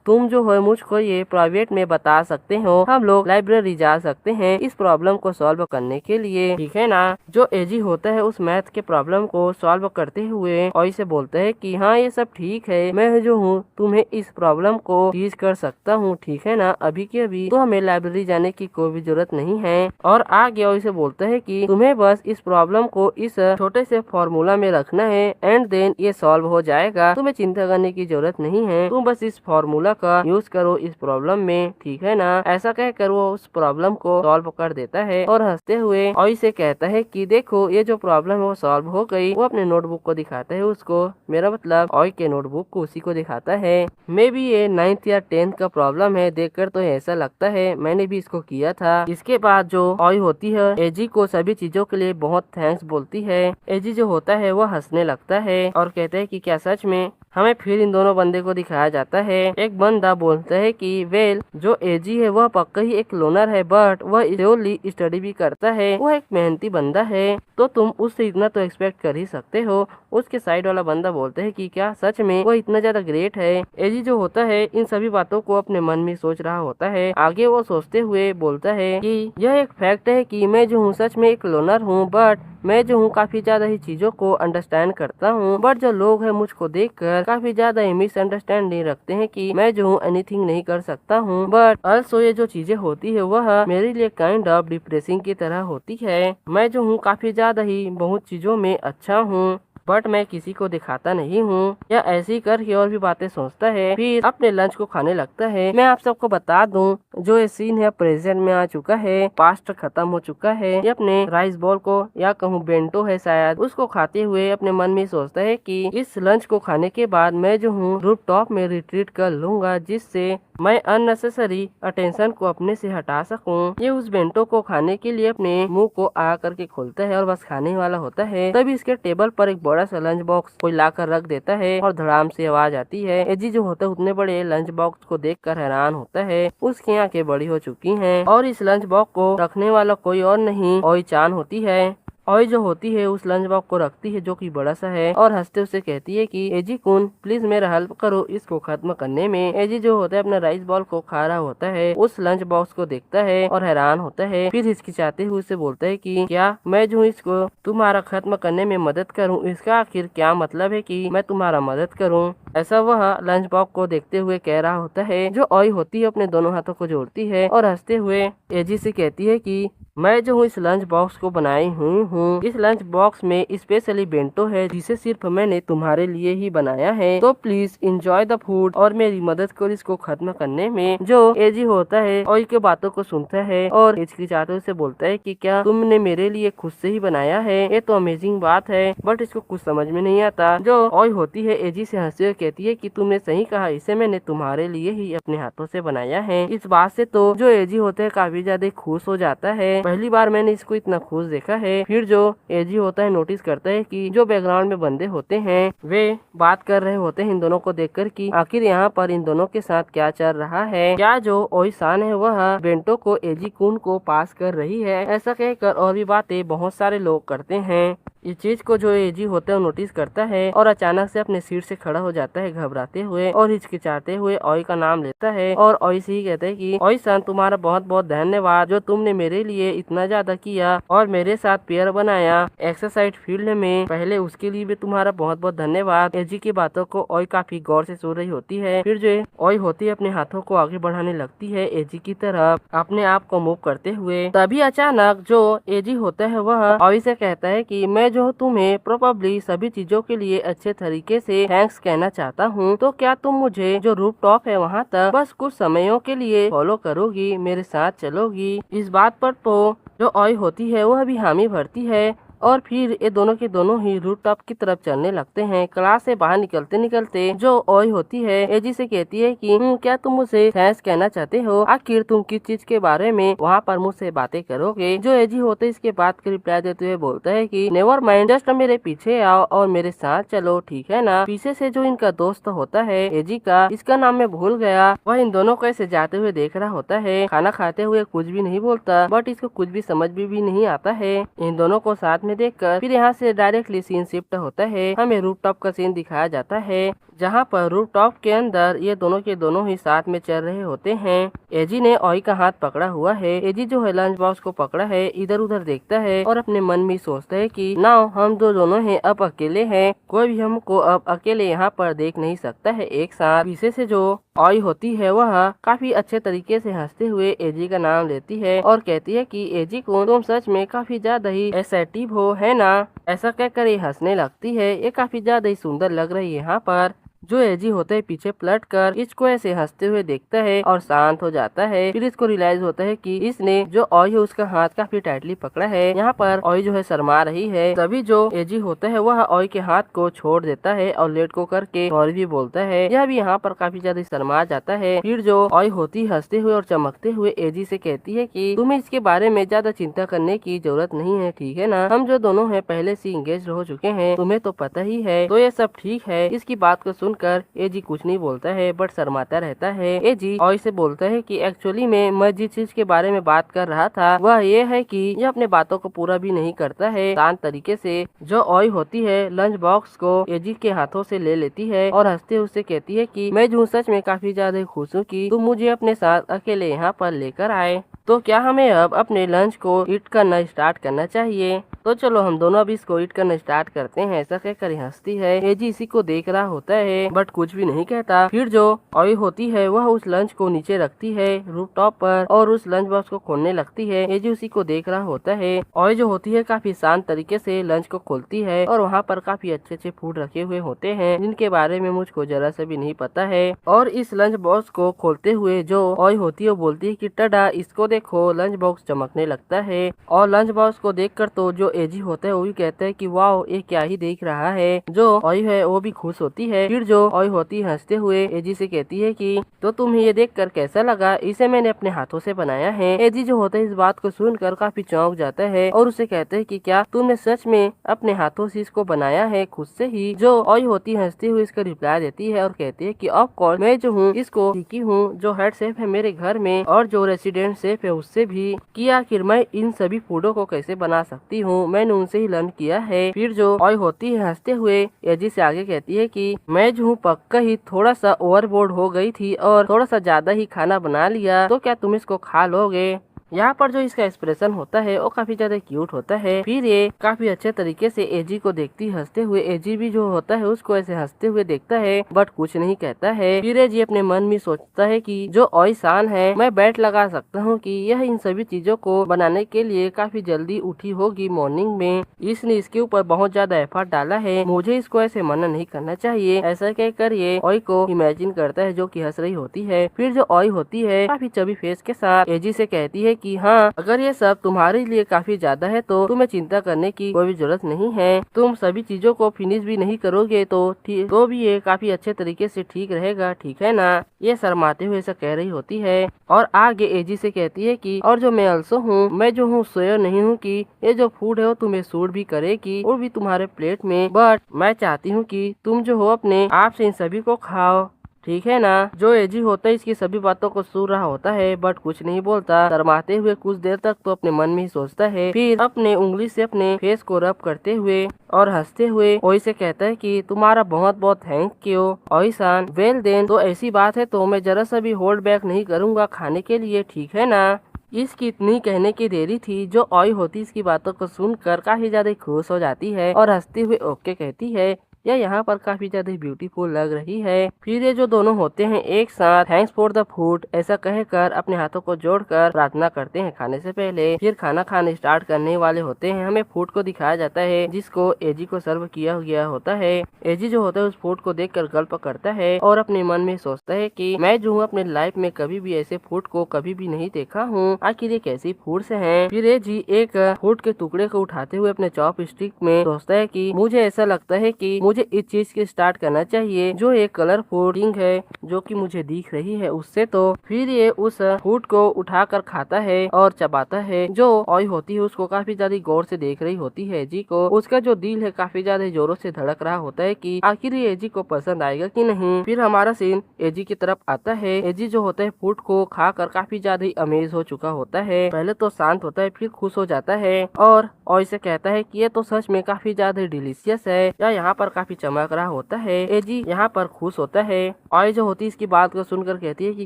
A: तुम जो है मुझको ये प्राइवेट में बता सकते हो, हम लोग लाइब्रेरी जा सकते हैं इस प्रॉब्लम को सॉल्व करने के लिए, ठीक है ना? जो एजी होता है उस मैथ के प्रॉब्लम को सॉल्व करते हुए ओई से बोलता है कि हाँ ये सब ठीक है, मैं जो हूँ तुम्हें इस प्रॉब्लम को टीच कर सकता हूँ, ठीक है ना? अभी के अभी तो हमें लाइब्रेरी जाने की कोई भी जरूरत नहीं है। और आगे ओई से बोलता है कि तुम्हें बस इस प्रॉब्लम को इस छोटे से फॉर्मूला में रखना है एंड देन ये सॉल्व हो जाएगा, तुम्हें चिंता करने की जरूरत नहीं है, तुम बस इस फॉर्मूला का यूज करो इस प्रॉब्लम में, ठीक है ना? ऐसा कहकर वो उस प्रॉब्लम को सॉल्व कर देता है और हंसते हुए ओई से कहता है कि देखो ये जो प्रॉब्लम है वो सॉल्व हो गई। वो अपने नोटबुक को दिखाता है उसको, मेरा मतलब ओई के नोटबुक को उसी को दिखाता है। मे बी ये 9th या 10th का प्रॉब्लम है, देखकर तो ऐसा लगता है मैंने भी इसको किया था। इसके बाद जो ओई होती है एजी को सभी चीजों के लिए बहुत थैंक्स बोलती है। एजी जो होता है वो हंसने लगता है और कहते हैं कि क्या सच में? हमें फिर इन दोनों बंदे को दिखाया जाता है। एक बंदा बोलता है कि वेल जो एजी है वह पक्का ही एक लोनर है बट वह स्योरली स्टडी भी करता है, वह एक मेहनती बंदा है, तो तुम उससे इतना तो एक्सपेक्ट कर ही सकते हो। उसके साइड वाला बंदा बोलता है कि क्या सच में वह इतना ज्यादा ग्रेट है? एजी जो होता है इन सभी बातों को अपने मन में सोच रहा होता है। आगे वो सोचते हुए बोलता है कि यह एक फैक्ट है कि मैं जो हूँ सच में एक लोनर हूँ बट मैं जो हूँ काफी ज्यादा ही चीजों को अंडरस्टैंड करता हूँ, बट जो लोग हैं मुझको देखकर काफी ज्यादा ही मिसअंडरस्टैंडिंग रखते हैं कि मैं जो हूँ एनीथिंग नहीं कर सकता हूँ। बट अल्सो ये जो चीजें होती है वह मेरे लिए काइंड ऑफ डिप्रेसिंग की तरह होती है। मैं जो हूँ काफी ज्यादा ही बहुत चीजों में अच्छा हूँ बट मैं किसी को दिखाता नहीं हूँ। या ऐसी करके और भी बातें सोचता है, फिर अपने लंच को खाने लगता है। मैं आप सबको बता दूं जो ये सीन है प्रेजेंट में आ चुका है, पास्ट खत्म हो चुका है। ये अपने राइस बॉल को या कहूँ बेंटो है शायद, उसको खाते हुए अपने मन में सोचता है कि इस लंच को खाने के बाद मैं जो हूँ रूफ टॉप में रिट्रीट कर लूंगा जिससे मैं अननेसेसरी अटेंशन को अपने से हटा सकूं। ये उस बेंटो को खाने के लिए अपने मुंह को आ करके खोलता है और बस खाने वाला होता है। तभी इसके टेबल पर एक बड़ा सा लंच बॉक्स कोई लाकर रख देता है और धड़ाम से आवाज आती है। एजी जो होता है उतने बड़े लंच बॉक्स को देखकर हैरान होता है, उसकी आंखें बड़ी हो चुकी हैं और इस लंच बॉक्स को रखने वाला कोई और नहीं ओई चान होती है। ओई जो होती है उस लंच बॉक्स को रखती है जो कि बड़ा सा है और हंसते उसे कहती है कि एजी कुन प्लीज मेरा हेल्प करो इसको खत्म करने में। एजी जो होता है अपना राइस बॉल को खा रहा होता है, उस लंच बॉक्स को देखता है और हैरान होता है। फिर हिचकिचाते हुए उसे बोलता है कि क्या मैं जो इसको तुम्हारा खत्म करने में मदद करूँ? इसका आखिर क्या मतलब है कि मैं तुम्हारा मदद करूँ? ऐसा वह लंच बॉक्स को देखते हुए कह रहा होता है। जो ओई होती है अपने दोनों हाथों को जोड़ती है और हंसते हुए एजी से कहती है कि मैं जो हूँ इस लंच बॉक्स को बनाई हुई हूँ। इस लंच बॉक्स में स्पेशली बेंटो है जिसे सिर्फ मैंने तुम्हारे लिए ही बनाया है, तो प्लीज एंजॉय द फूड और मेरी मदद करो इसको खत्म करने में। जो एजी होता है ओई के बातों को सुनता है और हिचकिचाते से बोलता है कि क्या तुमने मेरे लिए खुद से ही बनाया है? ये तो अमेजिंग बात है बट इसको कुछ समझ में नहीं आता। जो ओई होती है एजी से हंसते हुए कहती है कि तुमने सही कहा, इसे मैंने तुम्हारे लिए ही अपने हाथों से बनाया है। इस बात से तो जो एजी होता है काफी ज्यादा खुश हो जाता है, पहली बार मैंने इसको इतना खुश देखा है। फिर जो एजी होता है नोटिस करता है कि जो बैकग्राउंड में बंदे होते हैं वे बात कर रहे होते हैं इन दोनों को देखकर कि आखिर यहाँ पर इन दोनों के साथ क्या चल रहा है। क्या जो ओई सान है वह बेंटो को एजी कुन को पास कर रही है? ऐसा कहकर और भी बातें बहुत सारे लोग करते हैं। इस चीज को जो एजी होता है नोटिस करता है और अचानक से अपने सीट से खड़ा हो जाता है घबराते हुए और हिचकिचाते हुए ओई का नाम लेता है और ओई से ही कहता है कि ओई सान तुम्हारा बहुत बहुत धन्यवाद जो तुमने मेरे लिए इतना ज्यादा किया और मेरे साथ पेयर बनाया एक्सरसाइज फील्ड में, पहले उसके लिए भी तुम्हारा बहुत बहुत धन्यवाद। एजी की बातों को ओई काफी गौर से सुन रही होती है। फिर जो ओई होती है अपने हाथों को आगे बढ़ाने लगती है एजी की तरफ, अपने आप को मूव करते हुए। तभी अचानक जो एजी होता है वह ओई से कहता है कि मैं जो तुम्हें प्रोबेबली सभी चीजों के लिए अच्छे तरीके से थैंक्स कहना चाहता हूँ, तो क्या तुम मुझे जो रूफ टॉप है वहाँ तक बस कुछ समयों के लिए फॉलो करोगी, मेरे साथ चलोगी। इस बात पर तो जो ओई होती है वह भी हामी भरती है और फिर ये दोनों के दोनों ही रूफ टॉप की तरफ चलने लगते हैं। क्लास से बाहर निकलते निकलते जो ओई होती है एजी से कहती है कि क्या तुम मुझे थैंक्स कहना चाहते हो, आखिर तुम किस चीज के बारे में वहाँ पर मुझसे बातें करोगे। जो एजी होते इसके बात का रिप्लाई देते हुए बोलता है कि नेवर माइंड, जस्ट मेरे पीछे आओ और मेरे साथ चलो, ठीक है ना। पीछे से जो इनका दोस्त होता है एजी का, इसका नाम मैं भूल गया, वह इन दोनों को ऐसे जाते हुए देख रहा होता है। खाना खाते हुए कुछ भी नहीं बोलता, बट इसको कुछ भी समझ भी नहीं आता है। इन दोनों को साथ में देखकर फिर यहाँ से डायरेक्टली सीन शिफ्ट होता है। हमें रूफ टॉप का सीन दिखाया जाता है जहाँ पर रूफ टॉप के अंदर ये दोनों के दोनों ही साथ में चल रहे होते हैं। एजी ने ओई का हाथ पकड़ा हुआ है। एजी जो है लंच बॉक्स को पकड़ा है, इधर उधर देखता है और अपने मन में सोचता है कि नाउ हम दोनों हैं अब अकेले हैं, कोई भी हमको अब अकेले यहाँ पर देख नहीं सकता है एक साथ। पीछे से जो ओई होती है वह काफी अच्छे तरीके से हंसते हुए एजी का नाम लेती है और कहती है कि एजी को तुम सच में काफी ज्यादा ही एक्साइटिव हो, है ना। ऐसा कहकर ये हंसने लगती है। ये काफी ज्यादा ही सुंदर लग रही है यहाँ पर। जो एजी होता है पीछे पलट कर इसको ऐसे हंसते हुए देखता है और शांत हो जाता है। फिर इसको रियलाइज होता है कि इसने जो ओई है उसका हाथ काफी टाइटली पकड़ा है। यहाँ पर ओई जो है शर्मा रही है। तभी जो एजी होता है वह ओई के हाथ को छोड़ देता है और लेट को करके सॉरी भी बोलता है। यह भी यहाँ पर काफी ज्यादा शर्मा जाता है। फिर जो ओई होती हंसते हुए और चमकते हुए एजी से कहती है कि तुम्हें इसके बारे में ज्यादा चिंता करने की जरूरत नहीं है, ठीक है ना। हम जो दोनों हैं पहले से इंगेज हो चुके हैं, तुम्हें तो पता ही है, तो ये सब ठीक है। इसकी बात को कर एजी कुछ नहीं बोलता है बट शर्माता रहता है। एजी ओई से बोलता है कि एक्चुअली मैं जिस चीज के बारे में बात कर रहा था वह ये है कि यह अपने बातों को पूरा भी नहीं करता है शांत तरीके से। जो ओई होती है लंच बॉक्स को एजी के हाथों से ले लेती है और हंसते उससे कहती है कि मैं जो सच में काफी ज्यादा खुश हूँ कि तुम मुझे अपने साथ अकेले यहाँ पर लेकर आए। तो क्या हमें अब अपने लंच को ईट करना स्टार्ट करना चाहिए। तो चलो हम दोनों अभी इसको ईट करना स्टार्ट करते हैं। ऐसा कहकर हंसती है। एजी इसी को देख रहा होता है बट कुछ भी नहीं कहता। फिर जो ओई होती है वह उस लंच को नीचे रखती है रूफ टॉप पर और उस लंच बॉक्स को खोलने लगती है। एजी उसी को देख रहा होता है। ओई जो होती है काफी शांत तरीके से लंच को खोलती है और वहाँ पर काफी अच्छे अच्छे फूड रखे हुए होते हैं जिनके बारे में मुझको जरा सा भी नहीं पता है। और इस लंच बॉक्स को खोलते हुए जो ओई होती है वो बोलती है कि टडा, इसको देखो, लंच बॉक्स चमकने लगता है। और लंच बॉक्स को देखकर तो जो एजी होता है वो भी कहता है कि वाओ, ये क्या ही देख रहा है। जो ओई है वो भी खुश होती है। फिर जो ओई होती है हंसते हुए एजी से कहती है कि तो तुम्हें ये देखकर कैसा लगा, इसे मैंने अपने हाथों से बनाया है। एजी जो होता है इस बात को सुनकर काफी चौंक जाता है और उसे कहते हैं कि क्या तुमने सच में अपने हाथों से इसको बनाया है खुद से ही। जो ओई होती हंसते हुए इसका रिप्लाई देती है और कहती है कि ऑफ कोर्स, मैं जो हूँ इसको सीखी हूँ जो हेड शेफ है मेरे घर में और जो रेसिडेंट शेफ है उससे भी, कि आखिर मैं इन सभी फूडों को कैसे बना सकती हूँ, मैंने उनसे ही लर्न किया है। फिर जो ओई होती है हंसते हुए एजी से आगे कहती है कि मैं जो हूँ पक्का ही थोड़ा सा ओवरबोर्ड हो गई थी और थोड़ा सा ज्यादा ही खाना बना लिया, तो क्या तुम इसको खा लोगे। यहाँ पर जो इसका एक्सप्रेशन होता है वो काफी ज्यादा क्यूट होता है। फिर ये काफी अच्छे तरीके से एजी को देखती हंसते हुए, एजी भी जो होता है उसको ऐसे हंसते हुए देखता है बट कुछ नहीं कहता है। फिर एजी अपने मन में सोचता है कि जो ओई सान है, मैं बैट लगा सकता हूँ कि यह इन सभी चीजों को बनाने के लिए काफी जल्दी उठी होगी मॉर्निंग में, इसने इसके ऊपर बहुत ज्यादा एफर्ट डाला है, मुझे इसको ऐसे मना नहीं करना चाहिए। ऐसा कहकर ये ओई को इमेजिन करता है जो कि हंस रही होती है। फिर जो ओई होती है काफी चबी फेस के साथ एजी से कहती है कि हाँ, अगर ये सब तुम्हारे लिए काफी ज्यादा है तो तुम्हें चिंता करने की कोई भी जरूरत नहीं है। तुम सभी चीजों को फिनिश भी नहीं करोगे तो भी ये काफी अच्छे तरीके से ठीक रहेगा, ठीक है ना। ये शर्माते हुए ऐसा कह रही होती है और आगे एजी से कहती है कि और जो मैं अल्सो हूँ, मैं जो हूँ श्योर नहीं हूँ कि ये जो फूड है वो तुम्हें सूट भी करेगी और भी तुम्हारे प्लेट में, बट मैं चाहती हूँ कि तुम जो हो अपने आप से इन सभी को खाओ, ठीक है ना। जो एजी होता है इसकी सभी बातों को सुन रहा होता है बट कुछ नहीं बोलता। शर्माते हुए कुछ देर तक तो अपने मन में ही सोचता है, फिर अपने उंगली से अपने फेस को रब करते हुए और हंसते हुए ओई से कहता है कि तुम्हारा बहुत बहुत थैंक यू ओई सान। वेल देन, तो ऐसी बात है तो मैं जरा सा भी होल्ड बैक नहीं करूँगा खाने के लिए, ठीक है ना। इसकी इतनी कहने की देरी थी, जो ऑय होती इसकी बातों को सुनकर काफी ज्यादा खुश हो जाती है और हंसते हुए ओके कहती है। यह यहाँ पर काफी ज्यादा ब्यूटीफुल लग रही है। फिर ये जो दोनों होते हैं एक साथ थैंक्स फॉर द फूड ऐसा कहकर अपने हाथों को जोड़कर प्रार्थना करते हैं खाने से पहले। फिर खाना खाने स्टार्ट करने वाले होते हैं। हमें फूड को दिखाया जाता है जिसको एजी को सर्व किया गया होता है। एजी जो होता है उस फूड को देखकर गल्प करता है और अपने मन में सोचता है कि मैं जो हूँ अपने लाइफ में कभी भी ऐसे फूड को कभी भी नहीं देखा हूँ, आखिर ये कैसी फूड से हैं। फिर एजी एक फूड के टुकड़े को उठाते हुए अपने चॉप स्टिक में सोचता है कि मुझे ऐसा लगता है कि मुझे इस चीज के स्टार्ट करना चाहिए जो एक कलरफुल रिंग है जो कि मुझे दिख रही है उससे। तो फिर ये उस फूड को उठाकर खाता है और चबाता है। जो ऑय होती है उसको काफी ज्यादा गौर से देख रही होती है एजी को। उसका जो दिल है काफी ज्यादा जोरों से धड़क रहा होता है कि आखिर ये एजी को पसंद आएगा कि नहीं। फिर हमारा सीन एजी की तरफ आता है। एजी जो होता है फूड को खाकर काफी ज्यादा अमेज हो चुका होता है। पहले तो शांत होता है फिर खुश हो जाता है और ऑय से कहता है कि ये तो सच में काफी ज्यादा डिलीशियस है, या यहाँ पर काफी चमक रहा होता है। एजी यहाँ पर खुश होता है। ऑय जो होती है इसकी बात को सुनकर कहती है कि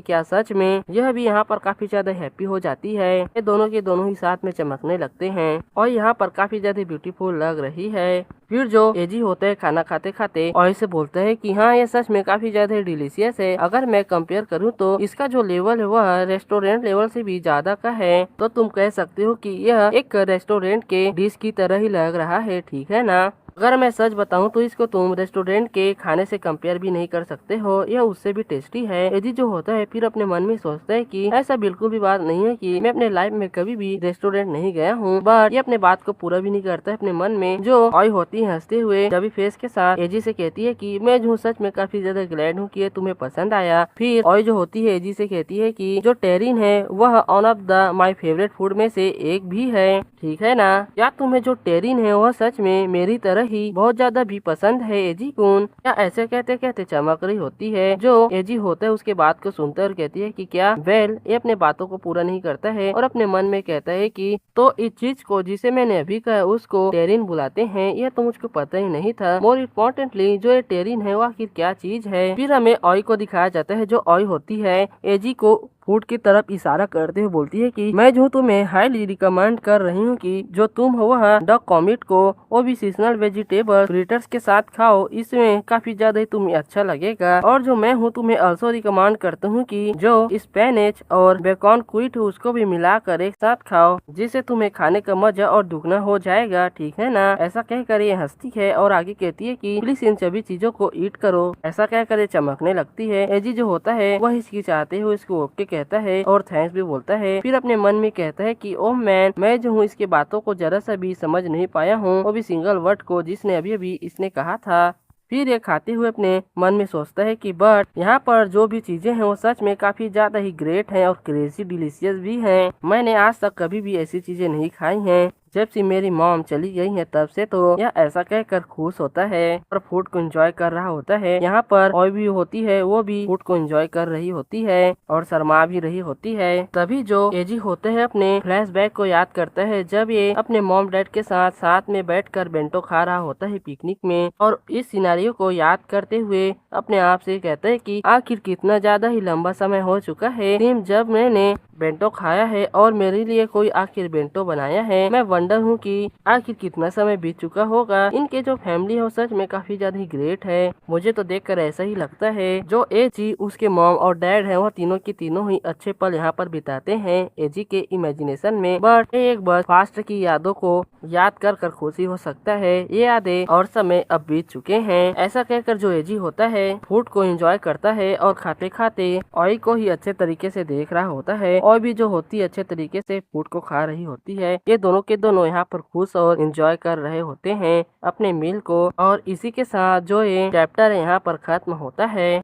A: क्या सच में। यह भी यहाँ पर काफी ज्यादा हैप्पी हो जाती है। ये दोनों के दोनों ही साथ में चमकने लगते हैं और यहाँ पर काफी ज्यादा ब्यूटीफुल लग रही है। फिर जो एजी होता है खाना खाते खाते ऑय से बोलता है कि हाँ ये सच में काफी ज्यादा डिलीशियस है। अगर मैं कंपेयर करूँ तो इसका जो लेवल है वह रेस्टोरेंट लेवल से भी ज्यादा का है। तो तुम कह सकते हो कि यह एक रेस्टोरेंट के डिश की तरह ही लग रहा है, ठीक है ना। अगर मैं सच बताऊं तो इसको तुम रेस्टोरेंट के खाने से कंपेयर भी नहीं कर सकते हो, यह उससे भी टेस्टी है। एजी जो होता है फिर अपने मन में सोचता है कि ऐसा बिल्कुल भी बात नहीं है कि मैं अपने लाइफ में कभी भी रेस्टोरेंट नहीं गया हूँ, बट ये अपने बात को पूरा भी नहीं करता है अपने मन में। जो ऑय होती है हंसते हुए जबी फेस के साथ एजी से कहती है कि मैं जो सच में काफी ज्यादा ग्लैड हूँ कि ये तुम्हें पसंद आया। फिर ऑय जो होती है एजी से कहती है कि जो टेरिन है वह one of the my favourite food में से एक भी है, ठीक है ना। क्या तुम्हें जो टेरिन है वह सच में मेरी तरह ही बहुत ज्यादा भी पसंद है एजी कुन। क्या ऐसे कहते कहते चमक रही होती है। जो एजी होता है उसके बात को सुनता है और कहती है कि क्या। ये अपने बातों को पूरा नहीं करता है और अपने मन में कहता है कि तो इस चीज को जिसे मैंने अभी कहा उसको टेरिन बुलाते हैं, यह तो मुझको पता ही नहीं था। मोर इम्पोर्टेंटली जो ये टेरिन है वो आखिर क्या चीज है। फिर हमें ऑय को दिखाया जाता है। जो ऑय होती है एजी को फूड की तरफ इशारा करते हुए बोलती है कि मैं जो तुम्हें हाईली रिकमेंड कर रही हूँ कि जो तुम हो वह डक कॉमिट को वो भी सीजनल वेजिटेबल फ्रिटर्स के साथ खाओ, इसमें काफी ज्यादा तुम्हें अच्छा लगेगा। और जो मैं हूँ तुम्हें अल्सो रिकमेंड करता हूँ कि जो स्पेनिश और बेकॉन क्विट उसको भी मिलाकर एक साथ खाओ, जिससे तुम्हें खाने का मजा और दुगना हो जाएगा, ठीक है ना। ऐसा कहकर ये हंसती है और आगे कहती है कि प्लीज इन सभी चीजों को ईट करो। ऐसा कहकर ये चमकने लगती है। एजी जो होता है वह इसकी चाहते हुए इसको ओके कहता है और थैंक्स भी बोलता है। फिर अपने मन में कहता है कि ओह मैन, मैं जो हूँ इसके बातों को जरा सा भी समझ नहीं पाया हूँ, वो भी सिंगल वर्ड को जिसने अभी अभी इसने कहा था। फिर ये खाते हुए अपने मन में सोचता है कि बट यहाँ पर जो भी चीजें हैं वो सच में काफी ज्यादा ही ग्रेट हैं और क्रेजी डिलीशियस भी हैं। मैंने आज तक कभी भी ऐसी चीजें नहीं खाई हैं। जब से मेरी मॉम चली गई है तब से तो यह ऐसा कहकर खुश होता है और फूड को एंजॉय कर रहा होता है। यहाँ पर ऑय भी होती है, वो भी फूड को एंजॉय कर रही होती है और शर्मा भी रही होती है। तभी जो एजी होते हैं अपने फ्लैशबैक को याद करता है जब ये अपने मॉम डैड के साथ साथ में बैठकर बेंटो खा रहा होता है पिकनिक में, और इस सिनेरियो को याद करते हुए अपने आप से कहता है कि आखिर कितना ज्यादा ही लंबा समय हो चुका है जब मैंने बेंटो खाया है और मेरे लिए कोई आखिर बेंटो बनाया है। मैं वंडर हूँ कि आखिर कितना समय बीत चुका होगा। इनके जो फैमिली है सच में काफी ज्यादा ही ग्रेट है। मुझे तो देखकर ऐसा ही लगता है। जो एजी उसके मॉम और डैड है वह तीनों की तीनों ही अच्छे पल यहाँ पर बिताते हैं एजी के इमेजिनेशन में। बट एक बार फास्ट की यादों को याद कर खुशी हो सकता है। ये यादें और समय अब बीत चुके हैं। ऐसा कहकर जो एजी होता है फूड को एंजॉय करता है और खाते खाते ऑय को ही अच्छे तरीके से देख रहा होता है। और भी जो होती है अच्छे तरीके से फूड को खा रही होती है। ये दोनों के दोनों यहाँ पर खुश और एंजॉय कर रहे होते हैं अपने मील को। और इसी के साथ जो ये चैप्टर है यहाँ पर खत्म होता है।